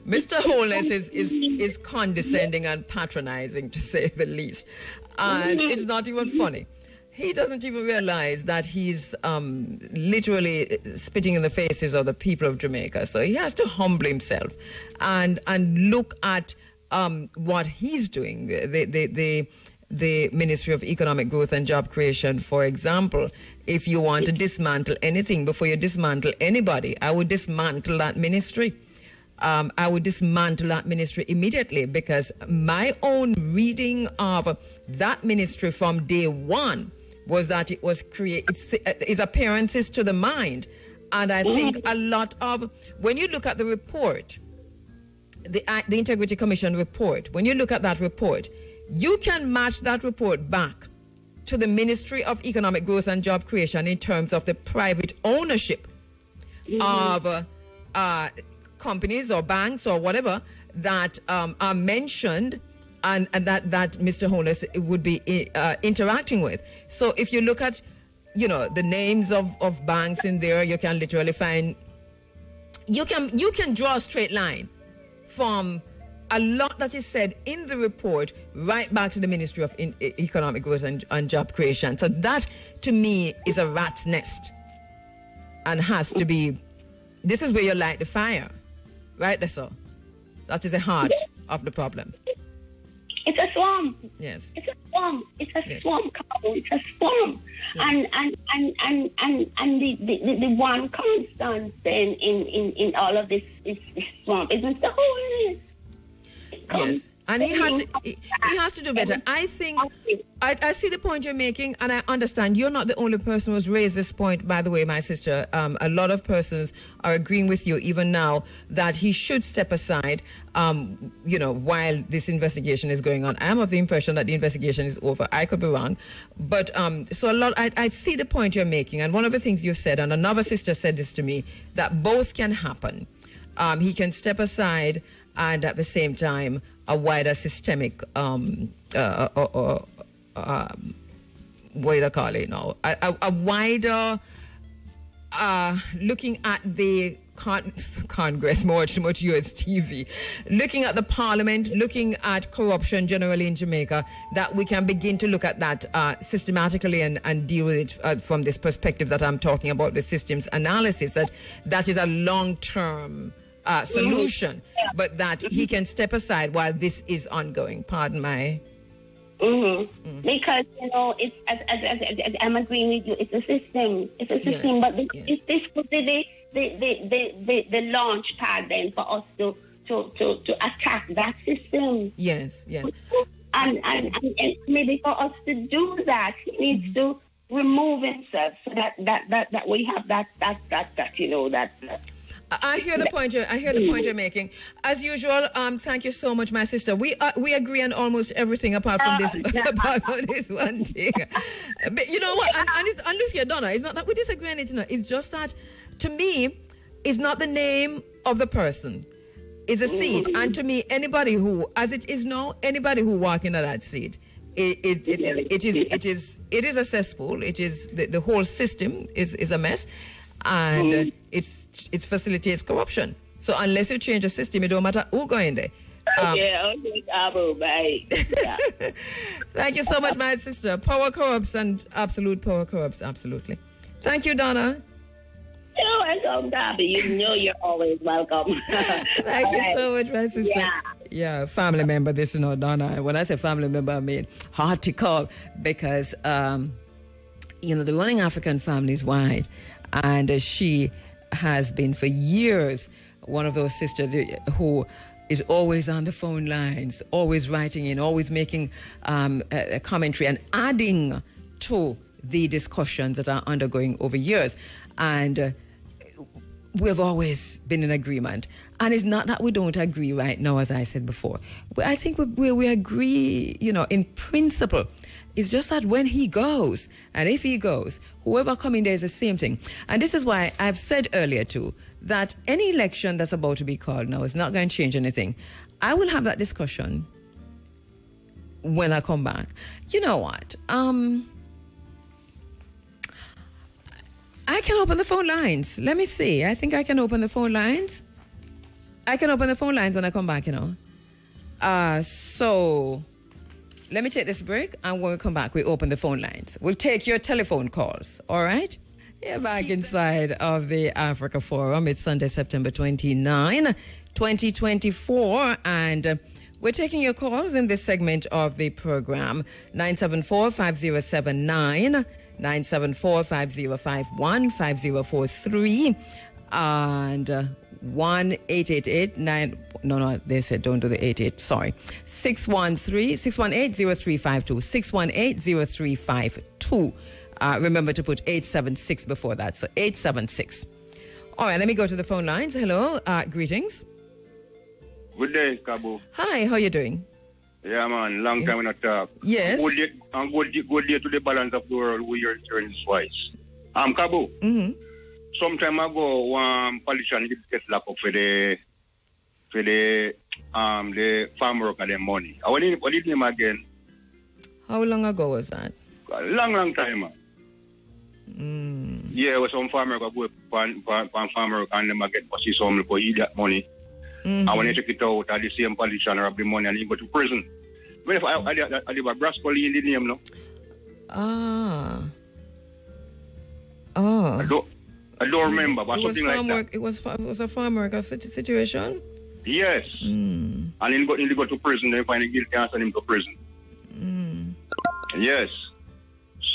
Mr. Holness is condescending and patronizing, to say the least, and it's not even funny. He doesn't even realize that he's literally spitting in the faces of the people of Jamaica. So he has to humble himself and look at what he's doing. The Ministry of Economic Growth and Job Creation, for example. If you want to dismantle anything, before you dismantle anybody, I would dismantle that ministry. I would dismantle that ministry immediately, because my own reading of that ministry from day one was that it was its appearances to the mind. And I think a lot of, when you look at the report, the Integrity Commission report, when you look at that report, you can match that report back to the Ministry of Economic Growth and Job Creation in terms of the private ownership of companies or banks or whatever that are mentioned and that Mr. Holness would be interacting with. So if you look at, the names of banks in there, you can literally find, you can draw a straight line from a lot that is said in the report right back to the Ministry of Economic Growth and Job Creation. So that, to me, is a rat's nest and has to be, this is where you light the fire. Right there, so. That is the heart of the problem. It's a swarm. Yes. It's a swarm. It's a swarm, Kabu. It's a swarm. Yes. And the one constant then in all of this swarm isn't the wholeness. Yes. And he has to do better. I think I see the point you're making, and I understand you're not the only person who's raised this point, by the way, my sister. A lot of persons are agreeing with you even now that he should step aside, while this investigation is going on. I am of the impression that the investigation is over. I could be wrong. But so a lot, I see the point you're making. And one of the things you said, and another sister said this to me, that both can happen. He can step aside and at the same time a wider systemic what do you call it now? A wider looking at the Congress, much US TV, looking at the parliament, looking at corruption generally in Jamaica, that we can begin to look at that systematically and deal with it from this perspective that I'm talking about, the systems analysis, that is a long-term solution, but that he can step aside while this is ongoing. Pardon my... Because, it's as I'm agreeing with you, it's a system. It's a system, but this could be the launch pad then for us to attack that system. Yes. And maybe for us to do that, he needs to remove himself so that we have that. I hear the point you're making. As usual, thank you so much, my sister. We agree on almost everything apart from this one thing. But you know what? And it's you're Donna. It's not that we disagree on it. It's just that, to me, it's not the name of the person. It's a seat, and to me, anybody who, as it is now, anybody who walk into that seat, it is a cesspool. It is the whole system is a mess. And it facilitates corruption. So unless you change the system, it don't matter who go in there. Bye. Thank you so much, my sister. Power corrupts, and absolute power corrupts, absolutely. Thank you, Donna. You're welcome, Gabby. You know you're always welcome. Thank you so much, my sister. Yeah, family member, this is not Donna. When I say family member, I mean hard to call, because, the Running African family is wide. And she has been for years one of those sisters who is always on the phone lines, always writing in, always making a commentary and adding to the discussions that are undergoing over years. And we've always been in agreement. And it's not that we don't agree right now, as I said before. I think we agree, in principle. It's just that when he goes, and if he goes, whoever coming there is the same thing. And this is why I've said earlier too, that any election that's about to be called now is not going to change anything. I will have that discussion when I come back. You know what? I can open the phone lines. Let me see. I think I can open the phone lines. I can open the phone lines when I come back, So... let me take this break, and when we come back, we open the phone lines. We'll take your telephone calls, all right? Yeah, back inside of the Africa Forum. It's Sunday, September 29, 2024, and we're taking your calls in this segment of the program. 974-5079, 974-5051, 5043, and 1-888-9... No, they said don't do the 88. Sorry. 618-0352. 618-0352. Remember to put 876 before that. So 876. All right, let me go to the phone lines. Hello. Greetings. Good day, Kabu. Hi, how you doing? Yeah, man. Long time we not talk. Yes. Good day to the balance of the world. We are hearing twice. Kabu. Mm-hmm. Some time ago, one politician get locked up for the farm worker their money. What did name again? How long ago was that? A long time. Yeah, it was some farmer go farm worker and them again see some for eat that money. And when they take it out, the same politician have the money and he go to prison. But if I live a Brascoli in the name, no? I don't remember, but something like that. It was a farm worker situation? Yes. And he go to prison, they find him guilty and send him to prison. Yes.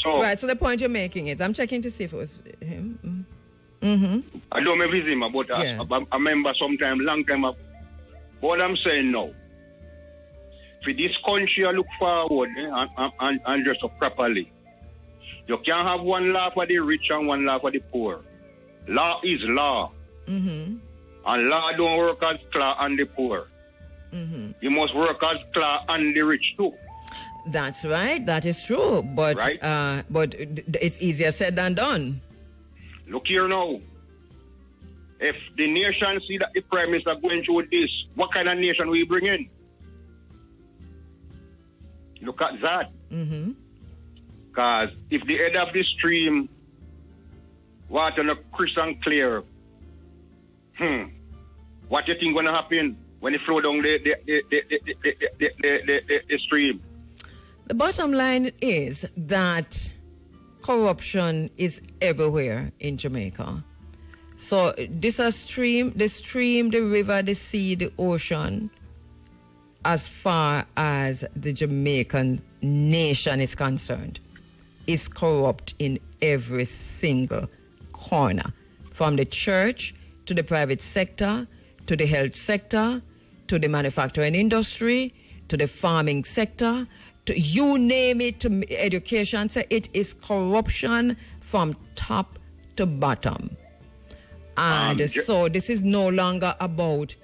So right, so the point you're making is, I'm checking to see if it was him. I don't remember his name, but I remember sometime, long time ago. What I'm saying now, for this country, I look forward and dress up properly. You can't have one law for the rich and one law for the poor. Law is law. And law don't work as law and the poor. You must work as law and the rich too. That's right. That is true. But but it's easier said than done. Look here now. If the nation see that the Prime Minister going through this, what kind of nation we bring in? Look at that. Because if the head of the stream water not crystal clear, what do you think going to happen when it flow down the stream? The bottom line is that corruption is everywhere in Jamaica. So this a stream, the river, the sea, the ocean, as far as the Jamaican nation is concerned, is corrupt in every single corner. From the church to the private sector, to the health sector, to the manufacturing industry, to the farming sector, to you name it, to education. So it is corruption from top to bottom. And so this is no longer about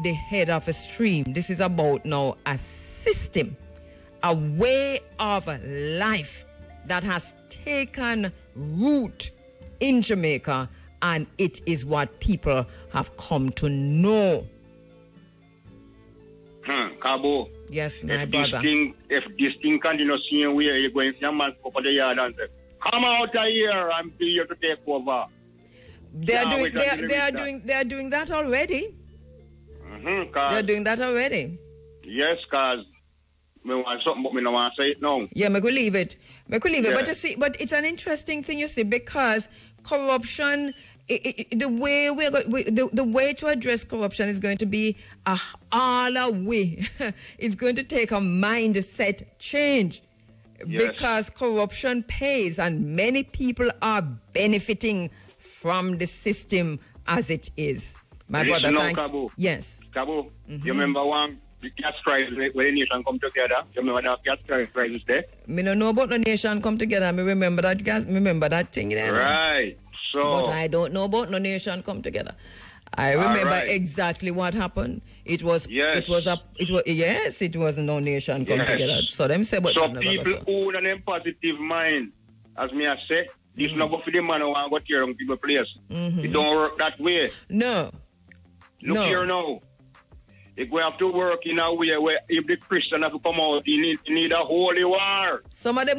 the head of a stream. This is about now a system, a way of life that has taken root in Jamaica, and it is what people have come to know. KABU. Yes, my brother. If this thing continues seeing where you're going, your man go for the yard and say, come out of here, I'm here to take over. They are doing that already. They're doing that already. Yes, because I want something, but I don't want to say it now. Yeah, I could leave it. But you see, but it's an interesting thing, you see, because corruption, the way to address corruption is going to be all a way. It's going to take a mindset change. Yes. Because corruption pays, and many people are benefiting from the system as it is. My brother, KABU. Yes. KABU, you remember the gas crisis when the nation come together? You remember that gas crisis there? Me don't know about the nation come together. Me remember that thing there. Right. So, but I don't know about no nation come together. I remember exactly what happened. It was no nation come together. So them say, but so people who in a positive mind, as me I say, this not go for the man who want to go tear on people place. It don't work that way. No. Look here now. If we have to work in a way where if the Christian have to come out, you need a holy war. Some of the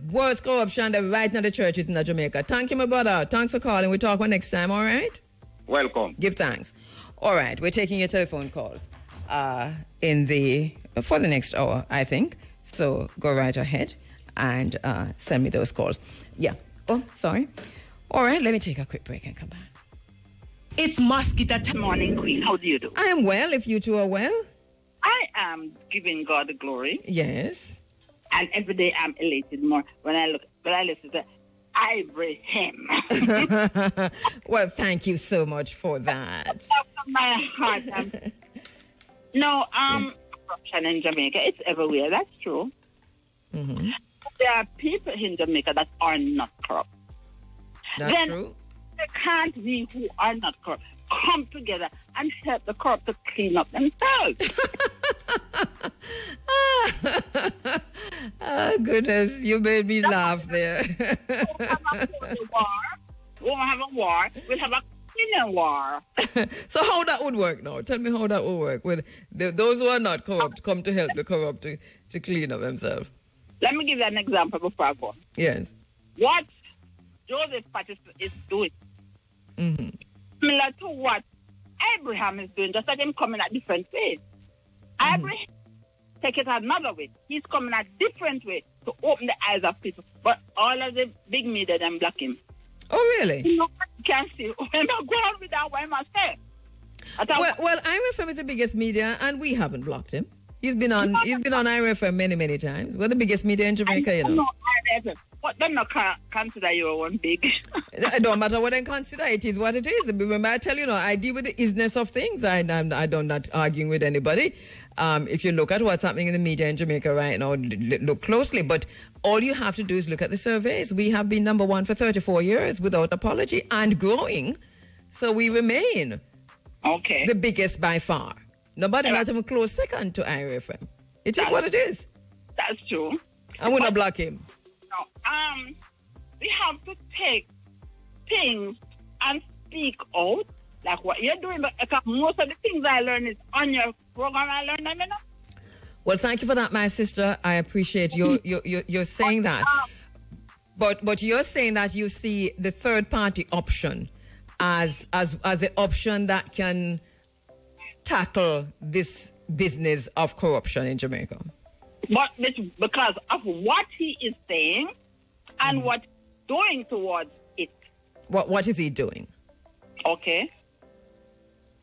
worst corruption that right now the churches in Jamaica. Thank you, my brother. Thanks for calling. We'll talk one next time, all right? Welcome. Give thanks. All right, we're taking your telephone calls for the next hour, I think. So go right ahead and send me those calls. Yeah. Oh, sorry. All right, let me take a quick break and come back. It's Mosquito Morning Queen. How do you do? I am well, if you two are well. I am giving God the glory. Yes. And every day I'm elated more when I listen to Ibrahim. Well, thank you so much for that. From my heart. Corruption in Jamaica, it's everywhere. That's true. There are people in Jamaica that are not corrupt. That's true. There can't be who are not corrupt come together and help the corrupt to clean up themselves. Oh, goodness, you made me laugh there. We won't have a war. We'll have a cleaning war. So how that would work now? Tell me how that would work. When those who are not corrupt come to help the corrupt to clean up themselves. Let me give you an example before I go. Yes. What Joseph Patterson is doing, similar to what Abraham is doing, just that him coming at different ways. Abraham take it another way. He's coming at different way to open the eyes of people. But all of the big media them block him. Oh, really? You know, you can't see. When I go on with that, what am I saying? Well, IRFM is the biggest media, and we haven't blocked him. He's been on IRFM many times. We're the biggest media in Jamaica, you know. But them not consider you one big. It don't matter what I consider. It is what it is. Remember, I tell you, I deal with the isness of things. I'm not arguing with anybody. If you look at what's happening in the media in Jamaica right now, look closely. But all you have to do is look at the surveys. We have been number one for 34 years without apology and growing. So we remain the biggest by far. Nobody not even close second to IRFM. It is what it is. That's true. I will not block him. No, we have to take things and speak out like what you're doing. Because most of the things I learn is on your program. I learn them, you know. Well, thank you for that, my sister. I appreciate you're saying that. But you're saying that you see the third party option as the option that can tackle this business of corruption in Jamaica. But because of what he is saying and what he's doing towards it. What is he doing? Okay.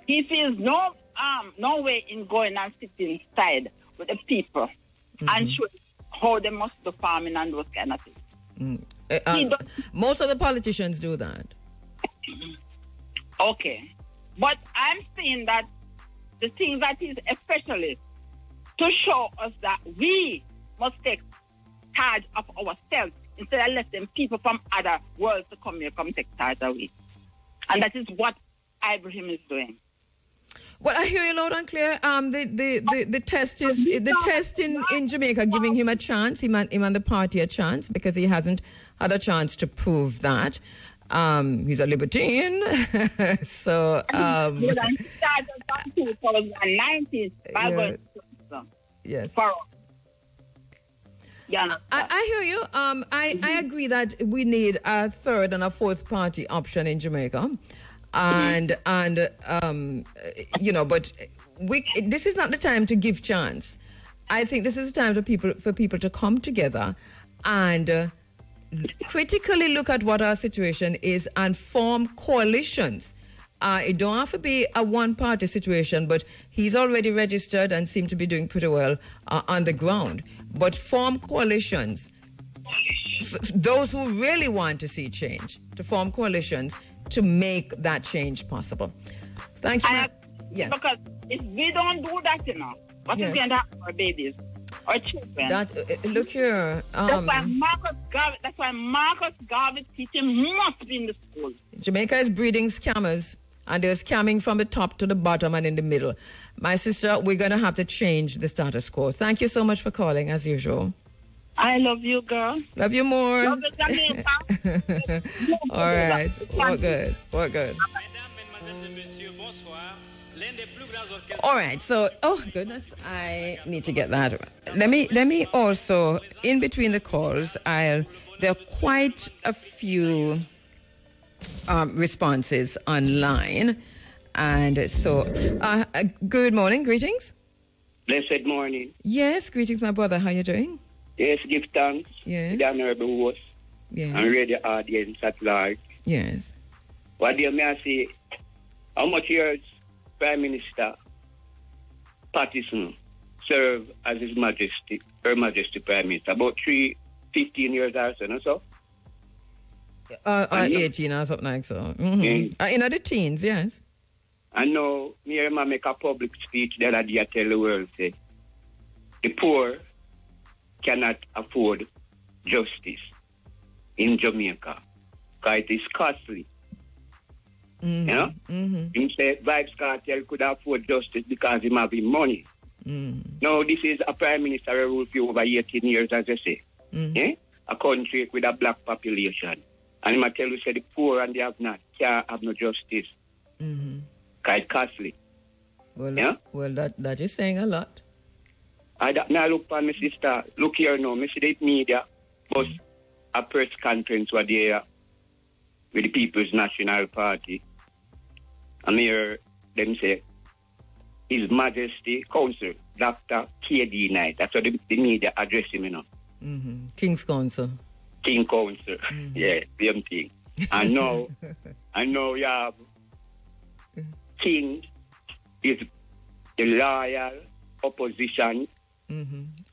He feels no way in going and sitting inside with the people and showing how they must do farming and those kind of things. Most of the politicians do that. Okay. But I'm saying that the thing that is especially to show us that we must take charge of ourselves instead of letting people from other worlds to come here, come take charge of it. And that is what Ibrahim is doing. Well, I hear you loud and clear. The test is the test in Jamaica giving him a chance, him and the party a chance, because he hasn't had a chance to prove that. He's a libertine. So 2019. Yes. I hear you. I agree that we need a third and a fourth party option in Jamaica. And but this is not the time to give chance. I think this is the time for people to come together and critically look at what our situation is and form coalitions. It don't have to be a one-party situation, but he's already registered and seemed to be doing pretty well on the ground. But form coalitions. Those who really want to see change, to form coalitions to make that change possible. Thank you. Yes. Because if we don't do that, what is going to happen to our babies, our children? Look here. That's why Marcus Garvey teaching must be in the school. Jamaica is breeding scammers, and they're scamming from the top to the bottom and in the middle. My sister, we're going to have to change the status quo. Thank you so much for calling, as usual. I love you, girl. Love you more. Love you, Jamaica. All right. We're good. We're good. All right. So, oh goodness, I need to get that. Let me also, in between the calls, there are quite a few responses online, and so good morning, greetings. Blessed morning. Yes, greetings, my brother. How you doing? Yes, give thanks yes. to the honorable host yes. and radio audience at large. Yes. What do you may I say? How much years Prime Minister Patterson served as Her Majesty Prime Minister? About 15 years or so, no? 18 or something like so. Mm-hmm. In the teens, yes. I know me and ma make a public speech the other day. I tell the world, say, the poor cannot afford justice in Jamaica because it is costly. Mm-hmm. You know? Mm-hmm. Him say Vibes Cartel could afford justice because he have money. Mm-hmm. Now, this is a Prime Minister who ruled for over 18 years, as I say. Mm-hmm. Yeah? A country with a black population. And I tell you, say the poor and the have not can't have no justice. Mm-hmm. Because it's costly. Well, yeah? that is saying a lot. Now look for my sister. Look here now. I see the media was a press conference were there with the People's National Party. And hear them say, His Majesty Council, Dr. KD-9. That's what the media address him, Mm-hmm. King's Council. King Council. Mm-hmm. Yeah, same thing. And now you have King is the loyal opposition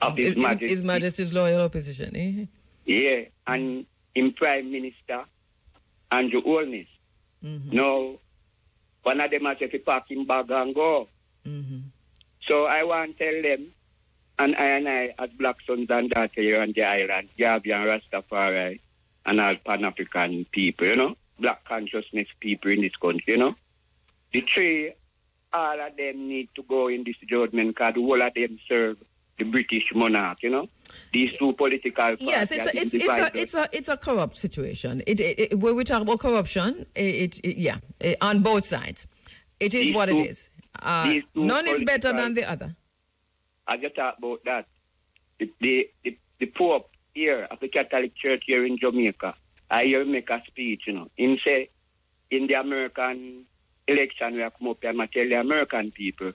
of His Majesty. His Majesty's loyal opposition, eh? Yeah, and in Prime Minister and the HOLNESS. Now, one of them has to pack him bag and go. So I want to tell them, and I as black sons and daughters here on the island, Gambian Rastafari, and all Pan-African people, you know, black consciousness people in this country, you know. The three, all of them need to go in this judgment because all of them serve the British monarch, you know. These two political parties. Yes, it's a corrupt situation. When we talk about corruption, on both sides. It is what it is. None is better than the other. I just talk about that. The Pope here of the Catholic Church here in Jamaica, I hear him make a speech, you know. Him say, in the American election, we have come up here and tell the American people,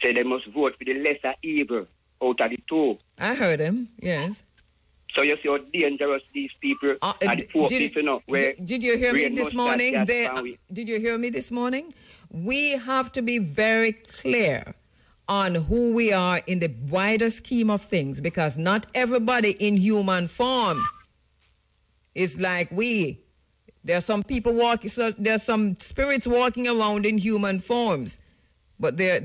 say they must vote for the lesser evil out of the two. I heard him, yes. So you see how dangerous these people are, the poor people, you know. Did you hear me this morning? Did you hear me this morning? We have to be very clear on who we are in the wider scheme of things, because not everybody in human form is like we. There are some people there are some spirits walking around in human forms, but they're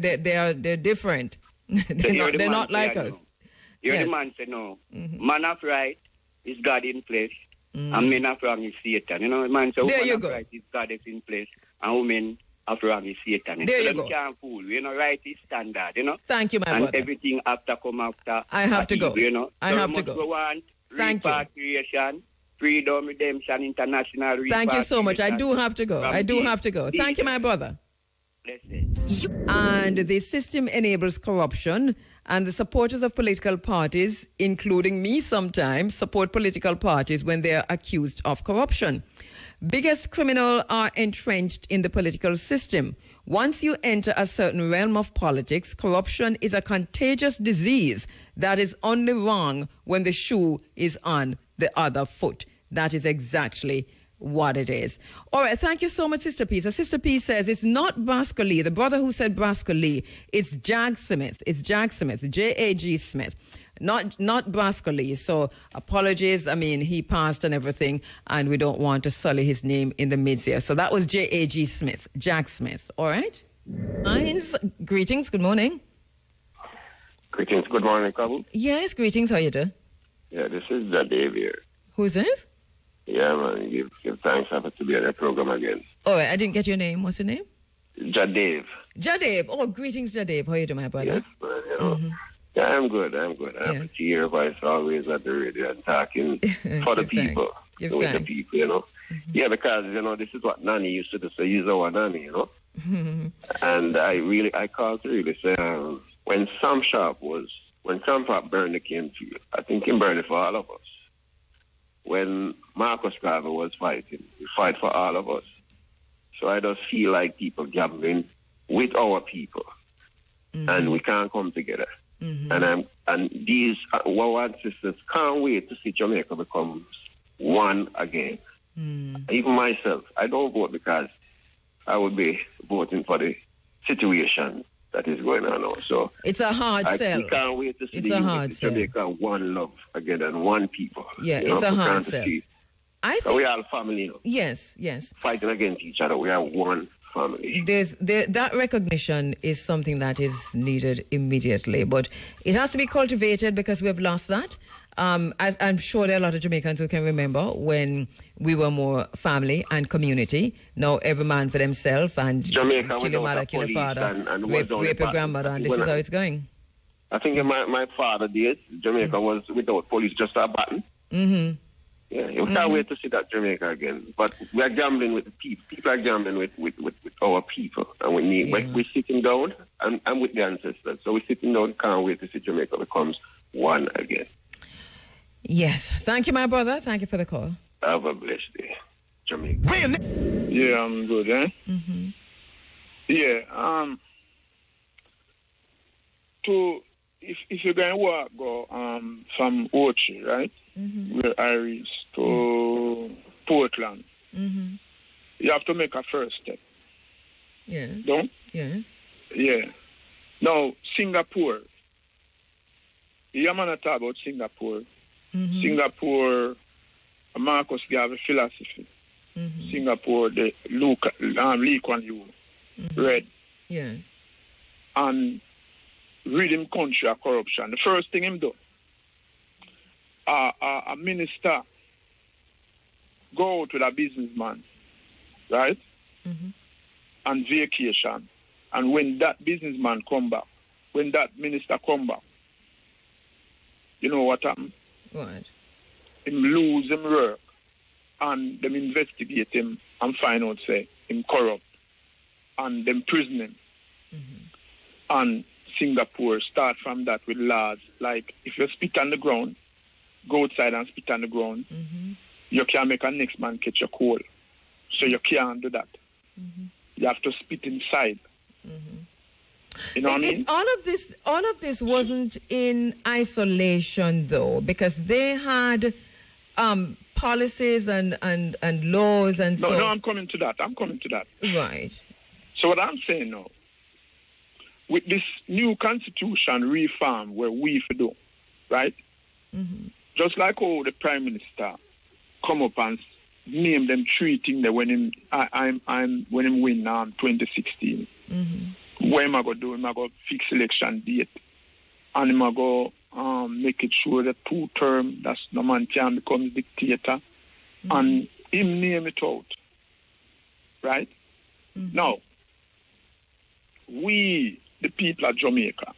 different. they're not like us. The man say no. Man of right is God in flesh, and men of wrong is Satan. You know, the man say woman of right is God is in flesh, and women of wrong is Satan. There you go. Can't fool. You know, right is standard. You know. Thank you, my brother. And everything after come after. I have to go. You know. I have to go. We want repatriation, freedom, redemption, international repatriation. Thank you so much. I do have to go. Thank you, my brother. And the system enables corruption, and the supporters of political parties, including me sometimes, support political parties when they are accused of corruption. Biggest criminals are entrenched in the political system. Once you enter a certain realm of politics, corruption is a contagious disease that is only wrong when the shoe is on the other foot. That is exactly what it is. All right, thank you so much, Sister P. So Sister P says it's not Brasco Lee, the brother who said Brasco Lee, it's Jag Smith. It's Jag Smith, J-A-G Smith, not Brasco Lee. So apologies, I mean, he passed and everything, and we don't want to sully his name in the midst here. So that was J-A-G Smith, Jag Smith, all right? Greetings, good morning. Greetings, good morning, Kabu. Yes, greetings, how you doing? Yeah, this is Dave here. Who's this? Yeah, man, give thanks to be on the program again. All right, I didn't get your name. What's your name? Jadave. Jadave. Oh, greetings, Jadave. How are you doing, my brother? Yes, man, you know. Yeah, I'm good. I have to hear your voice always at the radio and talking for the people. With the people, you know. Yeah, because, you know, this is what Nanny used to do. So use our Nanny, you know. And I called to really say, when Sam Sharp burned the Canefield, I think he burned it for all of us. When Marcus Garvey was fighting, he fight for all of us. So I just feel like people gambling with our people, and we can't come together. And these our sisters can't wait to see Jamaica becomes one again. Even myself, I don't vote because I would be voting for the situation that is going on now. So it's a hard sell. We can't wait to see Jamaica one love again and one people. Yeah, it's a hard sell. So we are family, you know. Yes. Fighting against each other, we are one family. That recognition is something that is needed immediately, but it has to be cultivated because we have lost that. I'm sure there are a lot of Jamaicans who can remember when we were more family and community. Now every man for themselves, and Jamaica kill your mother, kill your father, and rape your grandmother, and this is how it's going. I think in my father days, Jamaica was without police, just a button. Yeah, we can't wait to see that Jamaica again. But we are gambling with the people. People are gambling with our people. And we're sitting down, and I'm with the ancestors. So we're sitting down, can't wait to see Jamaica becomes one again. Yes. Thank you, my brother. Thank you for the call. Have a blessed day, Jamaica. Yeah, I'm good, eh? Yeah, if you're going to go from Ochi, right? Where Iris to Portland, you have to make a first step. Yeah. Don't? Yeah. Yeah. Now, Singapore. Yeah, man, I talk about Singapore. Singapore, Marcus gave a philosophy. Singapore, the Lee Kuan Yew, read. Yes. And rid him country of corruption. The first thing him do, a minister go out with a businessman, right? And vacation. And when that businessman come back, when that minister come back, you know what happened? What? Him lose him work. And them investigate him and find out, say, him corrupt. And them prison him. And Singapore start from that with laws. Like, if you spit on the ground, go outside and spit on the ground, you can't make a next man catch your cold. So you can't do that. You have to spit inside. You know what I mean? All of this wasn't in isolation, though, because they had policies and laws and so. No, I'm coming to that. Right. So what I'm saying now, with this new constitution reform where we do, right? Just like how the Prime Minister come up and name them 3 things that when him when him win 2016. What am I gonna do? Am I gonna fix election date? And am I gonna make it sure that 2 term that's no man can become dictator? And him name it out. Right? Now, we, the people of Jamaica,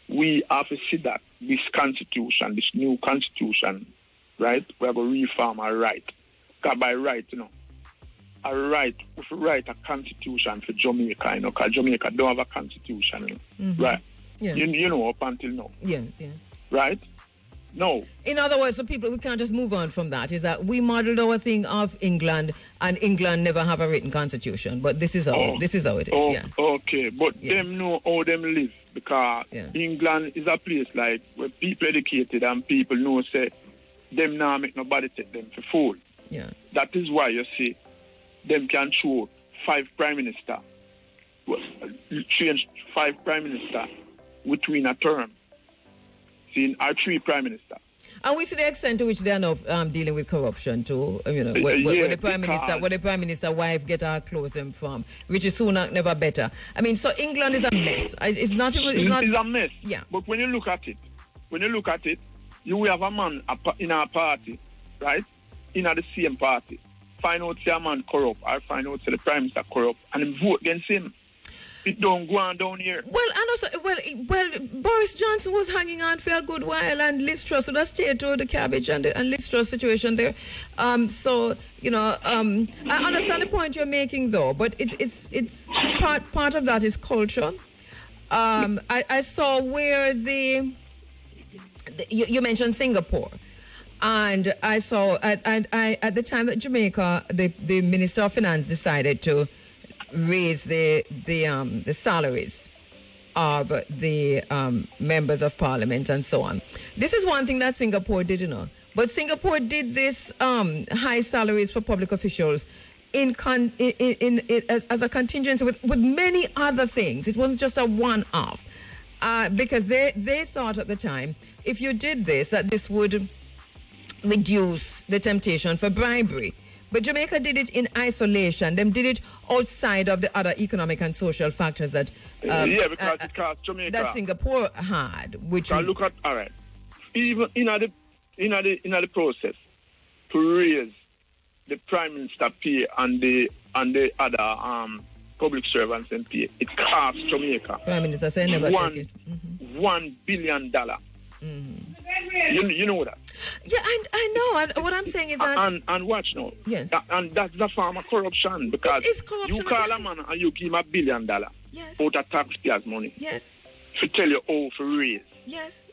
we have to see that this constitution, this new constitution, right, we're going to reform our right. Because by right, you know, a right, if we write a constitution for Jamaica, you know, because Jamaica don't have a constitution, you know, right? Yeah. You know, up until now. Yes, yeah. Right? No. In other words, so people, we can't just move on from that. Is that we modeled our thing of England, and England never have a written constitution. But this is how it is. Yeah. Okay, but them know how them live, because England is a place like where people educated and people know say them now make nobody take them for fool. Yeah. That is why you see them can show 5 prime minister, change 5 prime minister between a term. Seeing our 3 prime minister. And we see the extent to which they are now dealing with corruption too. You know, where the prime minister wife get her clothes them from, which is sooner never better. I mean, so England is a mess. It's not. It's a mess. Yeah. But when you look at it, you will have a man in our party, right? In the same party, find out say a man corrupt, or find out say the prime minister corrupt, and vote against him. It don't go on down here. Well, and also, well, Boris Johnson was hanging on for a good while, and Liz Truss, so that's to the cabbage and Liz Truss situation there. So you know, I understand the point you're making, though, but it's part of that is culture. I saw where you mentioned Singapore. And I saw at the time that Jamaica, the Minister of Finance decided to raise the salaries of the members of Parliament and so on. This is one thing that Singapore did, you know. But Singapore did this high salaries for public officials as a contingency with many other things. It wasn't just a one-off. Because they thought at the time, if you did this, that this would reduce the temptation for bribery. But Jamaica did it in isolation. Them did it outside of the other economic and social factors that because Jamaica that Singapore had. Which look at even in the process to raise the prime minister pay and the other public servants and pay, it cost Jamaica. Prime Minister said never take it. $1 billion. You know that. Yeah, I know. And what I'm saying is that... And watch now. Yes. And that's the form of corruption. Because it is corruption. You call a man and you give him $1 billion yes. out of taxpayers' money. Yes. To tell you how to raise. Yes.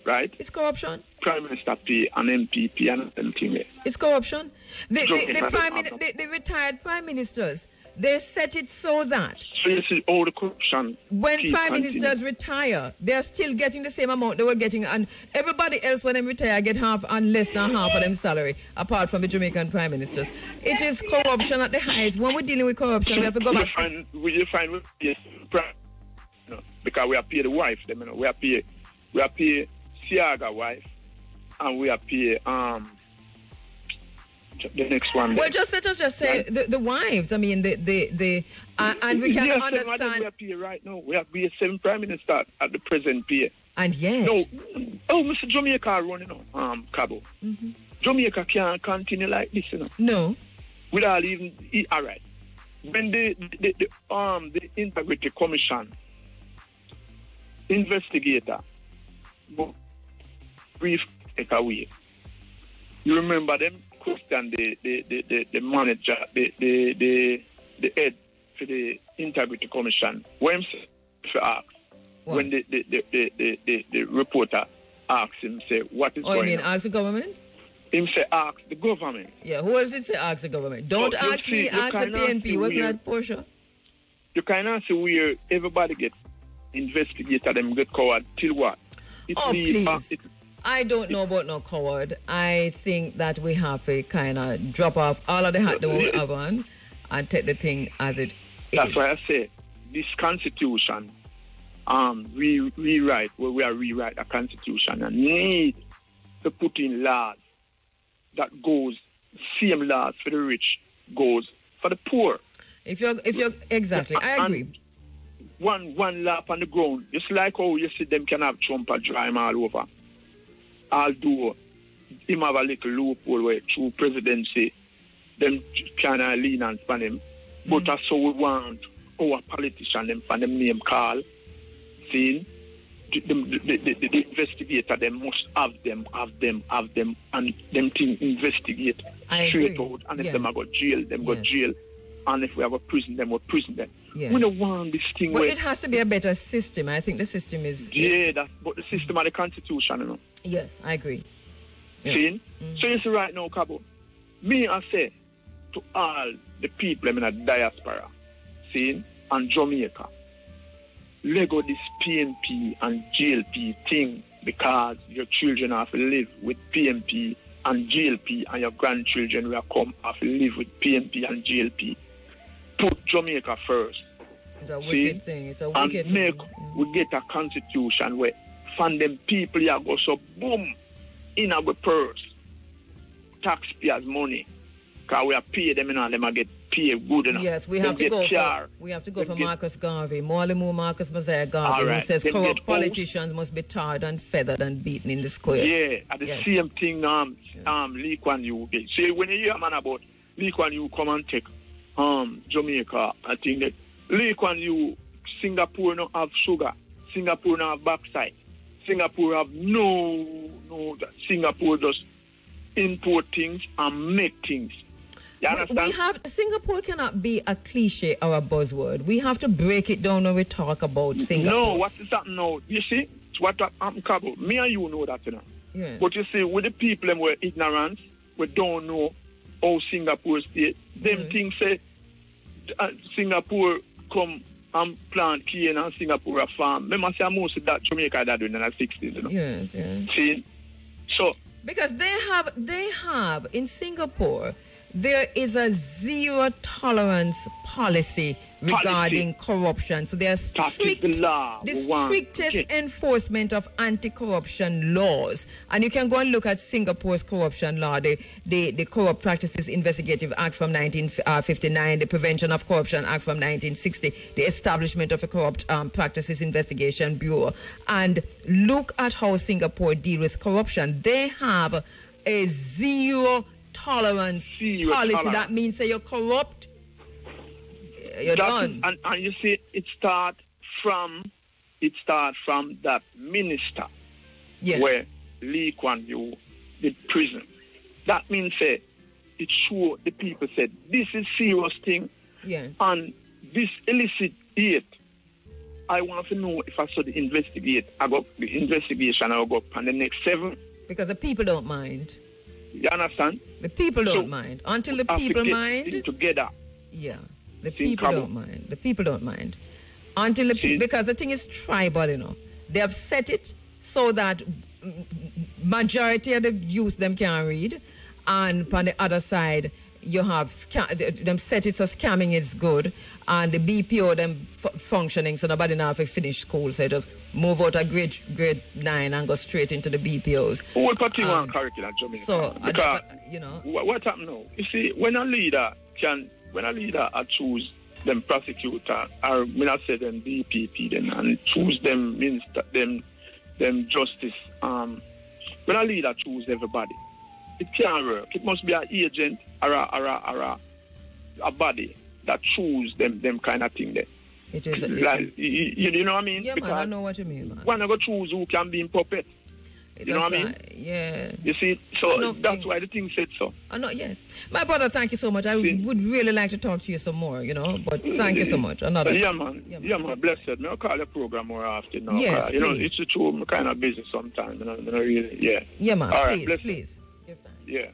Right? It's corruption. Prime Minister pay and MPP and everything. It's corruption. The retired prime ministers, they set it so that... So you see all the corruption... When prime ministers retire, they're still getting the same amount they were getting, and everybody else when they retire get half and less than half of them salary, apart from the Jamaican prime ministers. It is corruption at the highest. When we're dealing with corruption, we have to go back... You find yes, because we are pay the wife, them, you know. We are pay Siaga wife, and we are pay the next one. Well, let us just say the wives. I mean, and we can understand. We are pay right now. We have be 7 prime minister at the present pay. And yet, Mr. Jamaica running on KABU. Jamaica can't continue like this, you know. No. Without even all right. When the Integrity Commission investigator brief it away. You remember them question the manager, the head for the Integrity Commission. When asked, when the reporter asked him, say, what is going on? You mean ask the government? Him say, ask the government. Yeah, who does it say ask the government? Don't ask me, ask the PNP. Wasn't that Portia? You cannot see where everybody get investigated and get covered till what? Please. I don't know about no coward. I think that we have to kind of drop off all of the hat that we have on and take the thing as it is. That's why I say this constitution, rewrite a constitution and need to put in laws that goes, same laws for the rich goes for the poor. If you're exactly, I agree. One lap on the ground. It's like how you see them can have Trump and dry him all over. Although him have a little loophole where through presidency, them kind of lean on him. But that's how we want our politician them for them name call. See, the investigator them must have them, and them thing investigate straight out. And if them go jail, them go jail. And if we have a prison, then we'll prison them. Yes. We don't want this thing. But it has to be a better system. I think the system is. But the system of the constitution, you know. Yes, I agree. Yeah. See? So you see right now, KABU, me I say to all the people in the diaspora, see, and Jamaica, let go this PNP and GLP thing because your children have to live with PNP and GLP and your grandchildren will come have to live with PNP and GLP. Put Jamaica first. It's a wicked thing. It's a wicked thing. We get a constitution where fund them people here go so boom in our purse. Taxpayers' money. Because we are pay them and them get paid good enough. Yes, we have to go for Marcus Garvey. Marcus Mosiah Garvey, who says corrupt politicians must be tarred and feathered and beaten in the square. Yeah, and the same thing Lee Kuan Yew did. See, when you hear a man about Lee Kuan Yew come and take Jamaica, I think that Lee Kuan Yew, Singapore don't have sugar, Singapore don't have backside, Singapore have Singapore just import things and make things. Singapore cannot be a cliche or a buzzword. We have to break it down when we talk about Singapore. No, what is that now? You see, it's what I'm covered. Me and you know that, you know. Yes. But you see, with the people who are ignorant, we don't know how Singapore state. Them things say Singapore come and plant cane and Singapore a farm. Remember, say most of that Jamaica that doing in the 60s, you know. Yes. See, so because they have in Singapore. There is a zero tolerance policy regarding corruption. So there are the strictest enforcement of anti-corruption laws. And you can go and look at Singapore's corruption law, the Corrupt Practices Investigative Act from 1959, the Prevention of Corruption Act from 1960, the establishment of a Corrupt Practices Investigation Bureau. And look at how Singapore deal with corruption. They have a zero tolerance policy. That means that you're corrupt, you're done. And you see, it start from that minister where Lee Kuan Yew did prison. That means it show the people said this is serious thing. Yes. And this illicit aid. I want to know if I saw the investigation I go up on the next 7. Because the people don't mind. You understand? The people don't mind. Until the people mind. Together. Yeah. The people don't mind. The people don't mind. Until the people, because the thing is tribal, you know. They have set it so that majority of the youth them can't read. And on the other side, you have them set it so scamming is good, and the BPO them functioning, so nobody now have to finish school, so just move out of grade 9 and go straight into the BPOs. What putting on curriculum, Jamaica? So because you know what happened now? You see, when a leader choose them prosecutor, or when I say them DPP, then and choose them means that them justice. When a leader choose everybody, it can't work. It must be an agent or a body that choose them kind of thing there. It is. You know what I mean? Yeah, because man, I know what you mean, man. When I go choose who can be in puppet. You know what I mean? Yeah. You see, so that's why the thing said so. I know, yes. My brother, thank you so much. I would really like to talk to you some more, you know, but thank you so much. Yeah, man. Yeah, man. Blessed. I'll call the program more often now. Yes, you know, it's true. I'm kind of busy sometimes. You know, really, yeah. Yeah, man. All please, right, please. Yeah.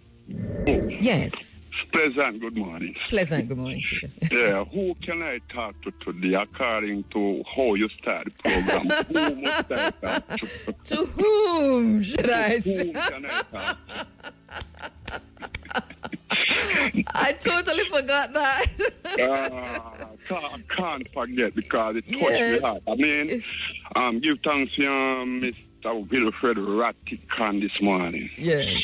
Yes. Pleasant good morning. Pleasant good morning to you. Yeah, who can I talk to today according to how you start the program? Who must I talk to? To whom should I say? Who can I talk to? I totally forgot that. Can't forget because it touched me heart. I mean, give thanks to Mr. Wilfred Rattican this morning. Yes.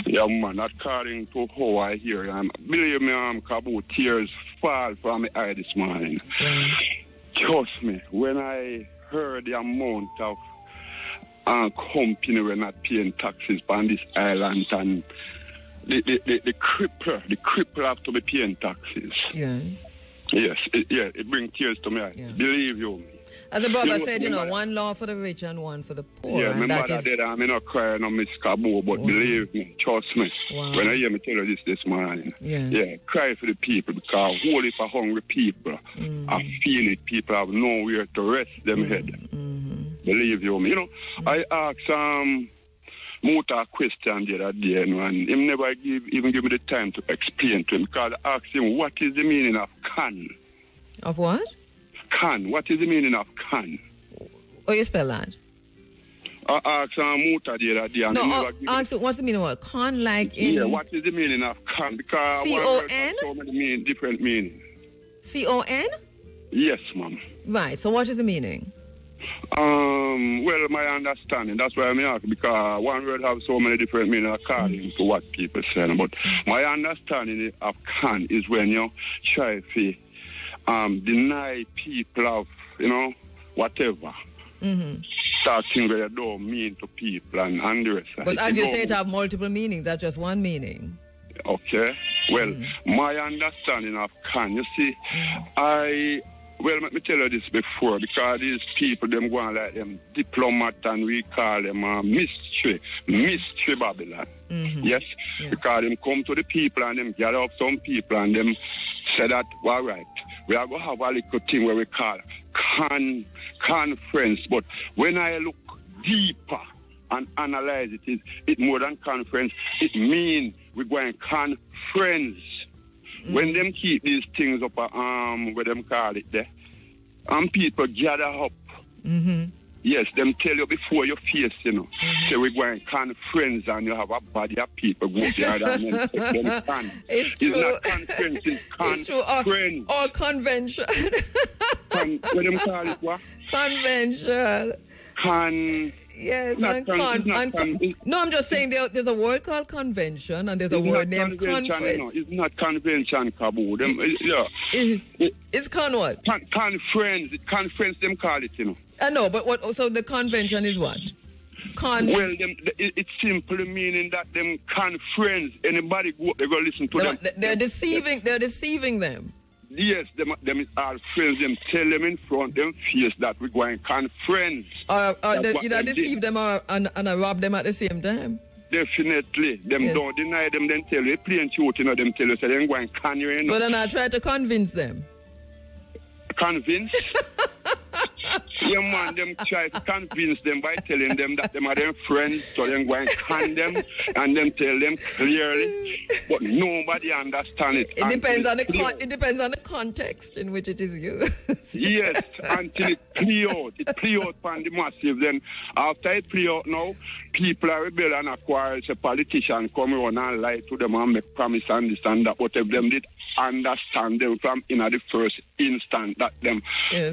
Yeah, man, according to how I hear, believe me, KABU, tears fall from my eye this morning. Trust me, when I heard the amount of company we're not paying taxes on this island, and the cripple have to be paying taxes. Yes, it brings tears to my eye. Yeah. Believe you. As the brother said, one law for the rich and one for the poor. Yeah, and remember that I'm not crying on Miss KABU, but believe me, trust me, when I hear me tell you this morning, cry for the people, because only for hungry people, I feel it, people have nowhere to rest them head. Believe you me. You know, I asked Muta a question the other day, and him never even give me the time to explain to him, because I asked him, what is the meaning of can? Of what? Can. What is the meaning of can? Oh, you spell that? I asked Muta the other day. Ask what's the meaning of can, like in... Yeah, what is the meaning of can? Because C-O-N? so many different meanings. C-O-N? Yes, ma'am. Right, so what is the meaning? Well, my understanding, that's why I'm asking, because one word have so many different meanings according to what people say. But my understanding of can is when you try to deny people of, whatever. Start things that you don't mean to people and the rest. But as you say, it have multiple meanings. That's just one meaning. Okay. Well, my understanding of can, you see, let me tell you this before, because these people, them go on like them diplomat, and we call them mystery Babylon. Yes? Yeah. Because them come to the people and them gather up some people and them say that, all right, we are going to have a little thing where we call conference. But when I look deeper and analyze it more than conference. It means we're going conference. When them keep these things up, where them call it there, people gather up. Yes, them tell you before your face, say we're going conference and you have a body of people go together and then take them stand. It's true. It's not conference, it's conference. Or convention. What them call it, what? Convention. Yes, no, I'm just saying there's a word called convention and there's a word named conference. No, it's not convention, KABU. It's what? Conference. Conference, them call it, I know, but what? So the convention is what? Well, it's simply meaning that them conference, anybody go up, they go listen to them. They're deceiving them. Yes, them is our friends. Them tell them in front them face that we're going conference. Either deceive them and rob them at the same time. Definitely. Them don't deny them, then tell you, plain truth, them tell you, so they're going can you, But then I try to convince them. Convince? Yeah, man, them try to convince them by telling them that them are their friends, so them go and con them and them tell them clearly, but nobody understands it. It depends on the context in which it is used. Yes, until it play out. It play out on the massive. Then after it play out now, people are rebel and acquire. A politician come around and lie to them and make promise and this and that. But if them did understand them from in the first instant that them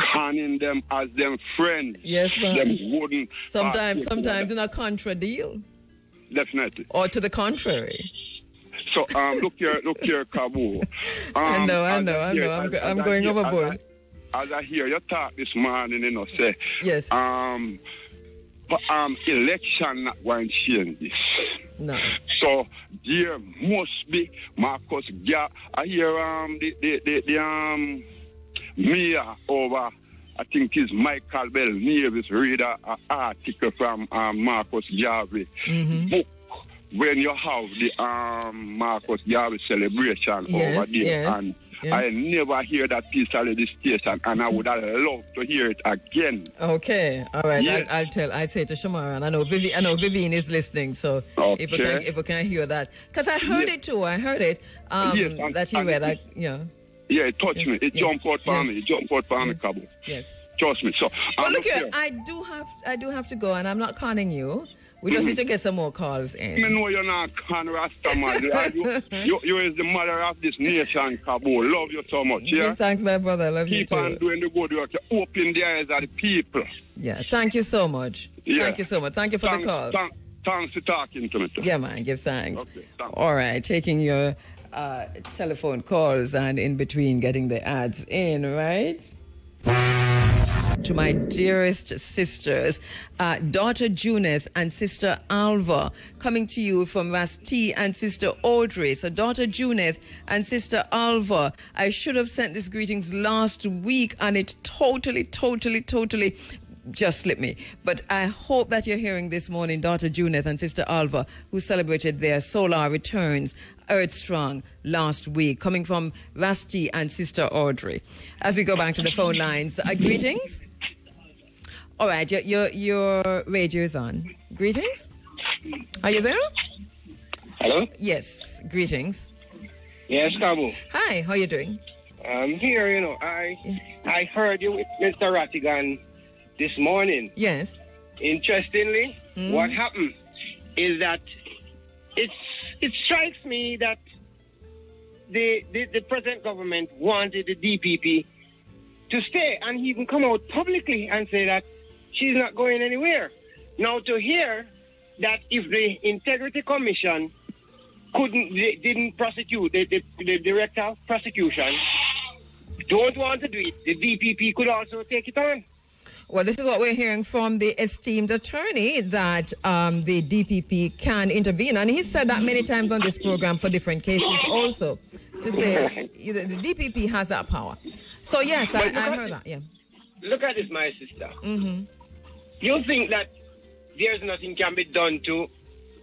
conning them as them friends. Yes, man. Them wouldn't. Sometimes in a contra deal. Definitely. Or to the contrary. So look here, KABU. I know. I'm going overboard. As I hear you talk this morning, you know, say yes. But election not going to change this. No. So there must be Marcus Garvey. I hear the mayor over, I think it's Michael Bell Nevis read an article from Marcus Garvey book when you have the Marcus Garvey celebration over there. And I never hear that piece of the station, and I would have loved to hear it again. Okay, all right. Yes. I'll say to Shamara, and I know Vivian is listening, so if we can hear that, because I heard it too. I heard it that you read, Yeah, it touched me. It jumped out for me. It jumped out for me, KABU. Yes. Trust me. So, but look here, I do have to go, and I'm not conning you. We just need to get some more calls in. I know you're not con Rasta, man. You is the mother of this nation, KABU. Love you so much, yeah? Thanks, my brother. Love you too. Keep on doing the good work. You open the eyes of the people. Yeah, thank you so much. Yeah. Thank you so much. Thank you for the call. Thanks for talking to me, too. Yeah, man. Give thanks. Okay, thanks. All right, taking your telephone calls and in between getting the ads in, right? To my dearest sisters, daughter Juneth and sister Alva, coming to you from Rasti and sister Audrey. So daughter Juneth and sister Alva, I should have sent these greetings last week and it totally just slipped me. But I hope that you're hearing this morning, daughter Juneth and sister Alva, who celebrated their solar returns, Earth Strong, last week, coming from Rasti and sister Audrey. As we go back to the phone lines, greetings. All right, your radio is on. Greetings. Are you there? Hello? Yes, greetings. Yes, KABU. Hi, how are you doing? I'm here, you know. I heard you with Mr. Rattigan this morning. Yes. Interestingly, what happened is that it strikes me that the present government wanted the DPP to stay, and he even come out publicly and say that she's not going anywhere. Now to hear that if the Integrity Commission didn't prosecute, the director of prosecution don't want to do it, the DPP could also take it on. Well, this is what we're hearing from the esteemed attorney, that the DPP can intervene. And he said that many times on this program for different cases also, to say the DPP has that power. So, yes, I heard that, yeah. Look at this, my sister. You think that there's nothing can be done to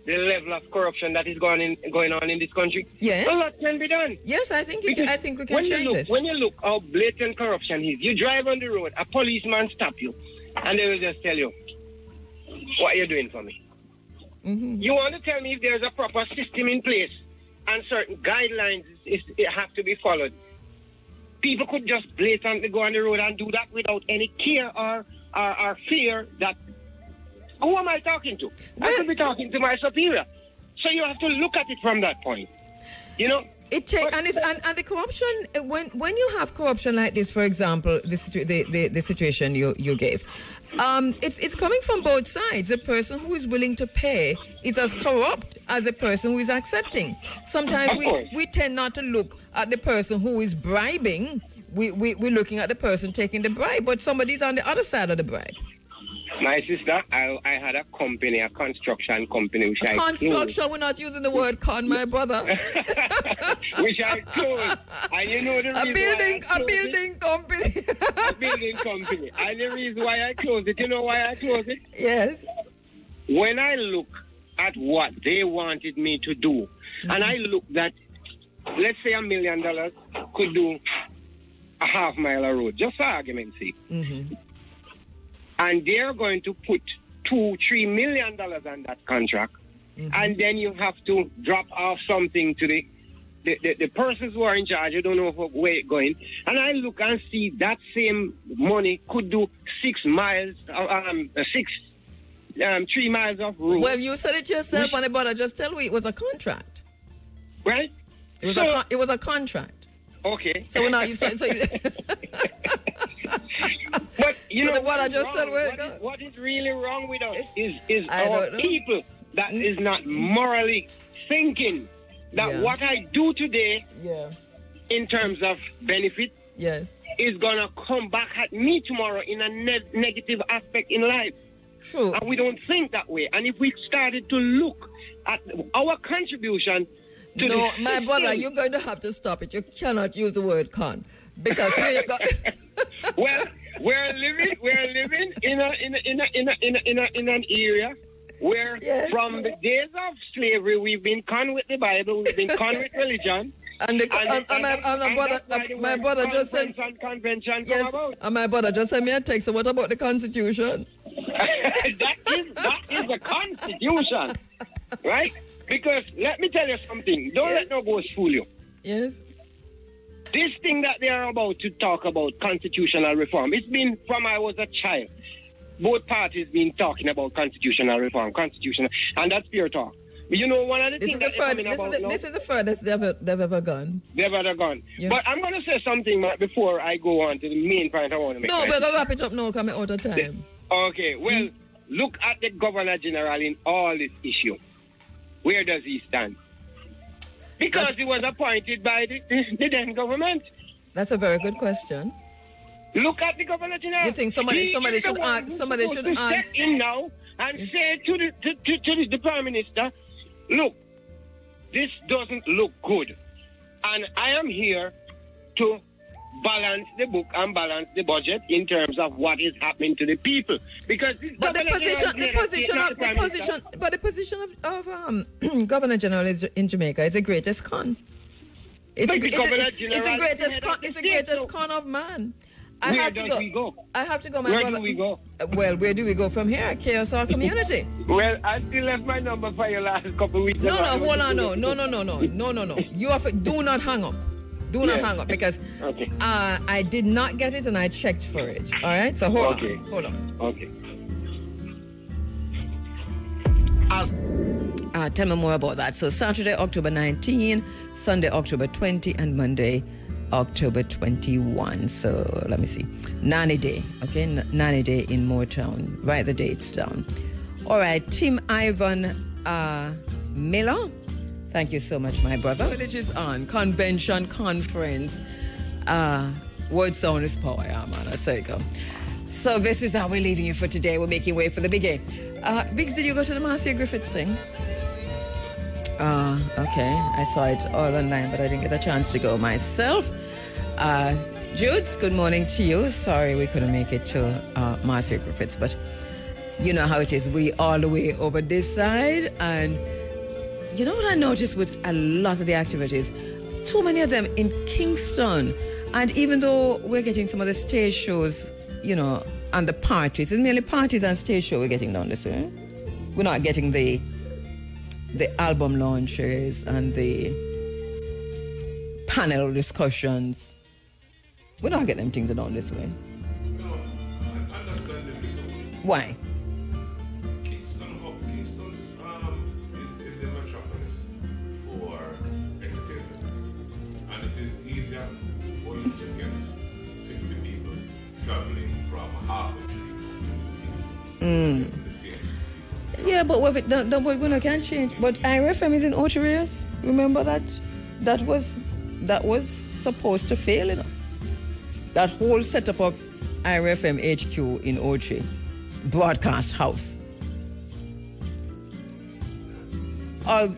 the level of corruption that is going on in this country? Yes. A lot can be done. Yes, I think we can change this. When you look how blatant corruption is, you drive on the road, a policeman stop you, and they will just tell you, what are you doing for me? You want to tell me if there's a proper system in place and certain guidelines have to be followed? People could just blatantly go on the road and do that without any care or fear that, who am I talking to? I could be talking to my superior. So you have to look at it from that point. You know? And the corruption, when you have corruption like this, for example, the situation you gave, it's coming from both sides. The person who is willing to pay is as corrupt as the person who is accepting. Sometimes we tend not to look at the person who is bribing. We're looking at the person taking the bribe, but somebody's on the other side of the bribe. My sister, I had a company, a construction company, which I closed. We're not using the word con, my brother. Which I closed. And you know the reason a building company. A building company. And the reason why I closed it, you know why I closed it? Yes. When I look at what they wanted me to do, and I look that, let's say $1 million could do a half mile of road, just for argument's sake. and they're going to put $2-3 million on that contract, and then you have to drop off something to the persons who are in charge. You don't know where it's going. And I look and see that same money could do 6 miles, 3 miles of road. Well, you said it yourself on the border. Just tell me it was a contract. Right? It was a contract. Okay. So now you say... But you know what I just said. What is really wrong with us is our people that is not morally thinking that what I do today in terms of benefit is going to come back at me tomorrow in a negative aspect in life. True. And we don't think that way. And if we started to look at our contribution to No, my brother, you're going to have to stop it. You cannot use the word con. Because here you go. Well, we're living in an area where from the days of slavery we've been con with the Bible, we've been con with religion. My brother just said convention yes, and my brother just sent me a text. So what about the Constitution? that is the Constitution, right? Because let me tell you something. Don't let no ghost fool you. Yes. This thing that they are about to talk about, constitutional reform, it's been from I was a child. Both parties been talking about constitutional reform, and that's pure talk. But you know, one of the things this is the furthest they've ever gone. They've ever gone. Yeah. But I'm going to say something before I go on to the main point I want to make. No, but I'll wrap it up now, coming out of time. Okay, well, look at the Governor General in all this issue. Where does he stand? Because he was appointed by the then government. That's a very good question. Look at the Governor General. You think somebody should ask? Somebody should ask step in now and say to the Prime Minister, look, this doesn't look good, and I am here to balance the book and balance the budget in terms of what is happening to the people. Because the position of Governor General in Jamaica is the greatest con. It's the greatest con of man. I have to go, my brother. Where do we go? Well, where do we go from here? KSR community. Well, I still left my number for you last couple of weeks. No, hold on, no. You have to, do not hang up. Do not hang up because I did not get it and I checked for it. All right, so hold on. Okay. Tell me more about that. So Saturday, October 19, Sunday, October 20, and Monday, October 21. So let me see. Nanny Day, okay? Nanny Day in Moortown. Write the dates down. All right, Tim Ivan Miller. Thank you so much, my brother. Village is on. Convention, conference. Word sound is power, yeah, man. That's how it goes. So this is how we're leaving you for today. We're making way for the big game. Biggs, did you go to the Marcia Griffiths thing? Okay. I saw it all online, but I didn't get a chance to go myself. Judes, good morning to you. Sorry we couldn't make it to Marcia Griffiths, but you know how it is. We all the way over this side, and you know what I noticed with a lot of the activities? Too many of them in Kingston. And even though we're getting some of the stage shows, you know, and the parties, it's mainly parties and stage show we're getting down this way. We're not getting the album launches and the panel discussions. We're not getting them things down this way. No, I understand them. Why? Kingston is the metropolis for entertainment. And it is easier for you to get 50 people traveling from half a tree. Yeah, but with it, we can't change. But IRFM is in Ochireas. Remember that? That was supposed to fail, you know. That whole setup of IRFM HQ in Ochi, broadcast house. Oh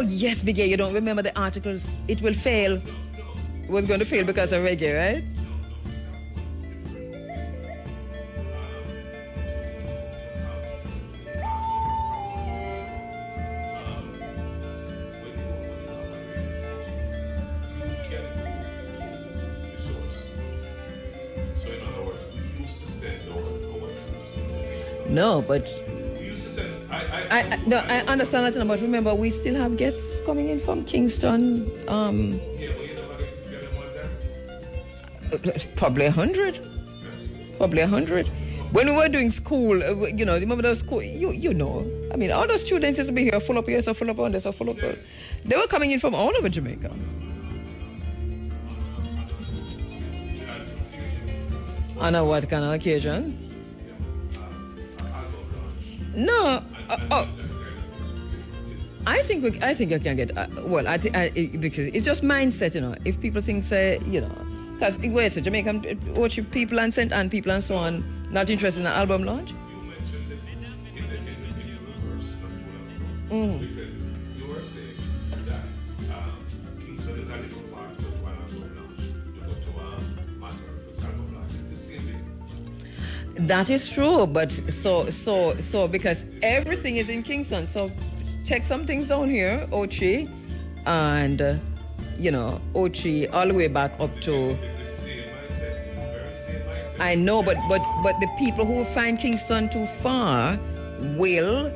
yes, Biggie, you don't remember the articles? It will fail. It was going to fail because of reggae, right? No, but We used to send. I understand that, but remember, we still have guests coming in from Kingston. Probably 100. Probably 100. When we were doing school, you know, remember those school, you know. I mean, all those students used to be here, full up here, so full up on this, so full up. They were coming in from all over Jamaica. On a what kind of occasion? No. I think you can get. Because it's just mindset, you know. If people think, say, you know, because where's the Jamaican worship people and St. Anne people and so on not interested in an album launch? Because you were saying that Kingston is a little far to go to an album launch, to go to Master Records album launch. It's the same thing. That is true, but so because everything is in Kingston, so check some things down here, Ochi, and you know, Ochi all the way back up to. I know, but the people who find Kingston too far will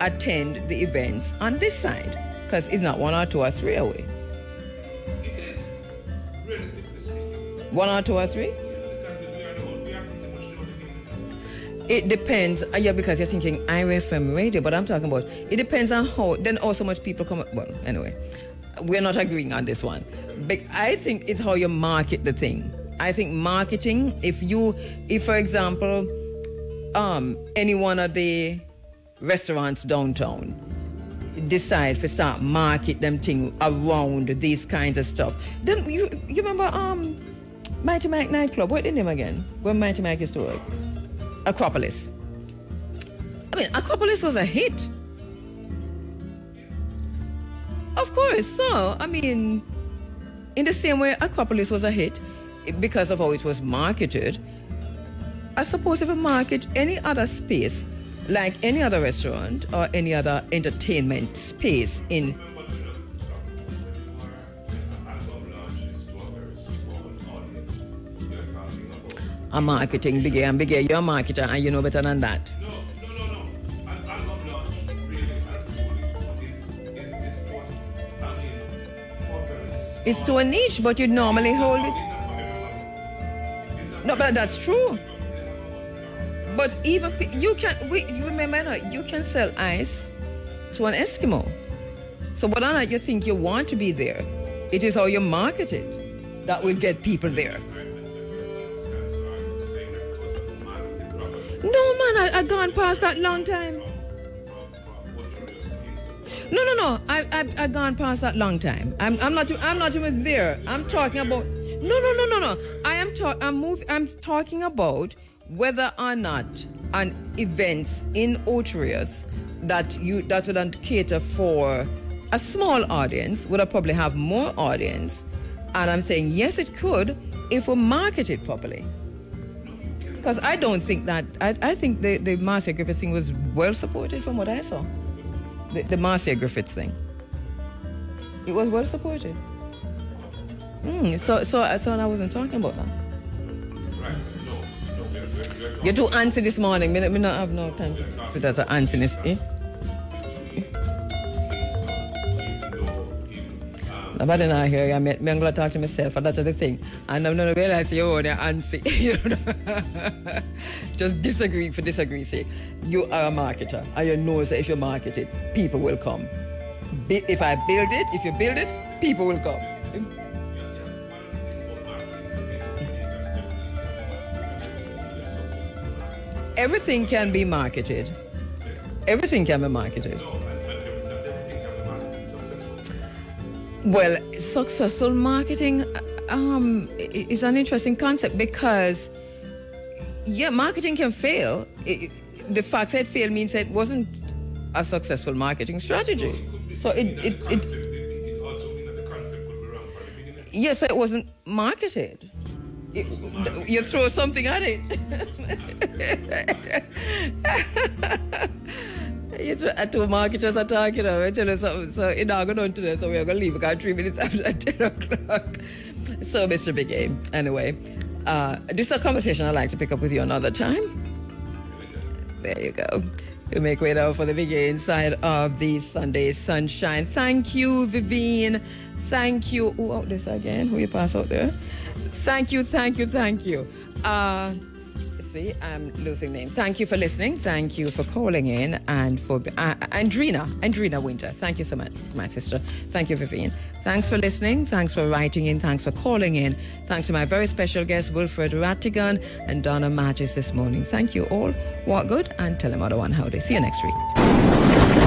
attend the events on this side, because it's not 1 or 2 or 3 away. It is, relatively speaking. 1 or 2 or 3? It depends. Yeah, because you're thinking IFM radio, but I'm talking about, it depends on how so much people come. Well, anyway, we're not agreeing on this one. But I think it's how you market the thing. I think marketing, if for example, any one of the restaurants downtown decide to start market them thing around these kinds of stuff, then you remember Mighty Mike nightclub, what's the name again, where Mighty Mike used to work? Acropolis. I mean, Acropolis was a hit, of course. So I mean, in the same way Acropolis was a hit because of how it was marketed, I suppose if you market any other space, like any other restaurant or any other entertainment space in... A marketing bigger and bigger. You're a marketer and you know better than that. No. An album launch really is it's to a niche, but you'd normally hold it. No, but that's true. But even you remember now, you can sell ice to an Eskimo. So whether or not you think you want to be there, it is how you market it that will get people there. No, man, I gone past that long time. No. I gone past that long time. I'm not even there. I'm talking about. No. I'm talking about whether or not an events in Otrius that would cater for a small audience would probably have more audience. And I'm saying yes, it could if we market it properly. Because I don't think that I think the Marcia Griffiths thing was well supported from what I saw. The Marcia Griffiths thing. It was well supported. So I wasn't talking about that. You do answer this morning. Me not have no time for that answer this. Nobody not here. I'm going to talk to myself, and that's the thing. And I'm not realize you want to answer. Just disagree for disagree's sake. You are a marketer, and you know that if you market it, people will come. If you build it, people will come. Everything can be marketed. Everything can be marketed. Well, successful marketing is an interesting concept because, yeah, marketing can fail. The fact that it failed means that it wasn't a successful marketing strategy. So it also means that the concept will be wrong from the beginning. Yes, it wasn't marketed. You throw something at it. Two marketers are talking, I tell you something. So it's not going on today, so we're going to leave about 3 minutes after 10 o'clock. So, Mr. Big A, anyway, this is a conversation I'd like to pick up with you another time. There you go. We make way now for the big inside of the Sunday Sunshine. Thank you, Vivian. Thank you. Who out this again? Who you pass out there? Thank you. See, I'm losing names. Thank you for listening. Thank you for calling in. And for Andrina Winter. Thank you so much, my sister. Thank you, Vivian. Thanks for listening. Thanks for writing in. Thanks for calling in. Thanks to my very special guests, Wilfred Rattigan and Donna Magis this morning. Thank you all. Walk good and tell them other one howdy. See you next week.